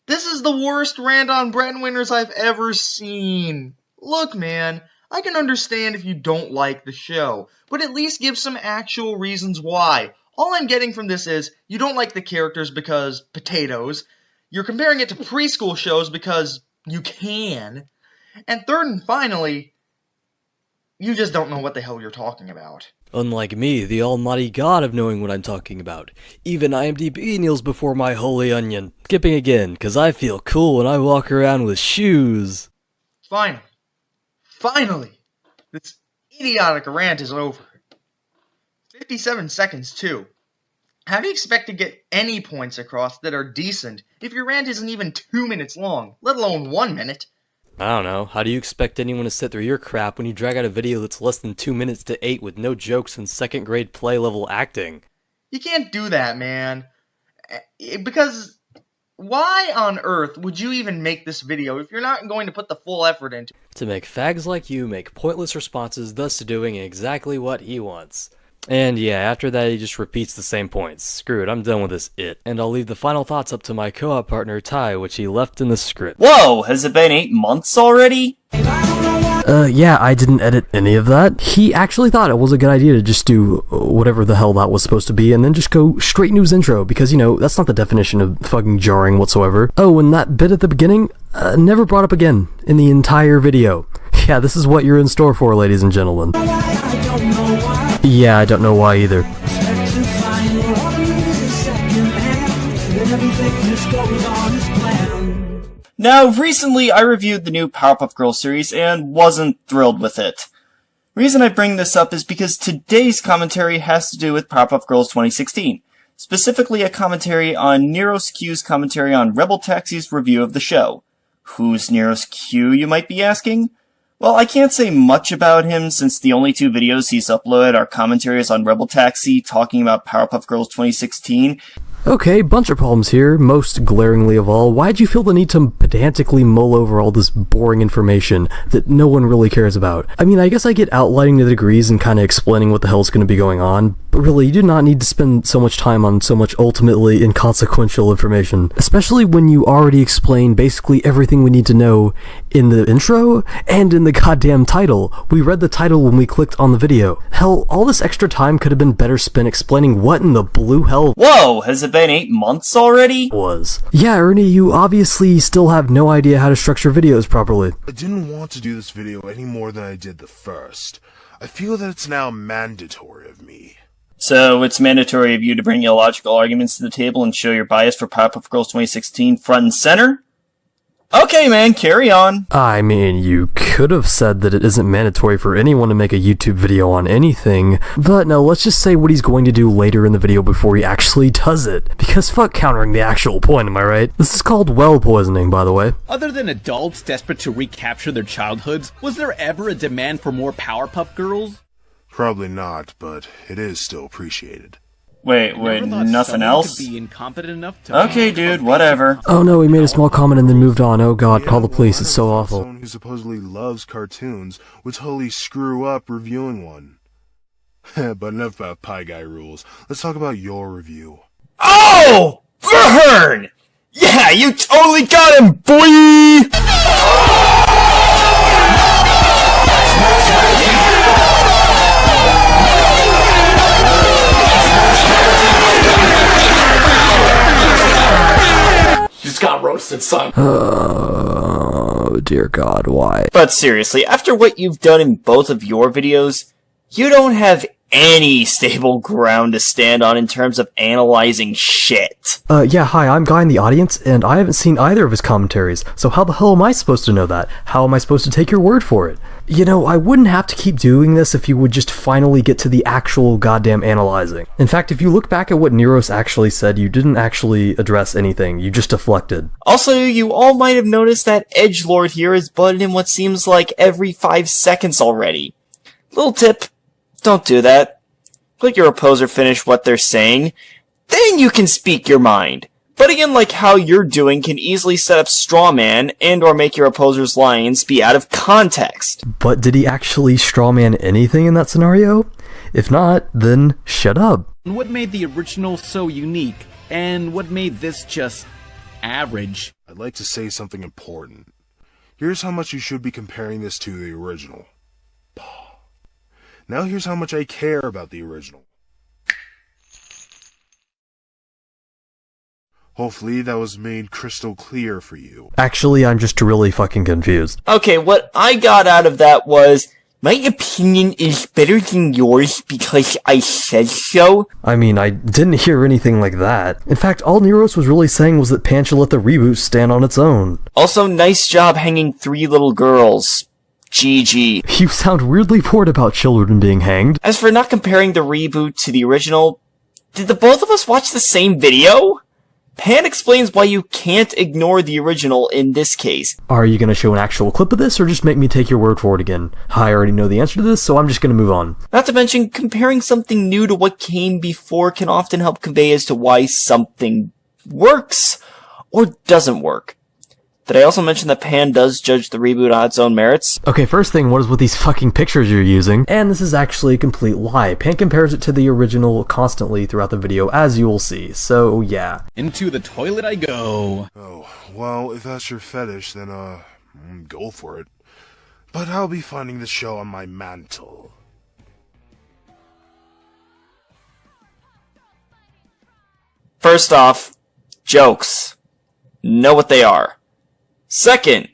Speaker 8: This is the worst rant on breadwinners I've ever seen. Look, man, I can understand if you don't like the show, but at least give some actual reasons why. All I'm getting from this is, you don't like the characters because potatoes, you're comparing it to preschool shows because you can, and third and finally, you just don't know what the hell you're talking about.
Speaker 2: Unlike me, the almighty god of knowing what I'm talking about. Even IMDb kneels before my holy onion. Skipping again, cause I feel cool when I walk around with shoes.
Speaker 8: Finally, this idiotic rant is over. 57 seconds too. How do you expect to get any points across that are decent if your rant isn't even 2 minutes long, let alone 1 minute?
Speaker 2: I don't know, how do you expect anyone to sit through your crap when you drag out a video that's less than 2 minutes to 8 with no jokes and second grade play level acting?
Speaker 8: You can't do that, man. Because why on earth would you even make this video if you're not going to put the full effort into it?
Speaker 2: To make fags like you make pointless responses, thus doing exactly what he wants. And yeah, after that he just repeats the same points. Screw it, I'm done with this And I'll leave the final thoughts up to my co-op partner Ty, which he left in the script.
Speaker 1: Whoa, has it been 8 months already?
Speaker 2: Yeah, I didn't edit any of that. He actually thought it was a good idea to just do whatever the hell that was supposed to be and then just go straight into his intro, because, you know, that's not the definition of fucking jarring whatsoever. Oh, and that bit at the beginning, never brought up again in the entire video. Yeah, this is what you're in store for, ladies and gentlemen. Yeah, I don't know why either.
Speaker 1: Now, recently I reviewed the new Powerpuff Girls series and wasn't thrilled with it. Reason I bring this up is because today's commentary has to do with Powerpuff Girls 2016. Specifically a commentary on Nero's Q's commentary on Rebel Taxi's review of the show. Who's Nero's Q, you might be asking? Well, I can't say much about him since the only 2 videos he's uploaded are commentaries on Rebel Taxi talking about Powerpuff Girls 2016.
Speaker 2: Okay, bunch of problems here. Most glaringly of all, why'd you feel the need to pedantically mull over all this boring information that no one really cares about? I mean, I guess I get outlining the degrees and kinda explaining what the hell's gonna be going on, but really, you do not need to spend so much time on so much ultimately inconsequential information. Especially when you already explained basically everything we need to know in the intro and in the goddamn title. We read the title when we clicked on the video. Hell, all this extra time could have been better spent explaining what in the blue hell—
Speaker 1: Whoa, has it been 8 months already?
Speaker 2: Was. Yeah, Ernie, you obviously still have no idea how to structure videos properly.
Speaker 5: I didn't want to do this video any more than I did the first. I feel that it's now mandatory of me.
Speaker 1: So it's mandatory of you to bring illogical arguments to the table and show your bias for Powerpuff Girls 2016 front and center? Okay, man, carry on.
Speaker 2: I mean, you could have said that it isn't mandatory for anyone to make a YouTube video on anything, but no, let's just say what he's going to do later in the video before he actually does it. Because fuck countering the actual point, am I right? This is called well poisoning, by the way.
Speaker 6: Other than adults desperate to recapture their childhoods, was there ever a demand for more Powerpuff Girls?
Speaker 5: Probably not, but it is still appreciated.
Speaker 1: Wait, nothing else?
Speaker 6: Could be incompetent enough to
Speaker 1: okay, dude, whatever.
Speaker 2: Oh no, he made a small comment and then moved on. Oh god, call the police, it's so awful.
Speaker 5: Someone who supposedly loves cartoons would totally screw up reviewing one. But enough about Pie Guy rules. Let's talk about your review.
Speaker 1: Oh! Burn! Yeah, you totally got him, boy!
Speaker 6: Just got roasted, son.
Speaker 2: Oh, dear God, why?
Speaker 1: But seriously, after what you've done in both of your videos, you don't have any stable ground to stand on in terms of analyzing shit.
Speaker 2: Yeah, hi, I'm Guy in the audience, and I haven't seen either of his commentaries, so how the hell am I supposed to know that? How am I supposed to take your word for it? You know, I wouldn't have to keep doing this if you would just finally get to the actual goddamn analyzing. In fact, if you look back at what Neros actually said, you didn't actually address anything, you just deflected.
Speaker 1: Also, you all might have noticed that Edgelord here is butted in what seems like every 5 seconds already. Little tip, don't do that. Let your opposer finish what they're saying, then you can speak your mind. Butting in like how you're doing can easily set up straw man and or make your opposer's lines be out of context.
Speaker 2: But did he actually straw man anything in that scenario? If not, then shut up.
Speaker 6: What made the original so unique, and what made this just average.
Speaker 5: I'd like to say something important. Here's how much you should be comparing this to the original. Now here's how much I care about the original. Hopefully that was made crystal clear for you.
Speaker 2: Actually, I'm just really fucking confused.
Speaker 1: Okay, what I got out of that was, my opinion is better than yours because I said so.
Speaker 2: I mean, I didn't hear anything like that. In fact, all Neros was really saying was that Pan should let the reboot stand on its own.
Speaker 1: Also, nice job hanging 3 little girls. GG.
Speaker 2: You sound weirdly bored about children being hanged.
Speaker 1: As for not comparing the reboot to the original, did the both of us watch the same video? Pan explains why you can't ignore the original in this case.
Speaker 2: Are you gonna show an actual clip of this, or just make me take your word for it again? I already know the answer to this, so I'm just gonna move on.
Speaker 1: Not to mention, comparing something new to what came before can often help convey as to why something works, or doesn't work. Did I also mention that Pan does judge the reboot on its own merits?
Speaker 2: Okay, first thing, what is with these fucking pictures you're using? And this is actually a complete lie. Pan compares it to the original constantly throughout the video, as you will see, so yeah.
Speaker 6: Into the toilet I go.
Speaker 5: Oh, well, if that's your fetish, then, go for it. But I'll be finding the show on my mantle.
Speaker 1: First off, jokes. Know what they are. Second,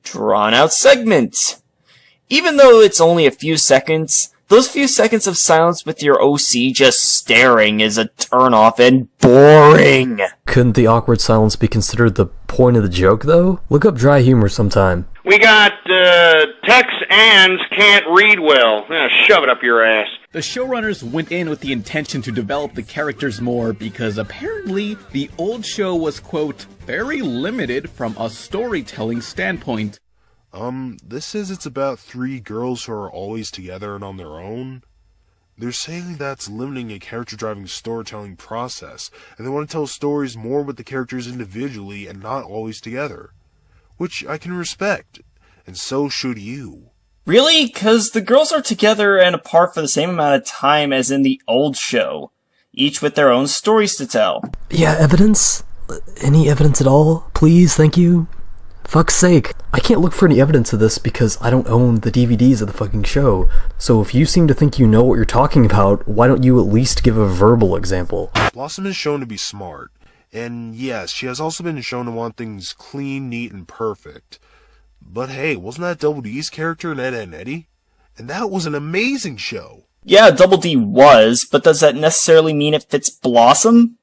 Speaker 1: drawn-out segment. Even though it's only a few seconds, those few seconds of silence with your OC just staring is a turn-off and boring.
Speaker 2: Couldn't the awkward silence be considered the point of the joke, though? Look up dry humor sometime.
Speaker 17: We got, Tex Anns can't read well. Shove it up your ass.
Speaker 6: The showrunners went in with the intention to develop the characters more because apparently the old show was, quote, very limited from a storytelling standpoint.
Speaker 5: This says it's about 3 girls who are always together and on their own. They're saying that's limiting a character-driving storytelling process, and they want to tell stories more with the characters individually and not always together. Which I can respect, and so should you.
Speaker 1: Really? 'Cause the girls are together and apart for the same amount of time as in the old show, each with their own stories to tell.
Speaker 2: Yeah, evidence? Any evidence at all? Please, thank you. Fuck's sake. I can't look for any evidence of this because I don't own the DVDs of the fucking show. So if you seem to think you know what you're talking about, why don't you at least give a verbal example?
Speaker 5: Blossom is shown to be smart. And yes, she has also been shown to want things clean, neat, and perfect. But hey, wasn't that Double D's character in Ed, Edd n Eddy? And that was an amazing show!
Speaker 1: Yeah, Double D was, but does that necessarily mean it fits Blossom?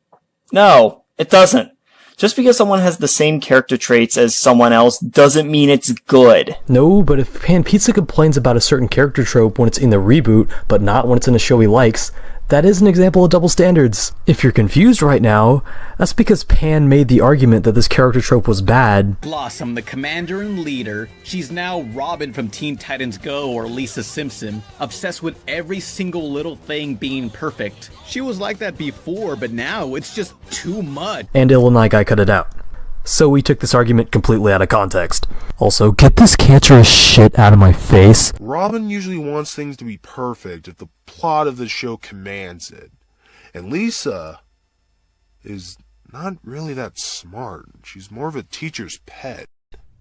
Speaker 1: No, it doesn't. Just because someone has the same character traits as someone else doesn't mean it's good.
Speaker 2: No, but if Pan Pizza complains about a certain character trope when it's in the reboot, but not when it's in a show he likes, that is an example of double standards. If you're confused right now, that's because Pan made the argument that this character trope was bad.
Speaker 6: Blossom, the commander and leader, she's now Robin from Teen Titans Go or Lisa Simpson, obsessed with every single little thing being perfect. She was like that before, but now it's just too much.
Speaker 2: And Illinois guy cut it out. So we took this argument completely out of context. Also, get this cancerous shit out of my face.
Speaker 5: Robin usually wants things to be perfect if the plot of the show commands it. And Lisa is not really that smart. She's more of a teacher's pet.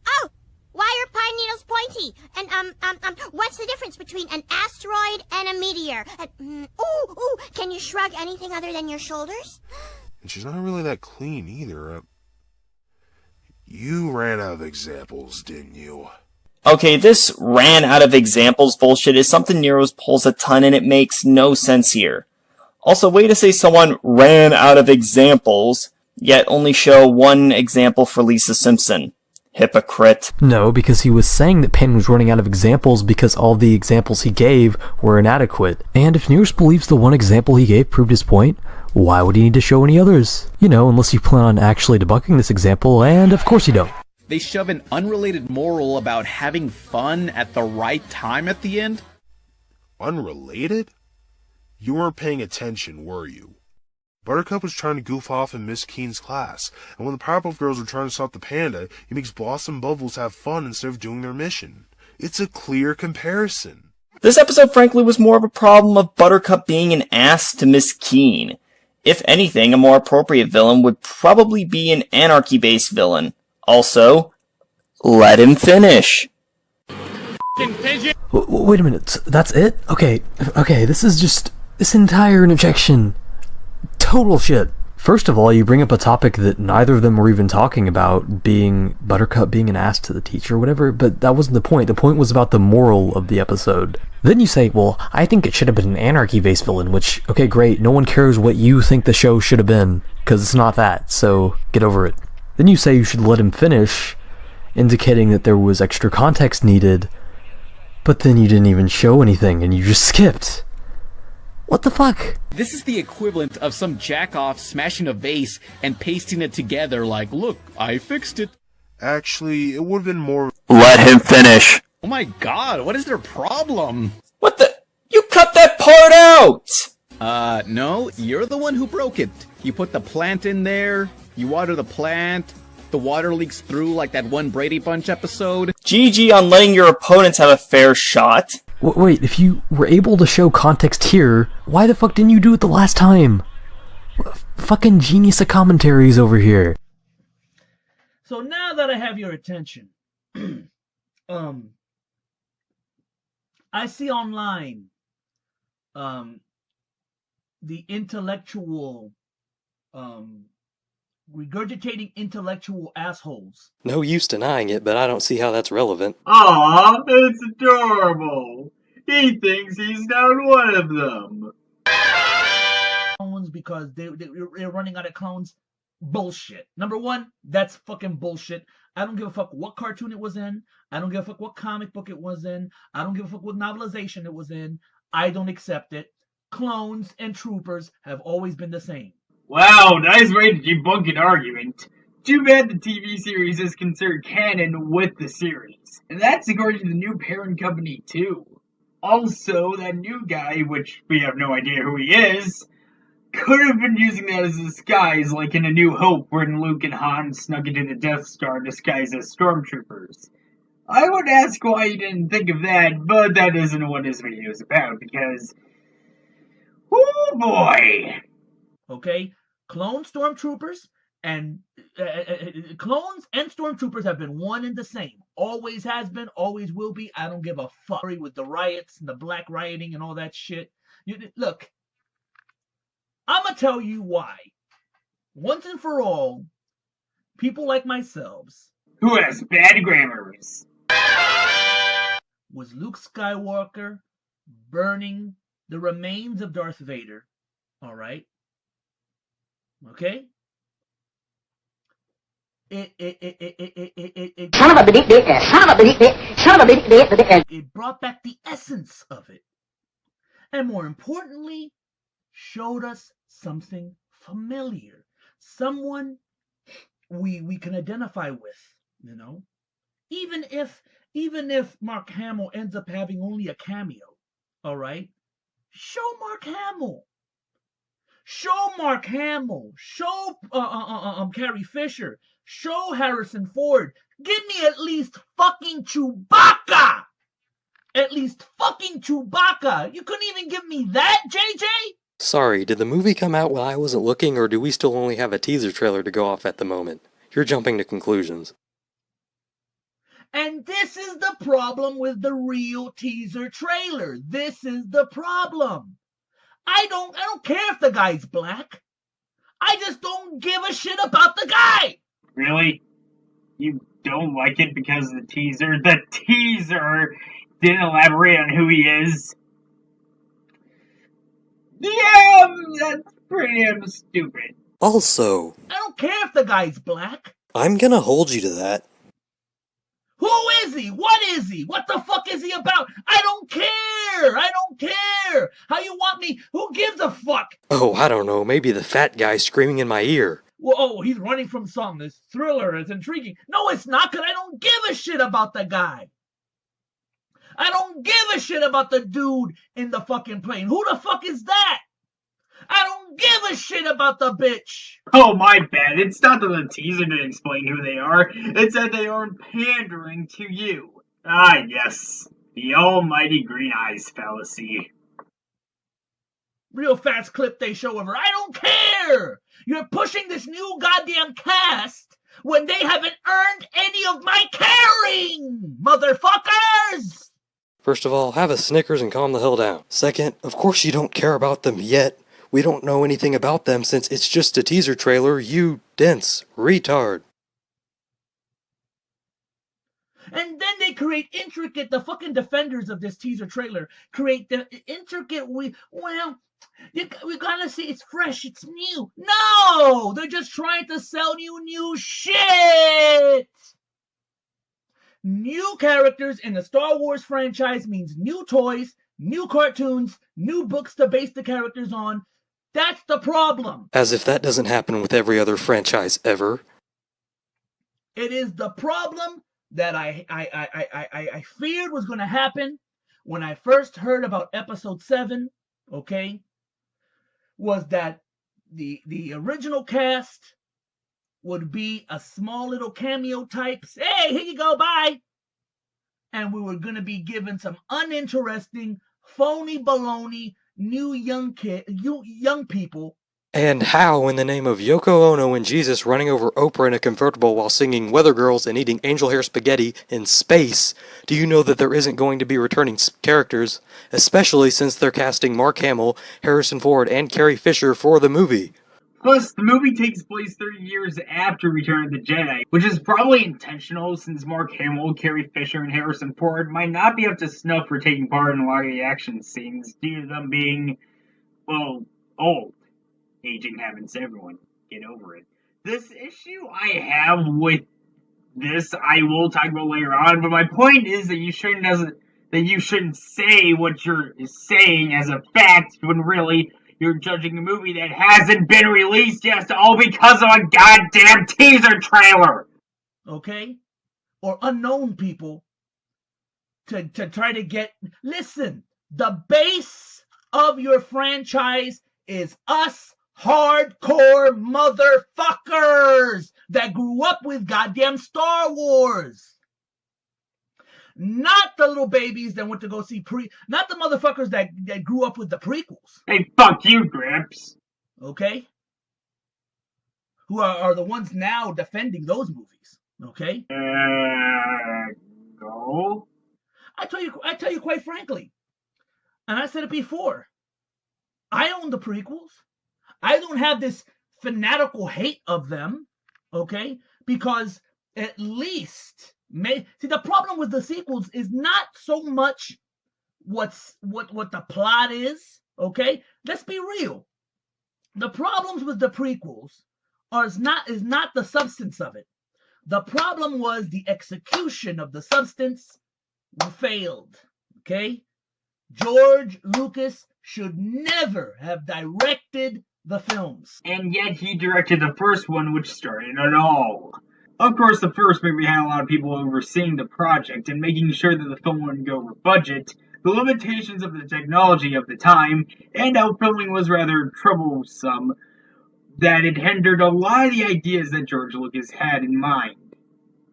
Speaker 3: Oh! Why are pine needles pointy? And, what's the difference between an asteroid and a meteor? Ooh, can you shrug anything other than your shoulders?
Speaker 5: And she's not really that clean either. You ran out of examples, didn't you?
Speaker 1: Okay, this ran out of examples bullshit is something Nero's pulls a ton and it makes no sense here. Also, way to say someone ran out of examples, yet only show one example for Lisa Simpson. Hypocrite.
Speaker 2: No, because he was saying that Pan was running out of examples because all the examples he gave were inadequate. And if Neros believes the one example he gave proved his point, why would he need to show any others? You know, unless you plan on actually debunking this example, and of course you don't.
Speaker 6: They shove an unrelated moral about having fun at the right time at the end?
Speaker 5: Unrelated? You weren't paying attention, were you? Buttercup was trying to goof off in Miss Keen's class, and when the Powerpuff Girls were trying to stop the panda, he makes Blossom and Bubbles have fun instead of doing their mission. It's a clear comparison.
Speaker 1: This episode frankly was more of a problem of Buttercup being an ass to Miss Keen. If anything, a more appropriate villain would probably be an anarchy-based villain. Also, let him finish.
Speaker 2: Wait a minute, that's it? Okay, this entire interjection. Total shit. First of all, you bring up a topic that neither of them were even talking about, being Buttercup being an ass to the teacher or whatever, but that wasn't the point. The point was about the moral of the episode. Then you say, well, I think it should have been an anarchy-based villain, which, okay, great, no one cares what you think the show should have been, because it's not that, so get over it. Then you say you should let him finish, indicating that there was extra context needed, but then you didn't even show anything, and you just skipped. What the fuck?
Speaker 6: This is the equivalent of some jack-off smashing a vase and pasting it together like, look, I fixed it.
Speaker 5: Actually, it would have been more...
Speaker 1: Let him finish.
Speaker 6: Oh my god, what is their problem?
Speaker 1: What the? You cut that part out!
Speaker 6: No, you're the one who broke it. You put the plant in there, you water the plant, the water leaks through like that one Brady Bunch episode.
Speaker 1: GG on letting your opponents have a fair shot.
Speaker 2: Wait, if you were able to show context here, why the fuck didn't you do it the last time? Fucking genius of commentaries over here.
Speaker 4: So now that I have your attention, I see online, the intellectual, regurgitating intellectual assholes.
Speaker 2: No use denying it, but I don't see how that's relevant.
Speaker 14: Aw, it's adorable. He thinks he's not one of them.
Speaker 4: Clones because they're running out of clones. Bullshit. Number one, that's fucking bullshit. I don't give a fuck what cartoon it was in. I don't give a fuck what comic book it was in. I don't give a fuck what novelization it was in. I don't accept it. Clones and troopers have always been the same.
Speaker 14: Wow, nice way to debunk an argument. Too bad the TV series is considered canon with the series. And that's according to the new parent company, too. Also, that new guy, which we have no idea who he is, could have been using that as a disguise, like in A New Hope, when Luke and Han snuck into the Death Star disguised as stormtroopers. I would ask why he didn't think of that, but that isn't what this video is about, because... oh boy!
Speaker 4: Okay? Clone stormtroopers and clones and stormtroopers have been one and the same. Always has been, always will be. I don't give a fuck with the riots and the black rioting and all that shit. Look, I'm gonna tell you why. Once and for all, people like myself,
Speaker 14: who has bad grammars,
Speaker 4: was Luke Skywalker burning the remains of Darth Vader. All right. Okay? It brought back the essence of it. And more importantly, showed us something familiar. Someone we can identify with, you know? Even if Mark Hamill ends up having only a cameo, all right? Show Mark Hamill. Show Mark Hamill. Show Carrie Fisher. Show Harrison Ford. Give me at least fucking Chewbacca. At least fucking Chewbacca. You couldn't even give me that, JJ?
Speaker 2: Sorry, did the movie come out while I wasn't looking, or do we still only have a teaser trailer to go off at the moment? You're jumping to conclusions.
Speaker 4: And this is the problem with the real teaser trailer. This is the problem. I don't care if the guy's black. I just don't give a shit about the guy.
Speaker 14: Really? You don't like it because of the teaser? The teaser didn't elaborate on who he is. Yeah, that's pretty stupid.
Speaker 2: Also,
Speaker 4: I don't care if the guy's black.
Speaker 2: I'm gonna hold you to that.
Speaker 4: Who is he? What is he? What the fuck is he about? I don't care. I don't care. How you want me? Who gives a fuck?
Speaker 2: Oh, I don't know. Maybe the fat guy screaming in my ear.
Speaker 4: Whoa, he's running from something. This thriller is intriguing. No, it's not, because I don't give a shit about the guy. I don't give a shit about the dude in the fucking plane. Who the fuck is that? I don't give a shit about the bitch.
Speaker 14: Oh, my bad. It's not that the teaser didn't explain who they are. It's that they aren't pandering to you. Ah, yes. The almighty green eyes fallacy.
Speaker 4: real fast clip they show of her. I don't care. You're pushing this new goddamn cast when they haven't earned any of my caring, motherfuckers!
Speaker 2: First of all, have a Snickers and calm the hell down. Second, of course you don't care about them yet. We don't know anything about them since it's just a teaser trailer, you dense retard.
Speaker 4: And then they create intricate, the fucking defenders of this teaser trailer create the intricate, we gotta see it's fresh, it's new. No! They're just trying to sell you new shit! New characters in the Star Wars franchise means new toys, new cartoons, new books to base the characters on. That's the problem.
Speaker 2: As if that doesn't happen with every other franchise ever.
Speaker 4: It is the problem that I feared was going to happen when I first heard about episode 7, okay, was that the original cast would be a small little cameo types. Hey, here you go, bye. And we were going to be given some uninteresting, phony baloney, new young people.
Speaker 2: And how, in the name of Yoko Ono and Jesus running over Oprah in a convertible while singing Weather Girls and eating angel hair spaghetti in space, do you know that there isn't going to be returning characters, especially since they're casting Mark Hamill, Harrison Ford, and Carrie Fisher for the movie?
Speaker 14: Plus, the movie takes place 30 years after Return of the Jedi, which is probably intentional since Mark Hamill, Carrie Fisher, and Harrison Ford might not be up to snuff for taking part in a lot of the action scenes due to them being, well, old. Aging happens to everyone. Get over it. This issue I have with this, I will talk about later on, but my point is that you shouldn't say what you're saying as a fact when really you're judging a movie that hasn't been released yet, all because of a goddamn teaser trailer.
Speaker 4: Okay? Or unknown people to try to get... Listen, the base of your franchise is us hardcore motherfuckers that grew up with goddamn Star Wars. Not the little babies that went to go see not the motherfuckers that grew up with the prequels.
Speaker 14: Hey, fuck you, Grips.
Speaker 4: Okay? Who are the ones now defending those movies. Okay?
Speaker 14: Go.
Speaker 4: I tell you quite frankly, and I said it before, I own the prequels. I don't have this fanatical hate of them, okay? Because at least, see, the problem with the sequels is not so much what the plot is, okay? Let's be real. The problems with the prequels is not the substance of it. The problem was the execution of the substance failed, okay? George Lucas should never have directed the films.
Speaker 14: And yet he directed the first one, which started it all. Of course, the first movie had a lot of people overseeing the project and making sure that the film wouldn't go over budget, the limitations of the technology of the time, and how filming was rather troublesome, that it hindered a lot of the ideas that George Lucas had in mind.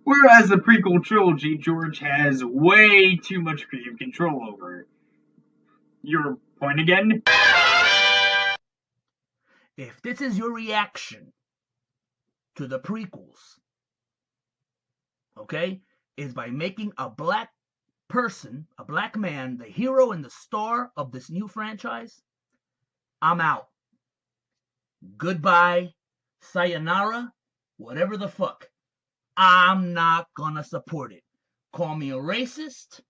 Speaker 14: Whereas the prequel trilogy, George has way too much creative control over. Your point again?
Speaker 4: If this is your reaction to the prequels, okay, is by making a black person, a black man, the hero and the star of this new franchise, I'm out. Goodbye, sayonara, whatever the fuck. I'm not gonna support it. Call me a racist,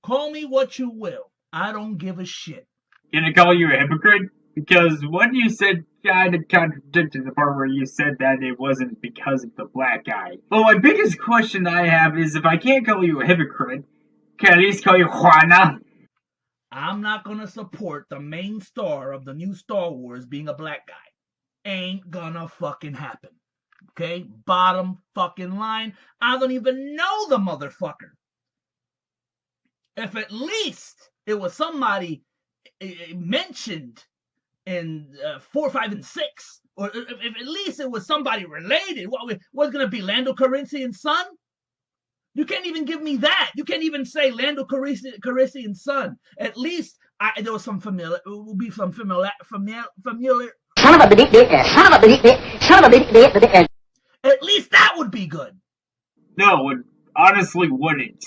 Speaker 4: call me what you will. I don't give a shit.
Speaker 14: Can I call you a hypocrite? Because what you said kind of contradicted the part where you said that it wasn't because of the black guy. Well, my biggest question I have is if I can't call you a hypocrite, can I at least call you Juana?
Speaker 4: I'm not gonna support the main star of the new Star Wars being a black guy. Ain't gonna fucking happen. Okay? Bottom fucking line. I don't even know the motherfucker. If at least it was somebody mentioned in 4, 5, and 6, or if at least it was somebody related, what was going to be Lando Calrissian's son? You can't even give me that. You can't even say Lando Calrissian's son. At least there was some familiar. It will be some familiar.
Speaker 15: Son of a bitch. Son of a bitch. Son of a bitch.
Speaker 4: At least that would be good.
Speaker 14: No, it honestly wouldn't.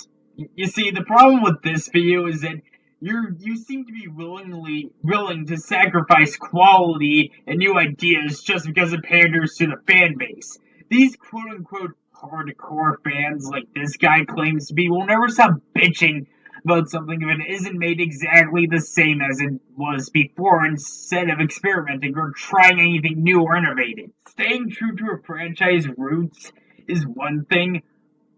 Speaker 14: You see, the problem with this video is that you seem to be willing to sacrifice quality and new ideas just because it panders to the fan base. These quote-unquote hardcore fans like this guy claims to be will never stop bitching about something if it isn't made exactly the same as it was before instead of experimenting or trying anything new or innovative. Staying true to a franchise roots is one thing,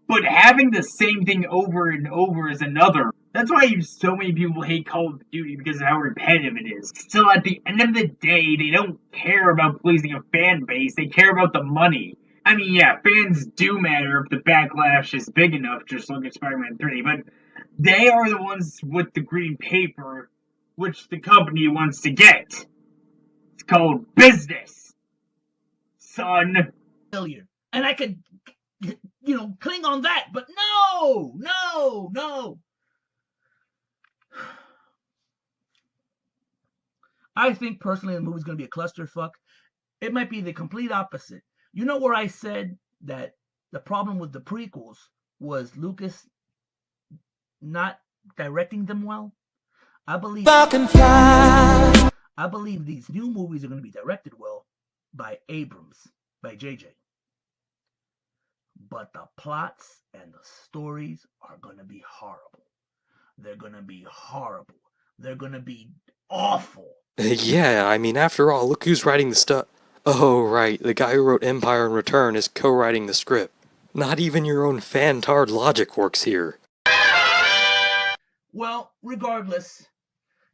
Speaker 14: but having the same thing over and over is another. That's why so many people hate Call of Duty, because of how repetitive it is. Still, at the end of the day, they don't care about pleasing a fan base, they care about the money. I mean, yeah, fans do matter if the backlash is big enough, just look at Spider-Man 3, but they are the ones with the green paper, which the company wants to get. It's called business, son.
Speaker 4: Failure. And I could, cling on that, but no. I think personally the movie's going to be a clusterfuck. It might be the complete opposite. You know where I said that the problem with the prequels was Lucas not directing them well? I believe these new movies are going to be directed well by Abrams, by JJ. But the plots and the stories are going to be horrible. They're going to be horrible. They're going to be awful.
Speaker 2: Yeah, I mean, after all, look who's writing the stuff. Oh, right, the guy who wrote Empire in Return is co-writing the script. Not even your own fan-tard logic works here.
Speaker 4: Well, regardless,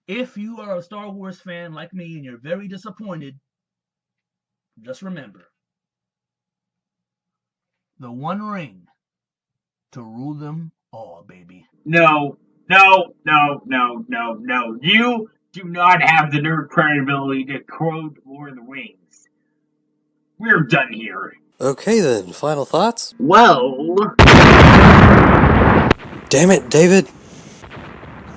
Speaker 4: if you are a Star Wars fan like me and you're very disappointed, just remember, the One Ring to rule them all, baby.
Speaker 14: No. You do not have the nerd credibility to quote Lord of the Rings. We're done here.
Speaker 2: Okay then, final thoughts?
Speaker 14: Well...
Speaker 2: Damn it, David!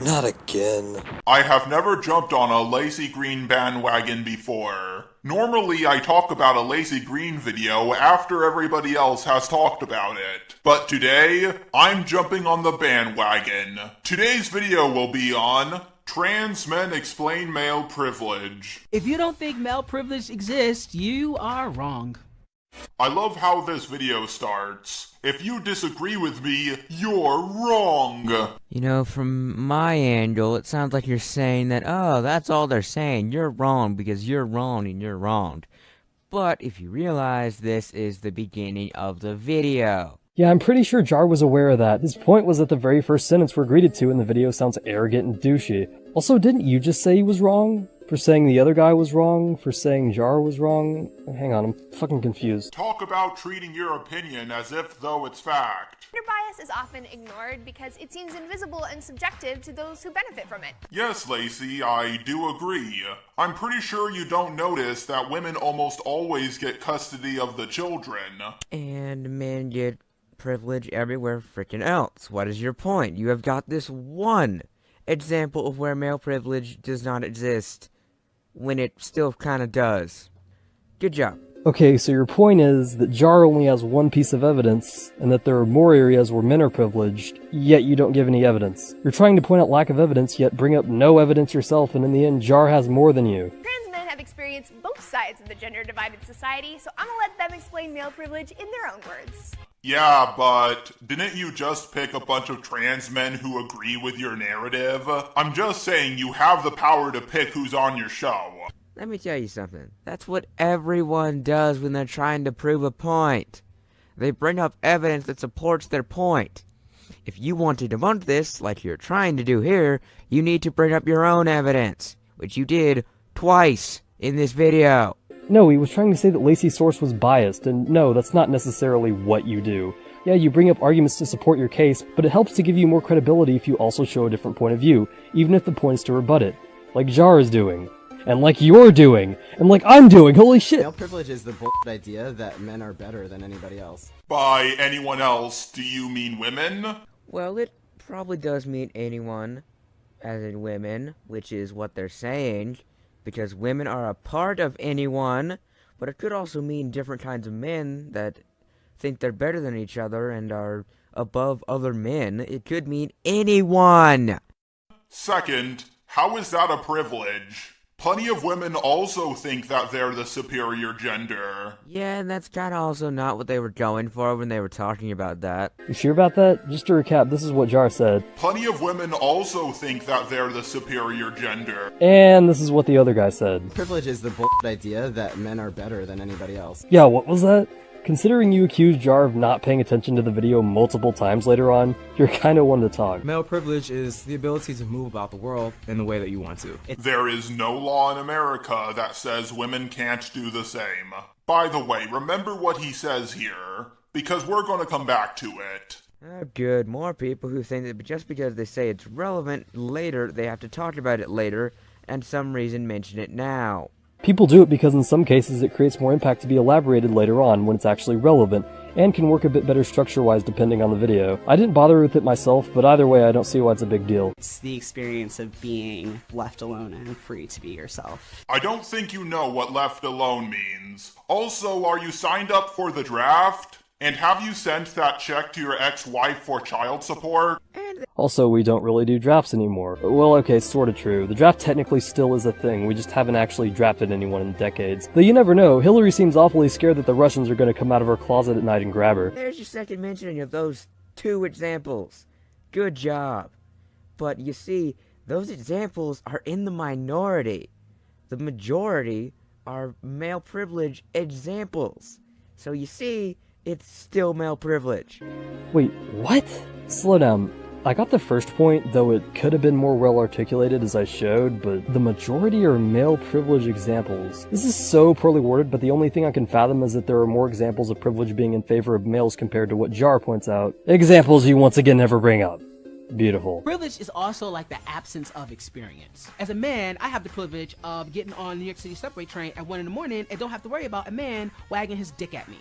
Speaker 2: Not again.
Speaker 16: I have never jumped on a lazy green bandwagon before. Normally I talk about a lazy green video after everybody else has talked about it. But today, I'm jumping on the bandwagon. Today's video will be on Trans Men Explain Male Privilege.
Speaker 23: If you don't think male privilege exists, you are wrong.
Speaker 16: I love how this video starts. If you disagree with me, you're wrong.
Speaker 24: You know, from my angle, it sounds like you're saying that, oh, that's all they're saying. You're wrong because you're wrong and you're wronged. But if you realize this is the beginning of the video.
Speaker 2: Yeah, I'm pretty sure Jar was aware of that. His point was that the very first sentence we're greeted to in the video sounds arrogant and douchey. Also, didn't you just say he was wrong? For saying the other guy was wrong? For saying Jar was wrong? Hang on, I'm fucking confused.
Speaker 16: Talk about treating your opinion as if though it's fact.
Speaker 25: Gender bias is often ignored because it seems invisible and subjective to those who benefit from it.
Speaker 16: Yes, Lacey, I do agree. I'm pretty sure you don't notice that women almost always get custody of the children.
Speaker 24: And men get privilege everywhere freaking else. What is your point? You have got this one example of where male privilege does not exist, when it still kinda does. Good job.
Speaker 2: Okay, so your point is that Jar only has one piece of evidence, and that there are more areas where men are privileged, yet you don't give any evidence. You're trying to point out lack of evidence, yet bring up no evidence yourself, and in the end, Jar has more than you.
Speaker 25: Trans men have experienced both sides of the gender-divided society, so I'm gonna let them explain male privilege in their own words.
Speaker 16: Yeah, but didn't you just pick a bunch of trans men who agree with your narrative? I'm just saying you have the power to pick who's on your show.
Speaker 24: Let me tell you something. That's what everyone does when they're trying to prove a point. They bring up evidence that supports their point. If you want to debunk this, like you're trying to do here, you need to bring up your own evidence, which you did twice in this video.
Speaker 2: No, he was trying to say that Lacey's source was biased, and no, that's not necessarily what you do. Yeah, you bring up arguments to support your case, but it helps to give you more credibility if you also show a different point of view, even if the point is to rebut it, like Jar is doing. and like you're doing, and like I'm doing, holy shit!
Speaker 13: Male privilege is the bullshit idea that men are better than anybody else.
Speaker 16: By anyone else, do you mean women?
Speaker 24: Well, it probably does mean anyone, as in women, which is what they're saying, because women are a part of anyone, but it could also mean different kinds of men that think they're better than each other and are above other men. It could mean anyone!
Speaker 16: Second, how is that a privilege? Plenty of women also think that they're the superior gender.
Speaker 24: Yeah, and that's kinda also not what they were going for when they were talking about that.
Speaker 2: You sure about that? Just to recap, this is what Jar said.
Speaker 16: Plenty of women also think that they're the superior gender.
Speaker 2: And this is what the other guy said.
Speaker 13: Privilege is the bullshit idea that men are better than anybody else.
Speaker 2: Yeah, what was that? Considering you accused Jar of not paying attention to the video multiple times later on, you're kinda one to talk.
Speaker 18: Male privilege is the ability to move about the world in the way that you want to.
Speaker 16: There is no law in America that says women can't do the same. By the way, remember what he says here, because we're gonna come back to it.
Speaker 24: Oh, good. More people who think that just because they say it's relevant later, they have to talk about it later, and some reason mention it now.
Speaker 2: People do it because in some cases it creates more impact to be elaborated later on when it's actually relevant, and can work a bit better structure-wise depending on the video. I didn't bother with it myself, but either way I don't see why it's a big deal.
Speaker 19: It's the experience of being left alone and free to be yourself.
Speaker 16: I don't think you know what left alone means. Also, are you signed up for the draft? And have you sent that check to your ex-wife for child support?
Speaker 2: Also, we don't really do drafts anymore. Well, okay, sorta true. The draft technically still is a thing, we just haven't actually drafted anyone in decades. Though you never know, Hillary seems awfully scared that the Russians are gonna come out of her closet at night and grab her.
Speaker 24: There's your second mentioning of those two examples. Good job. But you see, those examples are in the minority. The majority are male privilege examples. So you see, it's still male privilege.
Speaker 2: Wait, what? Slow down. I got the first point, though it could have been more well articulated as I showed, but the majority are male privilege examples. This is so poorly worded, but the only thing I can fathom is that there are more examples of privilege being in favor of males compared to what Jar points out. Examples you once again never bring up. Beautiful.
Speaker 23: Privilege is also like the absence of experience. As a man, I have the privilege of getting on New York City subway train at 1 in the morning and don't have to worry about a man wagging his dick at me.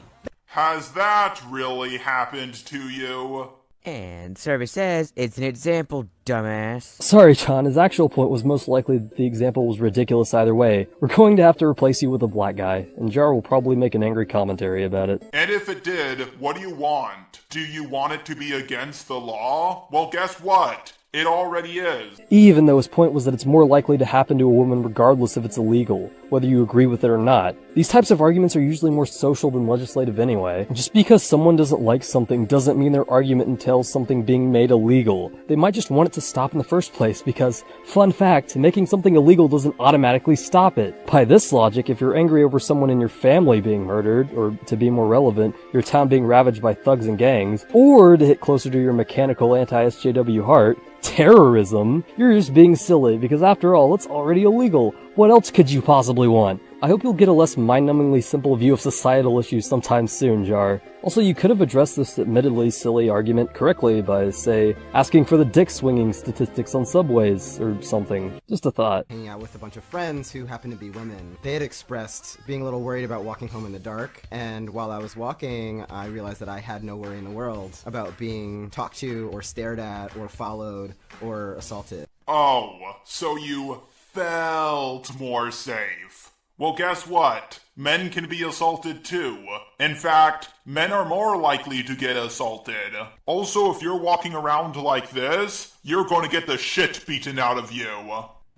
Speaker 16: Has that really happened to you?
Speaker 24: And survey says it's an example, dumbass.
Speaker 2: Sorry, John, his actual point was most likely that the example was ridiculous either way. We're going to have to replace you with a black guy, and Jar will probably make an angry commentary about it.
Speaker 16: And if it did, what do you want? Do you want it to be against the law? Well, guess what? It already is.
Speaker 2: Even though his point was that it's more likely to happen to a woman regardless if it's illegal, whether you agree with it or not. These types of arguments are usually more social than legislative anyway. Just because someone doesn't like something doesn't mean their argument entails something being made illegal. They might just want it to stop in the first place because, fun fact, making something illegal doesn't automatically stop it. By this logic, if you're angry over someone in your family being murdered, or to be more relevant, your town being ravaged by thugs and gangs, or to hit closer to your mechanical anti-SJW heart, terrorism, you're just being silly because after all, it's already illegal. What else could you possibly want? I hope you'll get a less mind-numbingly simple view of societal issues sometime soon, Jar. Also, you could have addressed this admittedly silly argument correctly by, say, asking for the dick-swinging statistics on subways, or something. Just a thought.
Speaker 13: Hanging out with a bunch of friends who happen to be women. They had expressed being a little worried about walking home in the dark, and while I was walking, I realized that I had no worry in the world about being talked to, or stared at, or followed, or assaulted.
Speaker 16: Oh, so you felt more safe. Well, guess what? Men can be assaulted too. In fact, men are more likely to get assaulted. Also, if you're walking around like this, you're going to get the shit beaten out of you.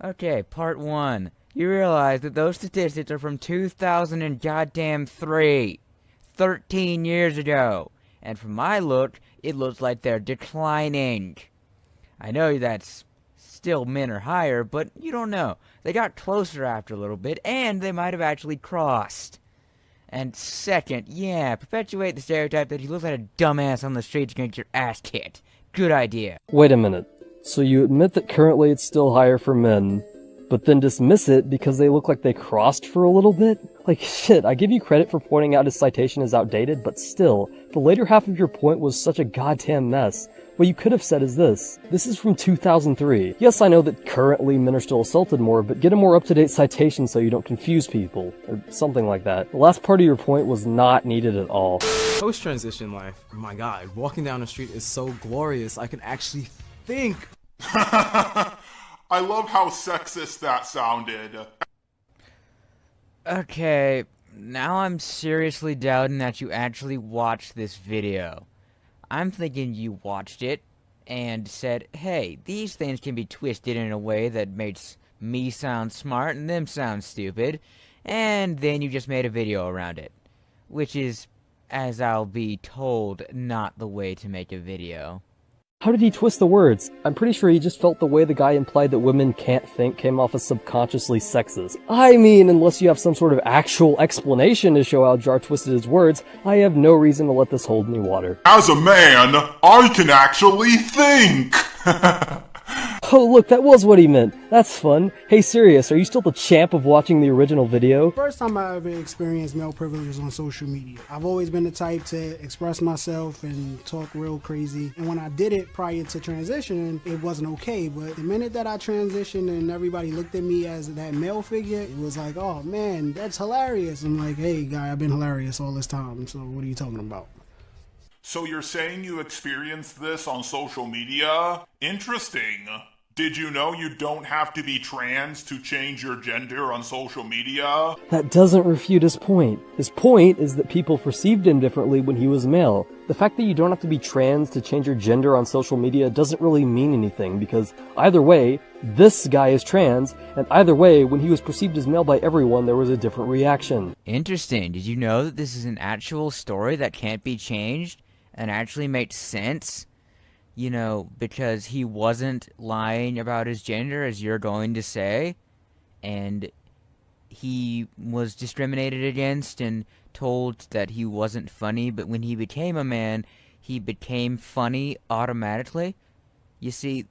Speaker 24: Okay, part 1. You realize that those statistics are from 2003. 13 years ago. And from my look, it looks like they're declining. I know that's still men are higher, but you don't know. They got closer after a little bit, and they might have actually crossed. And second, yeah, perpetuate the stereotype that you look like a dumbass on the streets and get your ass kicked. Good idea.
Speaker 2: Wait a minute. So you admit that currently it's still higher for men, but then dismiss it because they look like they crossed for a little bit? Like, shit, I give you credit for pointing out his citation is outdated, but still, the later half of your point was such a goddamn mess. What you could have said is this. This is from 2003. Yes, I know that currently men are still assaulted more, but get a more up-to-date citation so you don't confuse people, or something like that. The last part of your point was not needed at all.
Speaker 18: Post-transition life, oh my god, walking down the street is so glorious, I can actually think.
Speaker 16: I love how sexist that sounded.
Speaker 24: Okay, now I'm seriously doubting that you actually watched this video. I'm thinking you watched it and said, hey, these things can be twisted in a way that makes me sound smart and them sound stupid, and then you just made a video around it. Which is, as I'll be told, not the way to make a video.
Speaker 2: How did he twist the words? I'm pretty sure he just felt the way the guy implied that women can't think came off as subconsciously sexist. I mean, unless you have some sort of actual explanation to show how Jar twisted his words, I have no reason to let this hold any water.
Speaker 16: As a man, I can actually think!
Speaker 2: Oh look, that was what he meant. That's fun. Hey Sirius, are you still the champ of watching the original video?
Speaker 7: First time I ever experienced male privileges on social media. I've always been the type to express myself and talk real crazy. And when I did it prior to transitioning, it wasn't okay. But the minute that I transitioned and everybody looked at me as that male figure, it was like, oh man, that's hilarious. I'm like, hey guy, I've been hilarious all this time. So what are you talking about?
Speaker 16: So you're saying you experienced this on social media? Interesting. Did you know you don't have to be trans to change your gender on social media?
Speaker 2: That doesn't refute his point. His point is that people perceived him differently when he was male. The fact that you don't have to be trans to change your gender on social media doesn't really mean anything, because either way, this guy is trans, and either way, when he was perceived as male by everyone, there was a different reaction.
Speaker 24: Interesting. Did you know that this is an actual story that can't be changed and actually makes sense? You know, because he wasn't lying about his gender, as you're going to say, and he was discriminated against and told that he wasn't funny, but when he became a man, he became funny automatically. You see,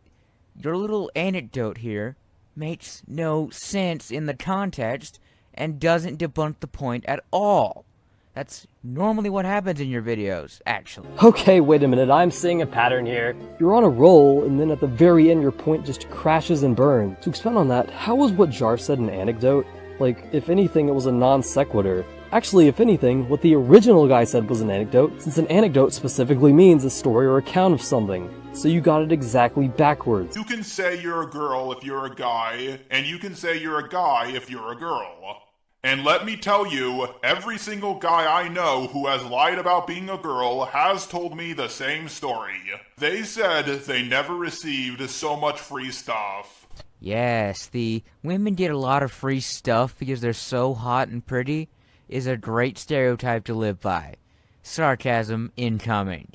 Speaker 24: your little anecdote here makes no sense in the context and doesn't debunk the point at all. That's normally what happens in your videos, actually.
Speaker 2: Okay, wait a minute, I'm seeing a pattern here. You're on a roll, and then at the very end your point just crashes and burns. To expand on that, how was what Jar said an anecdote? Like, if anything, it was a non sequitur. Actually, if anything, what the original guy said was an anecdote, since an anecdote specifically means a story or account of something. So you got it exactly backwards.
Speaker 16: You can say you're a girl if you're a guy, and you can say you're a guy if you're a girl. And let me tell you, every single guy I know who has lied about being a girl has told me the same story. They said they never received so much free stuff.
Speaker 24: Yes, the women get a lot of free stuff because they're so hot and pretty is a great stereotype to live by. Sarcasm incoming.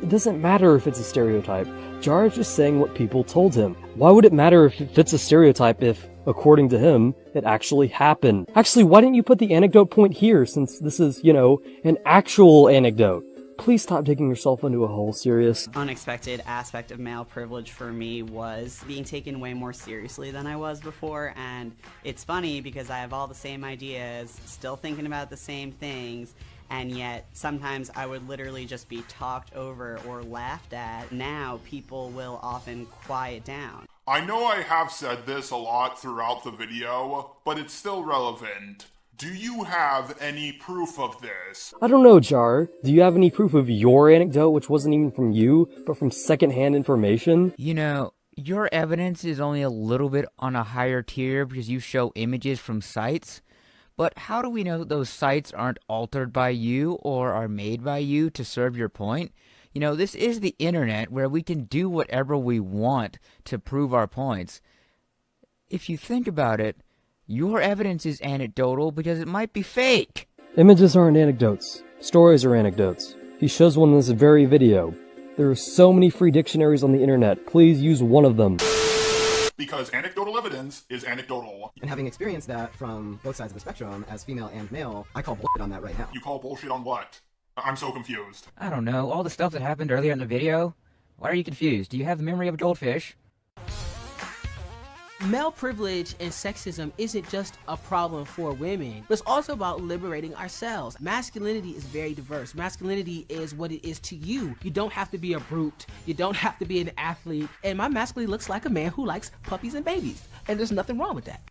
Speaker 2: It doesn't matter if it's a stereotype. Jar is just saying what people told him. Why would it matter if it fits a stereotype if, according to him, it actually happened? Actually, why didn't you put the anecdote point here, since this is, you know, an actual anecdote? Please stop digging yourself into a hole, Sirius.
Speaker 19: Unexpected aspect of male privilege for me was being taken way more seriously than I was before, and it's funny because I have all the same ideas, still thinking about the same things, and yet sometimes I would literally just be talked over or laughed at. Now people will often quiet down.
Speaker 16: I know I have said this a lot throughout the video, but it's still relevant. Do you have any proof of this?
Speaker 2: I don't know, Jar. Do you have any proof of your anecdote, which wasn't even from you, but from secondhand information?
Speaker 24: You know, your evidence is only a little bit on a higher tier because you show images from sites. But how do we know that those sites aren't altered by you or are made by you to serve your point? You know, this is the internet where we can do whatever we want to prove our points. If you think about it, your evidence is anecdotal because it might be fake.
Speaker 2: Images aren't anecdotes. Stories are anecdotes. He shows one in this very video. There are so many free dictionaries on the internet. Please use one of them.
Speaker 16: Because anecdotal evidence is anecdotal.
Speaker 13: And having experienced that from both sides of the spectrum, as female and male, I call bullshit on that right now.
Speaker 16: You call bullshit on what? I'm so confused.
Speaker 24: I don't know, all the stuff that happened earlier in the video? Why are you confused? Do you have the memory of a goldfish?
Speaker 23: Male privilege and sexism isn't just a problem for women, but it's also about liberating ourselves. Masculinity is very diverse. Masculinity is what it is to you. You don't have to be a brute. You don't have to be an athlete. And my masculinity looks like a man who likes puppies and babies. And there's nothing wrong with that.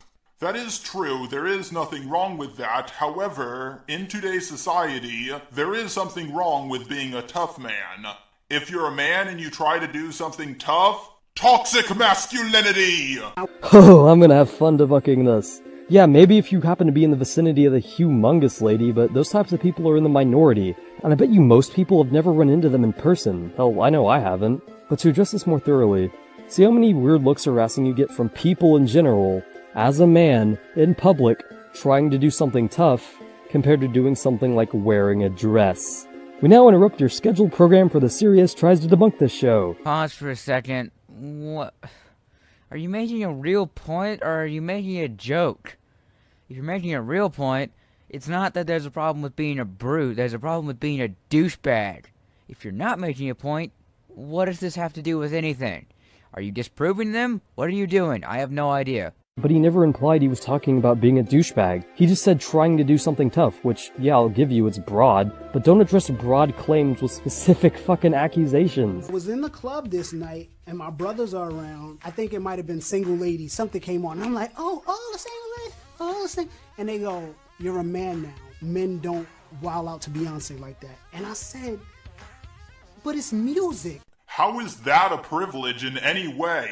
Speaker 16: That is true, there is nothing wrong with that. However, in today's society, there is something wrong with being a tough man. If you're a man and you try to do something tough, toxic masculinity!
Speaker 2: Oh, I'm gonna have fun debunking this. Yeah, maybe if you happen to be in the vicinity of the humongous lady, but those types of people are in the minority, and I bet you most people have never run into them in person. Hell, I know I haven't. But to address this more thoroughly, see how many weird looks or harassing you get from people in general, as a man, in public, trying to do something tough, compared to doing something like wearing a dress. We now interrupt your scheduled program for the Sirius Tries to Debunk This show.
Speaker 24: Pause for a second. What? Are you making a real point, or are you making a joke? If you're making a real point, it's not that there's a problem with being a brute, there's a problem with being a douchebag. If you're not making a point, what does this have to do with anything? Are you disproving them? What are you doing? I have no idea.
Speaker 2: But he never implied he was talking about being a douchebag. He just said trying to do something tough, which, yeah, I'll give you, it's broad, but don't address broad claims with specific fucking accusations.
Speaker 7: I was in the club this night, and my brothers are around. I think it might have been Single Ladies. Something came on, and I'm like, oh, the Single Ladies, oh, the Single. And they go, you're a man now. Men don't wild out to Beyonce like that. And I said, but it's music.
Speaker 16: How is that a privilege in any way?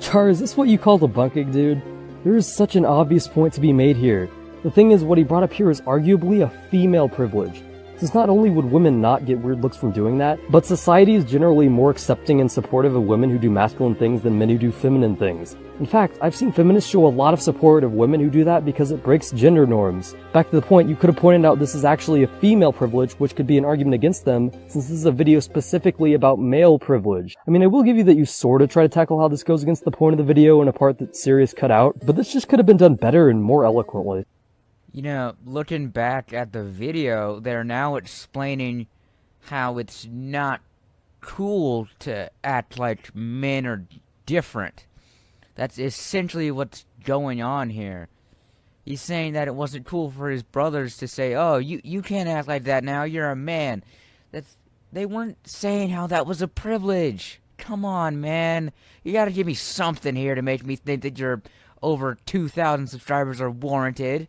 Speaker 2: Char, is this what you call debunking, dude? There is such an obvious point to be made here. The thing is, what he brought up here is arguably a female privilege. Since not only would women not get weird looks from doing that, but society is generally more accepting and supportive of women who do masculine things than men who do feminine things. In fact, I've seen feminists show a lot of support of women who do that because it breaks gender norms. Back to the point, you could have pointed out this is actually a female privilege, which could be an argument against them, since this is a video specifically about male privilege. I mean, I will give you that you sorta try to tackle how this goes against the point of the video in a part that Sirius cut out, but this just could have been done better and more eloquently.
Speaker 24: You know, looking back at the video, they're now explaining how it's not cool to act like men are different. That's essentially what's going on here. He's saying that it wasn't cool for his brothers to say, oh, you can't act like that now, you're a man. They weren't saying how that was a privilege. Come on, man. You gotta give me something here to make me think that your over 2,000 subscribers are warranted.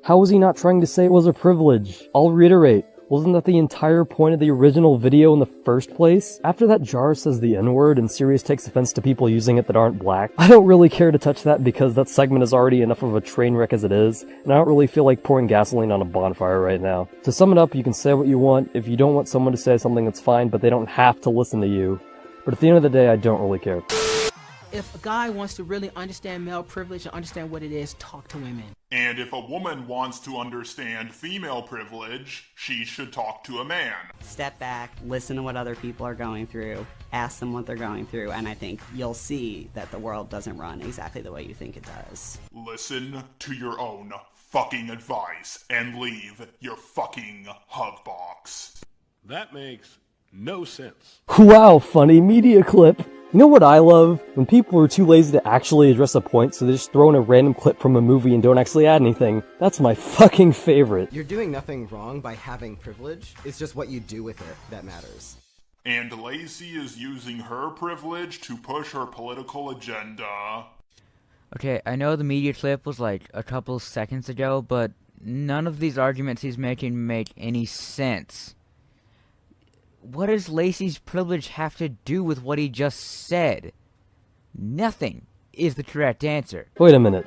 Speaker 2: How was he not trying to say it was a privilege? I'll reiterate, wasn't that the entire point of the original video in the first place? After that Jar says the N-word and Sirius takes offense to people using it that aren't black, I don't really care to touch that because that segment is already enough of a train wreck as it is, and I don't really feel like pouring gasoline on a bonfire right now. To sum it up, you can say what you want. If you don't want someone to say something, that's fine, but they don't have to listen to you. But at the end of the day, I don't really care.
Speaker 23: If a guy wants to really understand male privilege and understand what it is, talk to women.
Speaker 16: And if a woman wants to understand female privilege, she should talk to a man.
Speaker 19: Step back, listen to what other people are going through, ask them what they're going through, and I think you'll see that the world doesn't run exactly the way you think it does.
Speaker 16: Listen to your own fucking advice and leave your fucking hug box.
Speaker 5: That makes no sense.
Speaker 2: Wow, funny media clip. You know what I love? When people are too lazy to actually address a point, so they just throw in a random clip from a movie and don't actually add anything. That's my fucking favorite.
Speaker 13: You're doing nothing wrong by having privilege. It's just what you do with it that matters.
Speaker 16: And Lacey is using her privilege to push her political agenda.
Speaker 24: Okay, I know the media clip was like a couple seconds ago, but none of these arguments he's making make any sense. What does Lacey's privilege have to do with what he just said? Nothing is the correct answer.
Speaker 2: Wait a minute.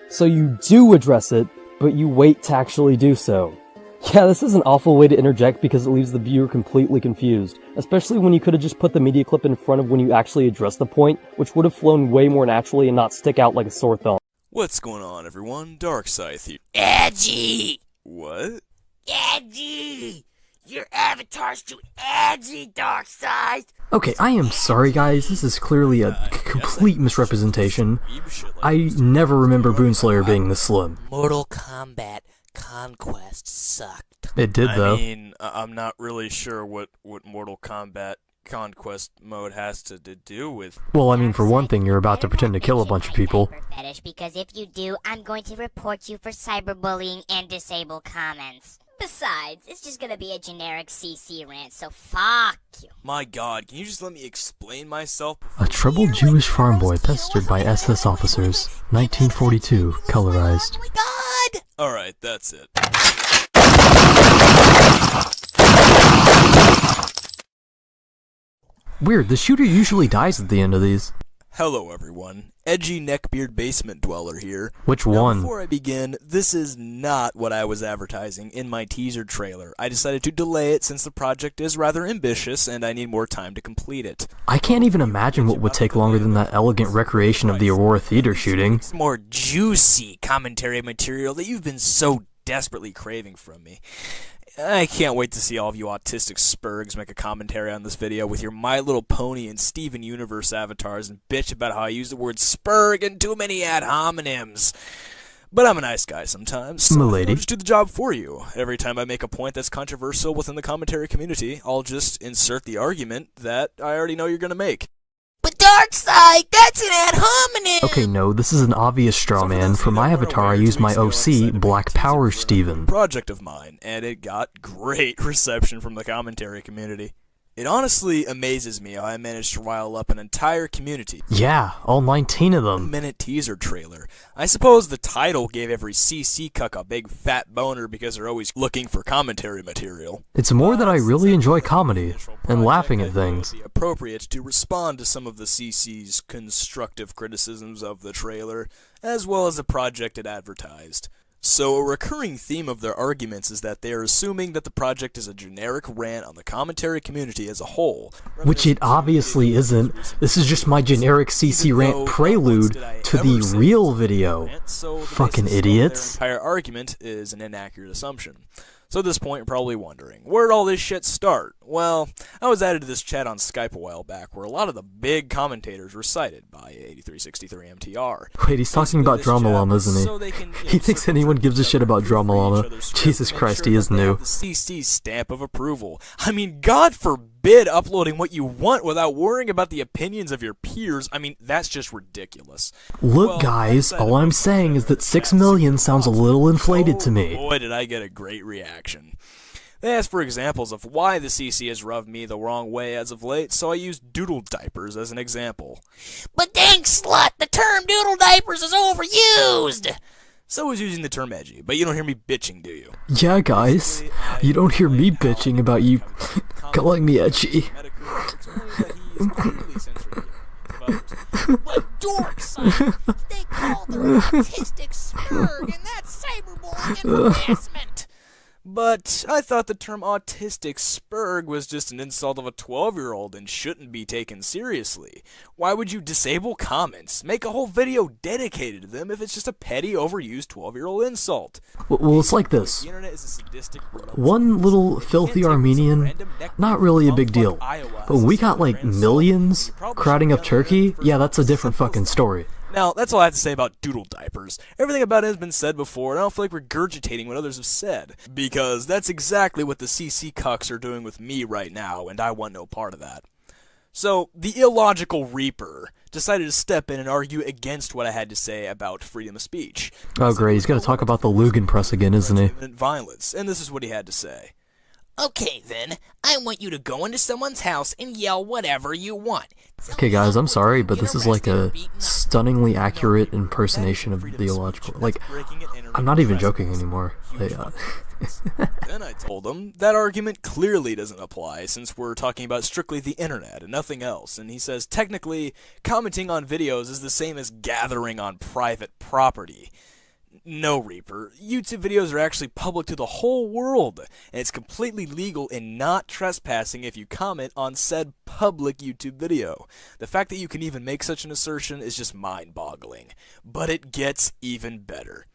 Speaker 2: So you do address it, but you wait to actually do so. Yeah, this is an awful way to interject because it leaves the viewer completely confused, especially when you could have just put the media clip in front of when you actually address the point, which would have flown way more naturally and not stick out like a sore thumb.
Speaker 9: What's going on, everyone? Dorkscythe here.
Speaker 15: Edgy!
Speaker 9: What?
Speaker 15: Edgy! Your avatar's too edgy, Dorkscythe!
Speaker 2: Okay, I am sorry guys, this is clearly a complete misrepresentation. I never remember Boonslayer being this slim.
Speaker 10: Mortal Kombat Conquest sucked.
Speaker 2: It did though.
Speaker 9: I mean, I'm not really sure what Mortal Kombat conquest mode has to do with...
Speaker 2: Well, I mean, for one thing, you're about to pretend to kill a bunch of people.
Speaker 3: Fetish, because if you do, I'm going to report you for cyberbullying and disable comments. Besides, it's just gonna be a generic CC rant, so fuck you.
Speaker 9: My god, can you just let me explain myself?
Speaker 2: A troubled Jewish farm boy pestered by SS officers. 1942, colorized.
Speaker 3: Oh my god!
Speaker 9: Alright, that's it.
Speaker 2: Weird, the shooter usually dies at the end of these.
Speaker 9: Hello everyone, edgy neckbeard basement dweller here.
Speaker 2: Which
Speaker 9: now,
Speaker 2: one?
Speaker 9: Before I begin, this is not what I was advertising in my teaser trailer. I decided to delay it since the project is rather ambitious and I need more time to complete it.
Speaker 2: I can't even imagine what would take longer than that elegant recreation of the Aurora Theater shooting.
Speaker 9: It's more juicy commentary material that you've been so desperately craving from me. I can't wait to see all of you autistic spurgs make a commentary on this video with your My Little Pony and Steven Universe avatars and bitch about how I use the word spurg and too many ad hominems. But I'm a nice guy sometimes, so I'll just do the job for you. Every time I make a point that's controversial within the commentary community, I'll just insert the argument that I already know you're gonna make.
Speaker 3: But Dorkscythe, that's an ad hominem!
Speaker 2: Okay, no, this is an obvious straw man. For my avatar, I used my OC, Black Power Steven.
Speaker 9: Project of mine, and it got great reception from the commentary community. It honestly amazes me how I managed to rile up an entire community.
Speaker 2: Yeah, all 19 of them.
Speaker 9: Minute teaser trailer. I suppose the title gave every CC cuck a big fat boner because they're always looking for commentary material.
Speaker 2: It's more that I really enjoy comedy, and laughing at things.
Speaker 9: It would be appropriate to respond to some of the CC's constructive criticisms of the trailer, as well as the project it advertised. So a recurring theme of their arguments is that they are assuming that the project is a generic rant on the commentary community as a whole.
Speaker 2: Which it obviously isn't. This is just my generic CC rant prelude to the real video. Fucking idiots.
Speaker 9: Their entire argument is an inaccurate assumption. So at this point, you're probably wondering, where'd all this shit start? Well, I was added to this chat on Skype a while back, where a lot of the big commentators were cited by 8363MTR.
Speaker 2: Wait, he's talking about Drama Llama, isn't he? He thinks anyone gives a shit about Drama Llama. Jesus Christ, he is new.
Speaker 9: The CC's stamp of approval. I mean, God forbid uploading what you want without worrying about the opinions of your peers. I mean, that's just ridiculous.
Speaker 2: Look, guys, all I'm saying is that 6 million sounds a little inflated to me.
Speaker 9: Boy, did I get a great reaction. They asked for examples of why the CC has rubbed me the wrong way as of late, so I used doodle diapers as an example.
Speaker 3: But dang slut, the term doodle diapers is overused!
Speaker 9: So is using the term edgy, but you don't hear me bitching, do you?
Speaker 2: Yeah, guys, you don't hear me bitching about you calling me edgy.
Speaker 3: But Dorkscythe, they call them autistic spurg, and that's cyberbullying and harassment!
Speaker 9: But I thought the term autistic spurg was just an insult of a 12-year-old and shouldn't be taken seriously. Why would you disable comments? Make a whole video dedicated to them if it's just a petty, overused 12-year-old insult.
Speaker 2: Well, it's like this. One little filthy Armenian, not really a big deal. But when we got like millions crowding up Turkey, yeah, that's a different fucking story.
Speaker 9: Now, that's all I have to say about doodle diapers. Everything about it has been said before, and I don't feel like regurgitating what others have said. Because that's exactly what the CC cucks are doing with me right now, and I want no part of that. So, the illogical Reaper decided to step in and argue against what I had to say about freedom of speech.
Speaker 2: Oh great, he's gonna talk about the Lugan press again, isn't he?
Speaker 9: Violence, and this is what he had to say.
Speaker 3: Okay then, I want you to go into someone's house and yell whatever you want.
Speaker 2: Okay guys, I'm sorry, but this is like a stunningly accurate impersonation of the illogical. Like, I'm not even joking anymore.
Speaker 9: Then I told him that argument clearly doesn't apply since we're talking about strictly the internet and nothing else, and he says technically commenting on videos is the same as gathering on private property. No, Reaper. YouTube videos are actually public to the whole world, and it's completely legal and not trespassing if you comment on said public YouTube video. The fact that you can even make such an assertion is just mind-boggling. But it gets even better.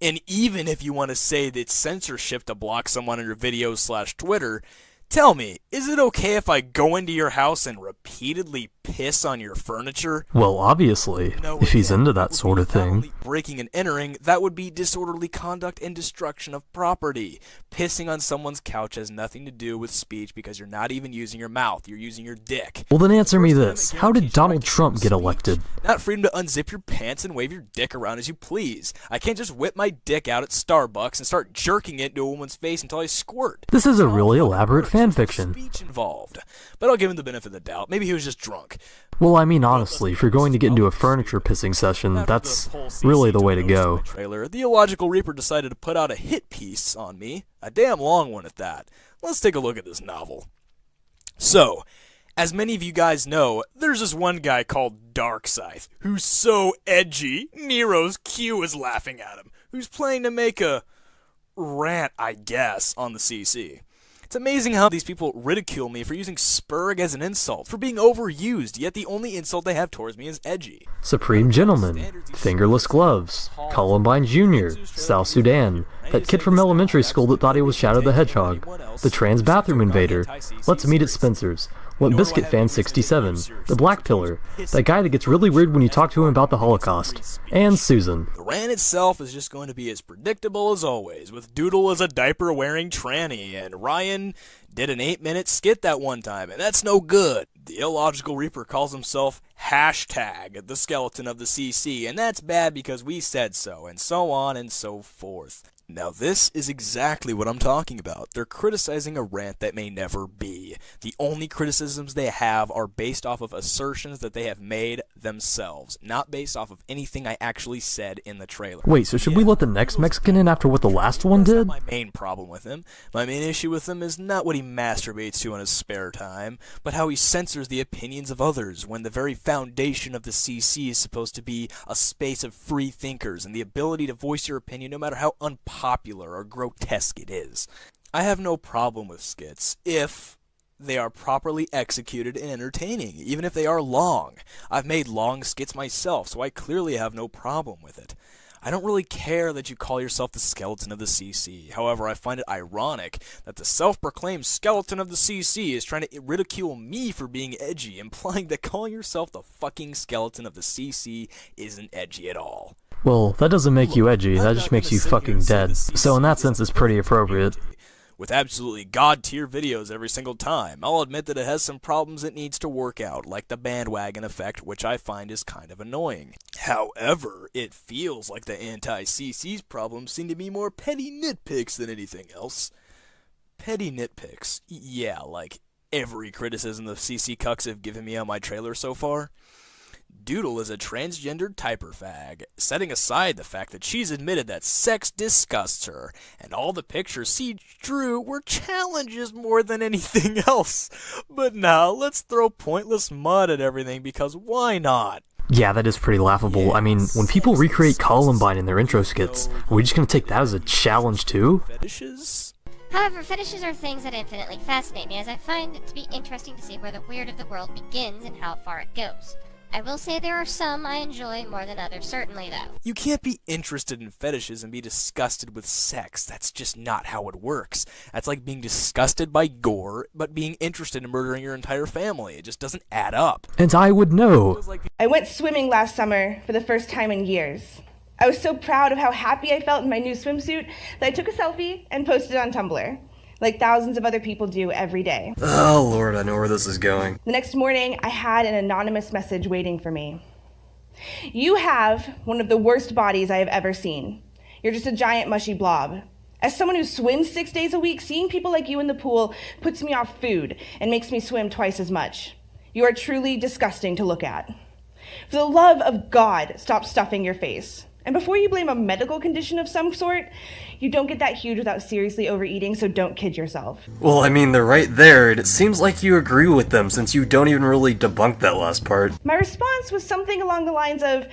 Speaker 9: And even if you want to say that it's censorship to block someone on your videos / Twitter, Tell me, is it okay if I go into your house and repeatedly piss on your furniture?
Speaker 2: Well, obviously, if he's into that sort of thing.
Speaker 9: Breaking and entering, that would be disorderly conduct and destruction of property. Pissing on someone's couch has nothing to do with speech because you're not even using your mouth, you're using your dick.
Speaker 2: Well, then answer me this. How did Donald Trump get elected?
Speaker 9: Not freedom to unzip your pants and wave your dick around as you please. I can't just whip my dick out at Starbucks and start jerking it into a woman's face until I squirt.
Speaker 2: This is a really elaborate fanfiction.
Speaker 9: Speech involved. But I'll give him the benefit of the doubt. Maybe he was just drunk.
Speaker 2: Well, I mean, honestly, if you're going to get into a furniture pissing session, that's really the way to go.
Speaker 9: The Illogical Reaper decided to put out a hit piece on me. A damn long one at that. Let's take a look at this novel. So, as many of you guys know, there's this one guy called Dorkscythe, who's so edgy, Nero's Q is laughing at him, who's planning to make a rant, I guess, on the CC. It's amazing how these people ridicule me for using spurg as an insult, for being overused, yet the only insult they have towards me is edgy.
Speaker 2: Supreme Gentleman, Fingerless Gloves, Columbine Jr., South Sudan, that kid from elementary school that thought he was Shadow the Hedgehog, the trans bathroom invader, Let's Meet at Spencer's, Limp Bizkit Fan 67, the Black Pillar, that guy that gets really weird when you talk to him about the Holocaust, and Susan.
Speaker 9: The rant itself is just going to be as predictable as always, with Doodle as a diaper-wearing tranny, and Ryan did an 8-minute skit that one time, and that's no good. The Illogical Reaper calls himself hashtag the skeleton of the CC, and that's bad because we said so, and so on and so forth. Now this is exactly what I'm talking about. They're criticizing a rant that may never be. The only criticisms they have are based off of assertions that they have made themselves, not based off of anything I actually said in the trailer.
Speaker 2: Wait, so should we let the next Mexican in after what the last one did?
Speaker 9: That's not my main problem with him. My main issue with him is not what he masturbates to in his spare time, but how he censors the opinions of others when the very foundation of the CC is supposed to be a space of free thinkers and the ability to voice your opinion no matter how unpopular or grotesque it is. I have no problem with skits if they are properly executed and entertaining, even if they are long. I've made long skits myself, so I clearly have no problem with it. I don't really care that you call yourself the skeleton of the CC. However, I find it ironic that the self-proclaimed skeleton of the CC is trying to ridicule me for being edgy, implying that calling yourself the fucking skeleton of the CC isn't edgy at all.
Speaker 2: Well, that doesn't make you edgy, that just makes you fucking dead. So in that sense, it's pretty appropriate.
Speaker 9: With absolutely god-tier videos every single time. I'll admit that it has some problems it needs to work out, like the bandwagon effect, which I find is kind of annoying. However, it feels like the anti-CC's problems seem to be more petty nitpicks than anything else. Petty nitpicks? Yeah, like every criticism the CC cucks have given me on my trailer so far. Doodle is a transgendered typer fag, setting aside the fact that she's admitted that sex disgusts her, and all the pictures she drew were challenges more than anything else. But now, let's throw pointless mud at everything, because why not?
Speaker 2: Yeah, that is pretty laughable. I mean, when people recreate Columbine in their intro skits, are we just gonna take that as a challenge too?
Speaker 9: Fetishes?
Speaker 3: However, fetishes are things that infinitely fascinate me, as I find it to be interesting to see where the weird of the world begins and how far it goes. I will say there are some I enjoy more than others, certainly though.
Speaker 9: You can't be interested in fetishes and be disgusted with sex. That's just not how it works. That's like being disgusted by gore, but being interested in murdering your entire family. It just doesn't add up.
Speaker 2: And I would know.
Speaker 10: I went swimming last summer for the first time in years. I was so proud of how happy I felt in my new swimsuit that I took a selfie and posted it on Tumblr, like thousands of other people do every day.
Speaker 2: Oh lord, I know where this is going.
Speaker 10: The next morning, I had an anonymous message waiting for me. You have one of the worst bodies I have ever seen. You're just a giant mushy blob. As someone who swims 6 days a week, seeing people like you in the pool puts me off food and makes me swim twice as much. You are truly disgusting to look at. For the love of God, stop stuffing your face. And before you blame a medical condition of some sort, you don't get that huge without seriously overeating, so don't kid yourself.
Speaker 2: Well, I mean, they're right there, and it seems like you agree with them since you don't even really debunk that last part.
Speaker 10: My response was something along the lines of,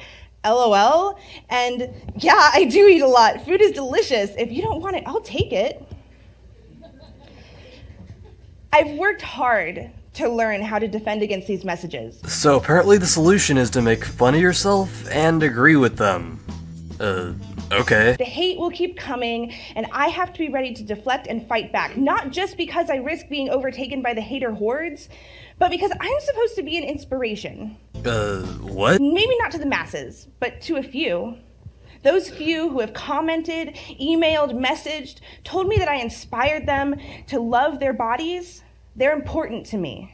Speaker 10: LOL, and yeah, I do eat a lot. Food is delicious. If you don't want it, I'll take it. I've worked hard to learn how to defend against these messages.
Speaker 2: So apparently the solution is to make fun of yourself and agree with them. Okay.
Speaker 10: The hate will keep coming, and I have to be ready to deflect and fight back, not just because I risk being overtaken by the hater hordes, but because I'm supposed to be an inspiration.
Speaker 2: What?
Speaker 10: Maybe not to the masses, but to a few. Those few who have commented, emailed, messaged, told me that I inspired them to love their bodies, they're important to me.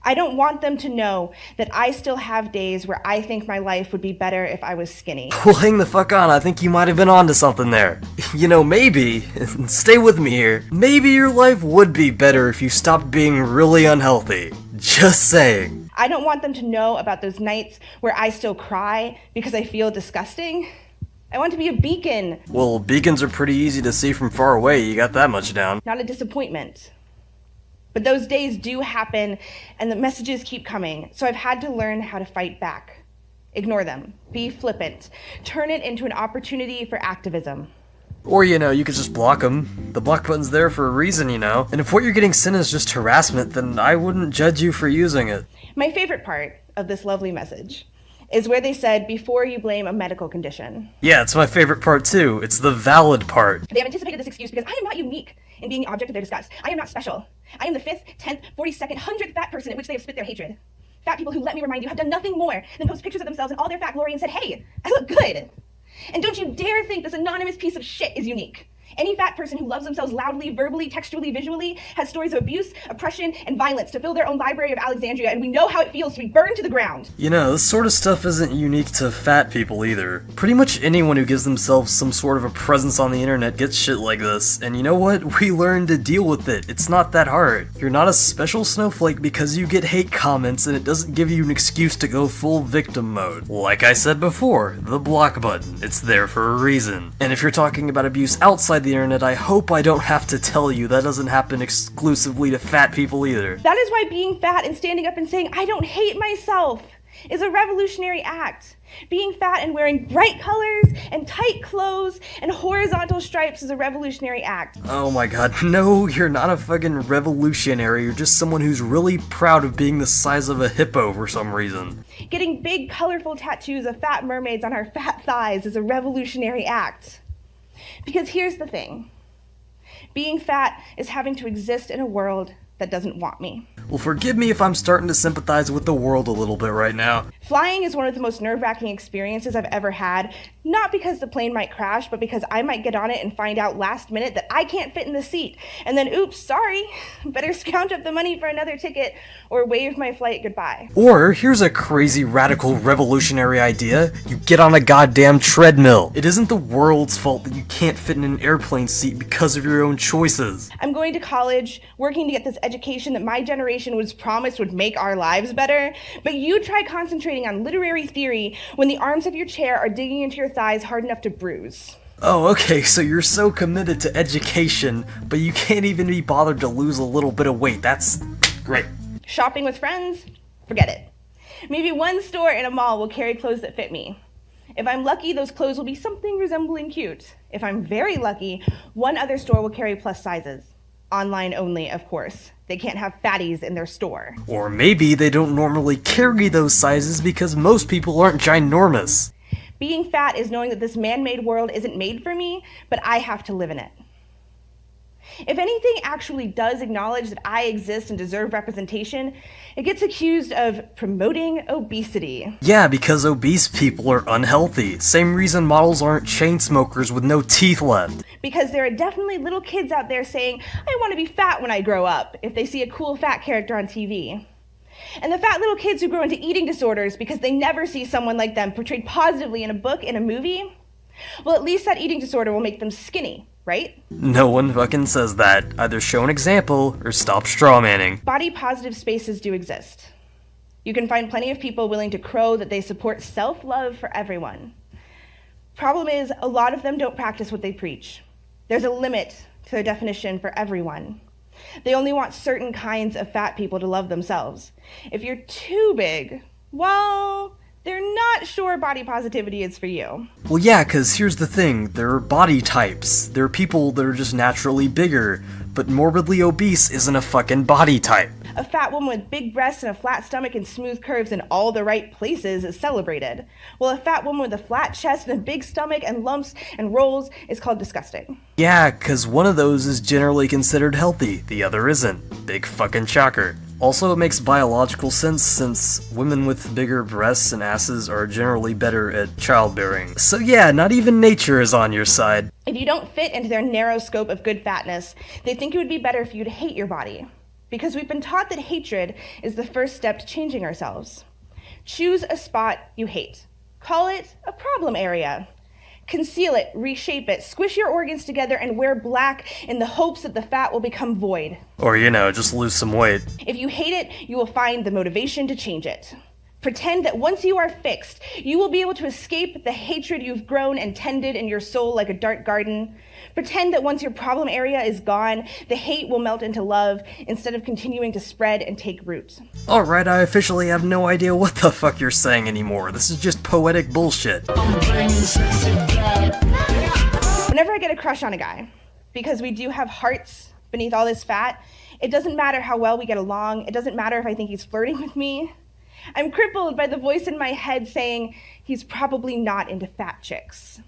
Speaker 10: I don't want them to know that I still have days where I think my life would be better if I was skinny.
Speaker 2: Well, hang the fuck on, I think you might have been onto something there. You know, maybe, stay with me here, maybe your life would be better if you stopped being really unhealthy. Just saying.
Speaker 10: I don't want them to know about those nights where I still cry because I feel disgusting. I want to be a beacon.
Speaker 2: Well, beacons are pretty easy to see from far away, you got that much down.
Speaker 10: Not a disappointment. But those days do happen, and the messages keep coming, so I've had to learn how to fight back. Ignore them. Be flippant. Turn it into an opportunity for activism.
Speaker 2: Or, you know, you could just block them. The block button's there for a reason, you know. And if what you're getting sent is just harassment, then I wouldn't judge you for using it.
Speaker 10: My favorite part of this lovely message is where they said, before you blame a medical condition.
Speaker 2: Yeah, it's my favorite part too. It's the valid part.
Speaker 10: They have anticipated this excuse because I am not unique in being the object of their disgust. I am not special. I am the 5th, 10th, 42nd, 100th fat person at which they have spit their hatred. Fat people who, let me remind you, have done nothing more than post pictures of themselves in all their fat glory and said, hey, I look good. And don't you dare think this anonymous piece of shit is unique. Any fat person who loves themselves loudly, verbally, textually, visually, has stories of abuse, oppression, and violence to fill their own Library of Alexandria, and we know how it feels to be burned to the ground.
Speaker 2: You know, this sort of stuff isn't unique to fat people either. Pretty much anyone who gives themselves some sort of a presence on the internet gets shit like this, and you know what? We learn to deal with it. It's not that hard. You're not a special snowflake because you get hate comments, and it doesn't give you an excuse to go full victim mode. Like I said before, the block button. It's there for a reason. And if you're talking about abuse outside the internet, I hope I don't have to tell you that doesn't happen exclusively to fat people either.
Speaker 10: That is why being fat and standing up and saying, I don't hate myself, is a revolutionary act. Being fat and wearing bright colors and tight clothes and horizontal stripes is a revolutionary act.
Speaker 2: Oh my god, no, you're not a fucking revolutionary, you're just someone who's really proud of being the size of a hippo for some reason.
Speaker 10: Getting big, colorful tattoos of fat mermaids on our fat thighs is a revolutionary act. Because here's the thing. Being fat is having to exist in a world that doesn't want me.
Speaker 2: Well, forgive me if I'm starting to sympathize with the world a little bit right now.
Speaker 10: Flying is one of the most nerve-wracking experiences I've ever had, not because the plane might crash, but because I might get on it and find out last minute that I can't fit in the seat, and then oops, sorry, better scrounge up the money for another ticket or wave my flight goodbye.
Speaker 2: Or, here's a crazy, radical, revolutionary idea. You get on a goddamn treadmill. It isn't the world's fault that you can't fit in an airplane seat because of your own choices.
Speaker 10: I'm going to college, working to get this education that my generation was promised would make our lives better, but you try concentrating on literary theory when the arms of your chair are digging into your thighs hard enough to bruise.
Speaker 2: Oh, okay, so you're so committed to education, but you can't even be bothered to lose a little bit of weight. That's great.
Speaker 10: Shopping with friends? Forget it. Maybe one store in a mall will carry clothes that fit me. If I'm lucky, those clothes will be something resembling cute. If I'm very lucky, one other store will carry plus sizes. Online only, of course. They can't have fatties in their store.
Speaker 2: Or maybe they don't normally carry those sizes because most people aren't ginormous.
Speaker 10: Being fat is knowing that this man-made world isn't made for me, but I have to live in it. If anything actually does acknowledge that I exist and deserve representation, it gets accused of promoting obesity.
Speaker 2: Yeah, because obese people are unhealthy. Same reason models aren't chain smokers with no teeth left.
Speaker 10: Because there are definitely little kids out there saying, I want to be fat when I grow up, if they see a cool fat character on TV. And the fat little kids who grow into eating disorders because they never see someone like them portrayed positively in a book, in a movie, well, at least that eating disorder will make them skinny, right?
Speaker 2: No one fucking says that. Either show an example or stop strawmanning.
Speaker 10: Body positive spaces do exist. You can find plenty of people willing to crow that they support self-love for everyone. Problem is, a lot of them don't practice what they preach. There's a limit to their definition for everyone. They only want certain kinds of fat people to love themselves. If you're too big, well, they're not sure body positivity is for you.
Speaker 2: Well, yeah, because here's the thing. There are body types. There are people that are just naturally bigger. but morbidly obese isn't a fucking body type.
Speaker 10: A fat woman with big breasts and a flat stomach and smooth curves in all the right places is celebrated, while a fat woman with a flat chest and a big stomach and lumps and rolls is called disgusting.
Speaker 2: Yeah, cause one of those is generally considered healthy, the other isn't. Big fucking shocker. Also, it makes biological sense since women with bigger breasts and asses are generally better at childbearing. So yeah, not even nature is on your side.
Speaker 10: If you don't fit into their narrow scope of good fatness, they think it would be better for you to hate your body. Because we've been taught that hatred is the first step to changing ourselves. Choose a spot you hate. Call it a problem area. Conceal it, reshape it, squish your organs together, and wear black in the hopes that the fat will become void.
Speaker 2: Or, you know, just lose some weight.
Speaker 10: If you hate it, you will find the motivation to change it. Pretend that once you are fixed, you will be able to escape the hatred you've grown and tended in your soul like a dark garden. Pretend that once your problem area is gone, the hate will melt into love instead of continuing to spread and take root.
Speaker 2: Alright, I officially have no idea what the fuck you're saying anymore. This is just poetic bullshit.
Speaker 10: Whenever I get a crush on a guy, because we do have hearts beneath all this fat, it doesn't matter how well we get along, it doesn't matter if I think he's flirting with me. I'm crippled by the voice in my head saying he's probably not into fat chicks.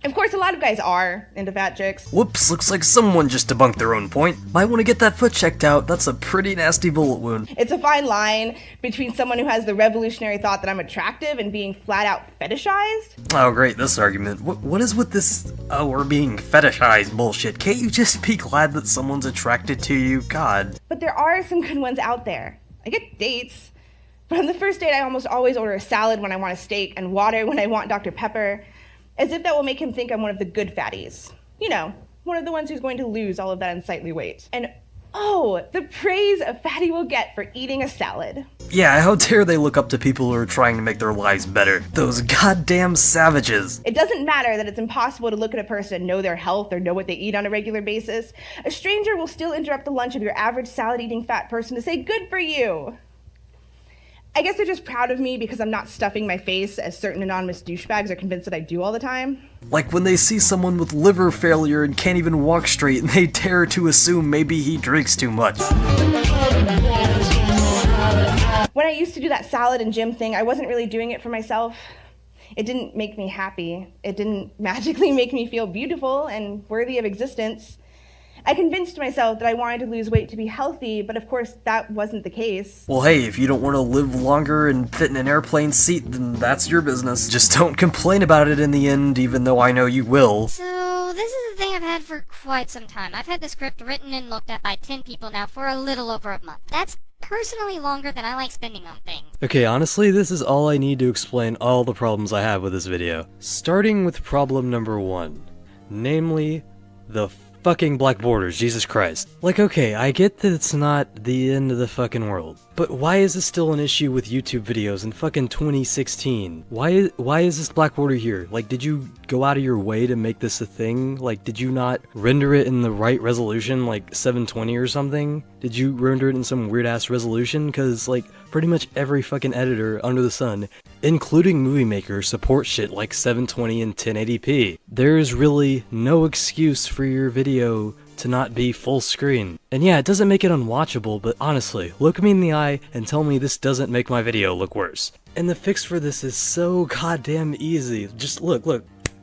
Speaker 10: Of course, a lot of guys are into fat chicks.
Speaker 2: Whoops, looks like someone just debunked their own point. Might want to get that foot checked out. That's a pretty nasty bullet wound.
Speaker 10: It's a fine line between someone who has the revolutionary thought that I'm attractive and being flat out fetishized.
Speaker 2: Oh great, this argument. What is with this, oh, we're being fetishized bullshit? Can't you just be glad that someone's attracted to you? God.
Speaker 10: But there are some good ones out there. I get dates. But on the first date, I almost always order a salad when I want a steak and water when I want Dr. Pepper, as if that will make him think I'm one of the good fatties. You know, one of the ones who's going to lose all of that unsightly weight. And oh, the praise a fatty will get for eating a salad.
Speaker 2: Yeah, how dare they look up to people who are trying to make their lives better. Those goddamn savages.
Speaker 10: It doesn't matter that it's impossible to look at a person and know their health or know what they eat on a regular basis. A stranger will still interrupt the lunch of your average salad-eating fat person to say, "Good for you." I guess they're just proud of me because I'm not stuffing my face as certain anonymous douchebags are convinced that I do all the time.
Speaker 2: Like when they see someone with liver failure and can't even walk straight and they dare to assume maybe he drinks too much.
Speaker 10: When I used to do that salad and gym thing, I wasn't really doing it for myself. It didn't make me happy. It didn't magically make me feel beautiful and worthy of existence. I convinced myself that I wanted to lose weight to be healthy, but of course that wasn't the case.
Speaker 2: Well hey, if you don't want to live longer and fit in an airplane seat, then that's your business. Just don't complain about it in the end, even though I know you will.
Speaker 11: So, this is a thing I've had for quite some time. I've had the script written and looked at by 10 people now for a little over a month. That's personally longer than I like spending on things.
Speaker 2: Okay, honestly, this is all I need to explain all the problems I have with this video. Starting with problem number 1. Namely, the fucking black borders, Jesus Christ. Like, okay, I get that it's not the end of the fucking world, but why is this still an issue with YouTube videos in fucking 2016? Why is this black border here? Like, did you go out of your way to make this a thing? Like, did you not render it in the right resolution, like 720 or something? Did you render it in some weird-ass resolution? Cause, like, pretty much every fucking editor under the sun, including Movie Maker, support shit like 720 and 1080p. There's really no excuse for your video to not be full screen. And yeah, it doesn't make it unwatchable, but honestly, look me in the eye and tell me this doesn't make my video look worse. And the fix for this is so goddamn easy. Just look.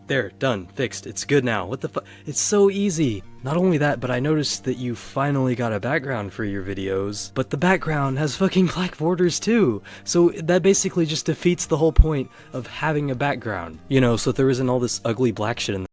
Speaker 2: There, done, fixed, it's good now. What the fuck? It's so easy. Not only that, but I noticed that you finally got a background for your videos, but the background has fucking black borders too. So that basically just defeats the whole point of having a background. You know, so there isn't all this ugly black shit in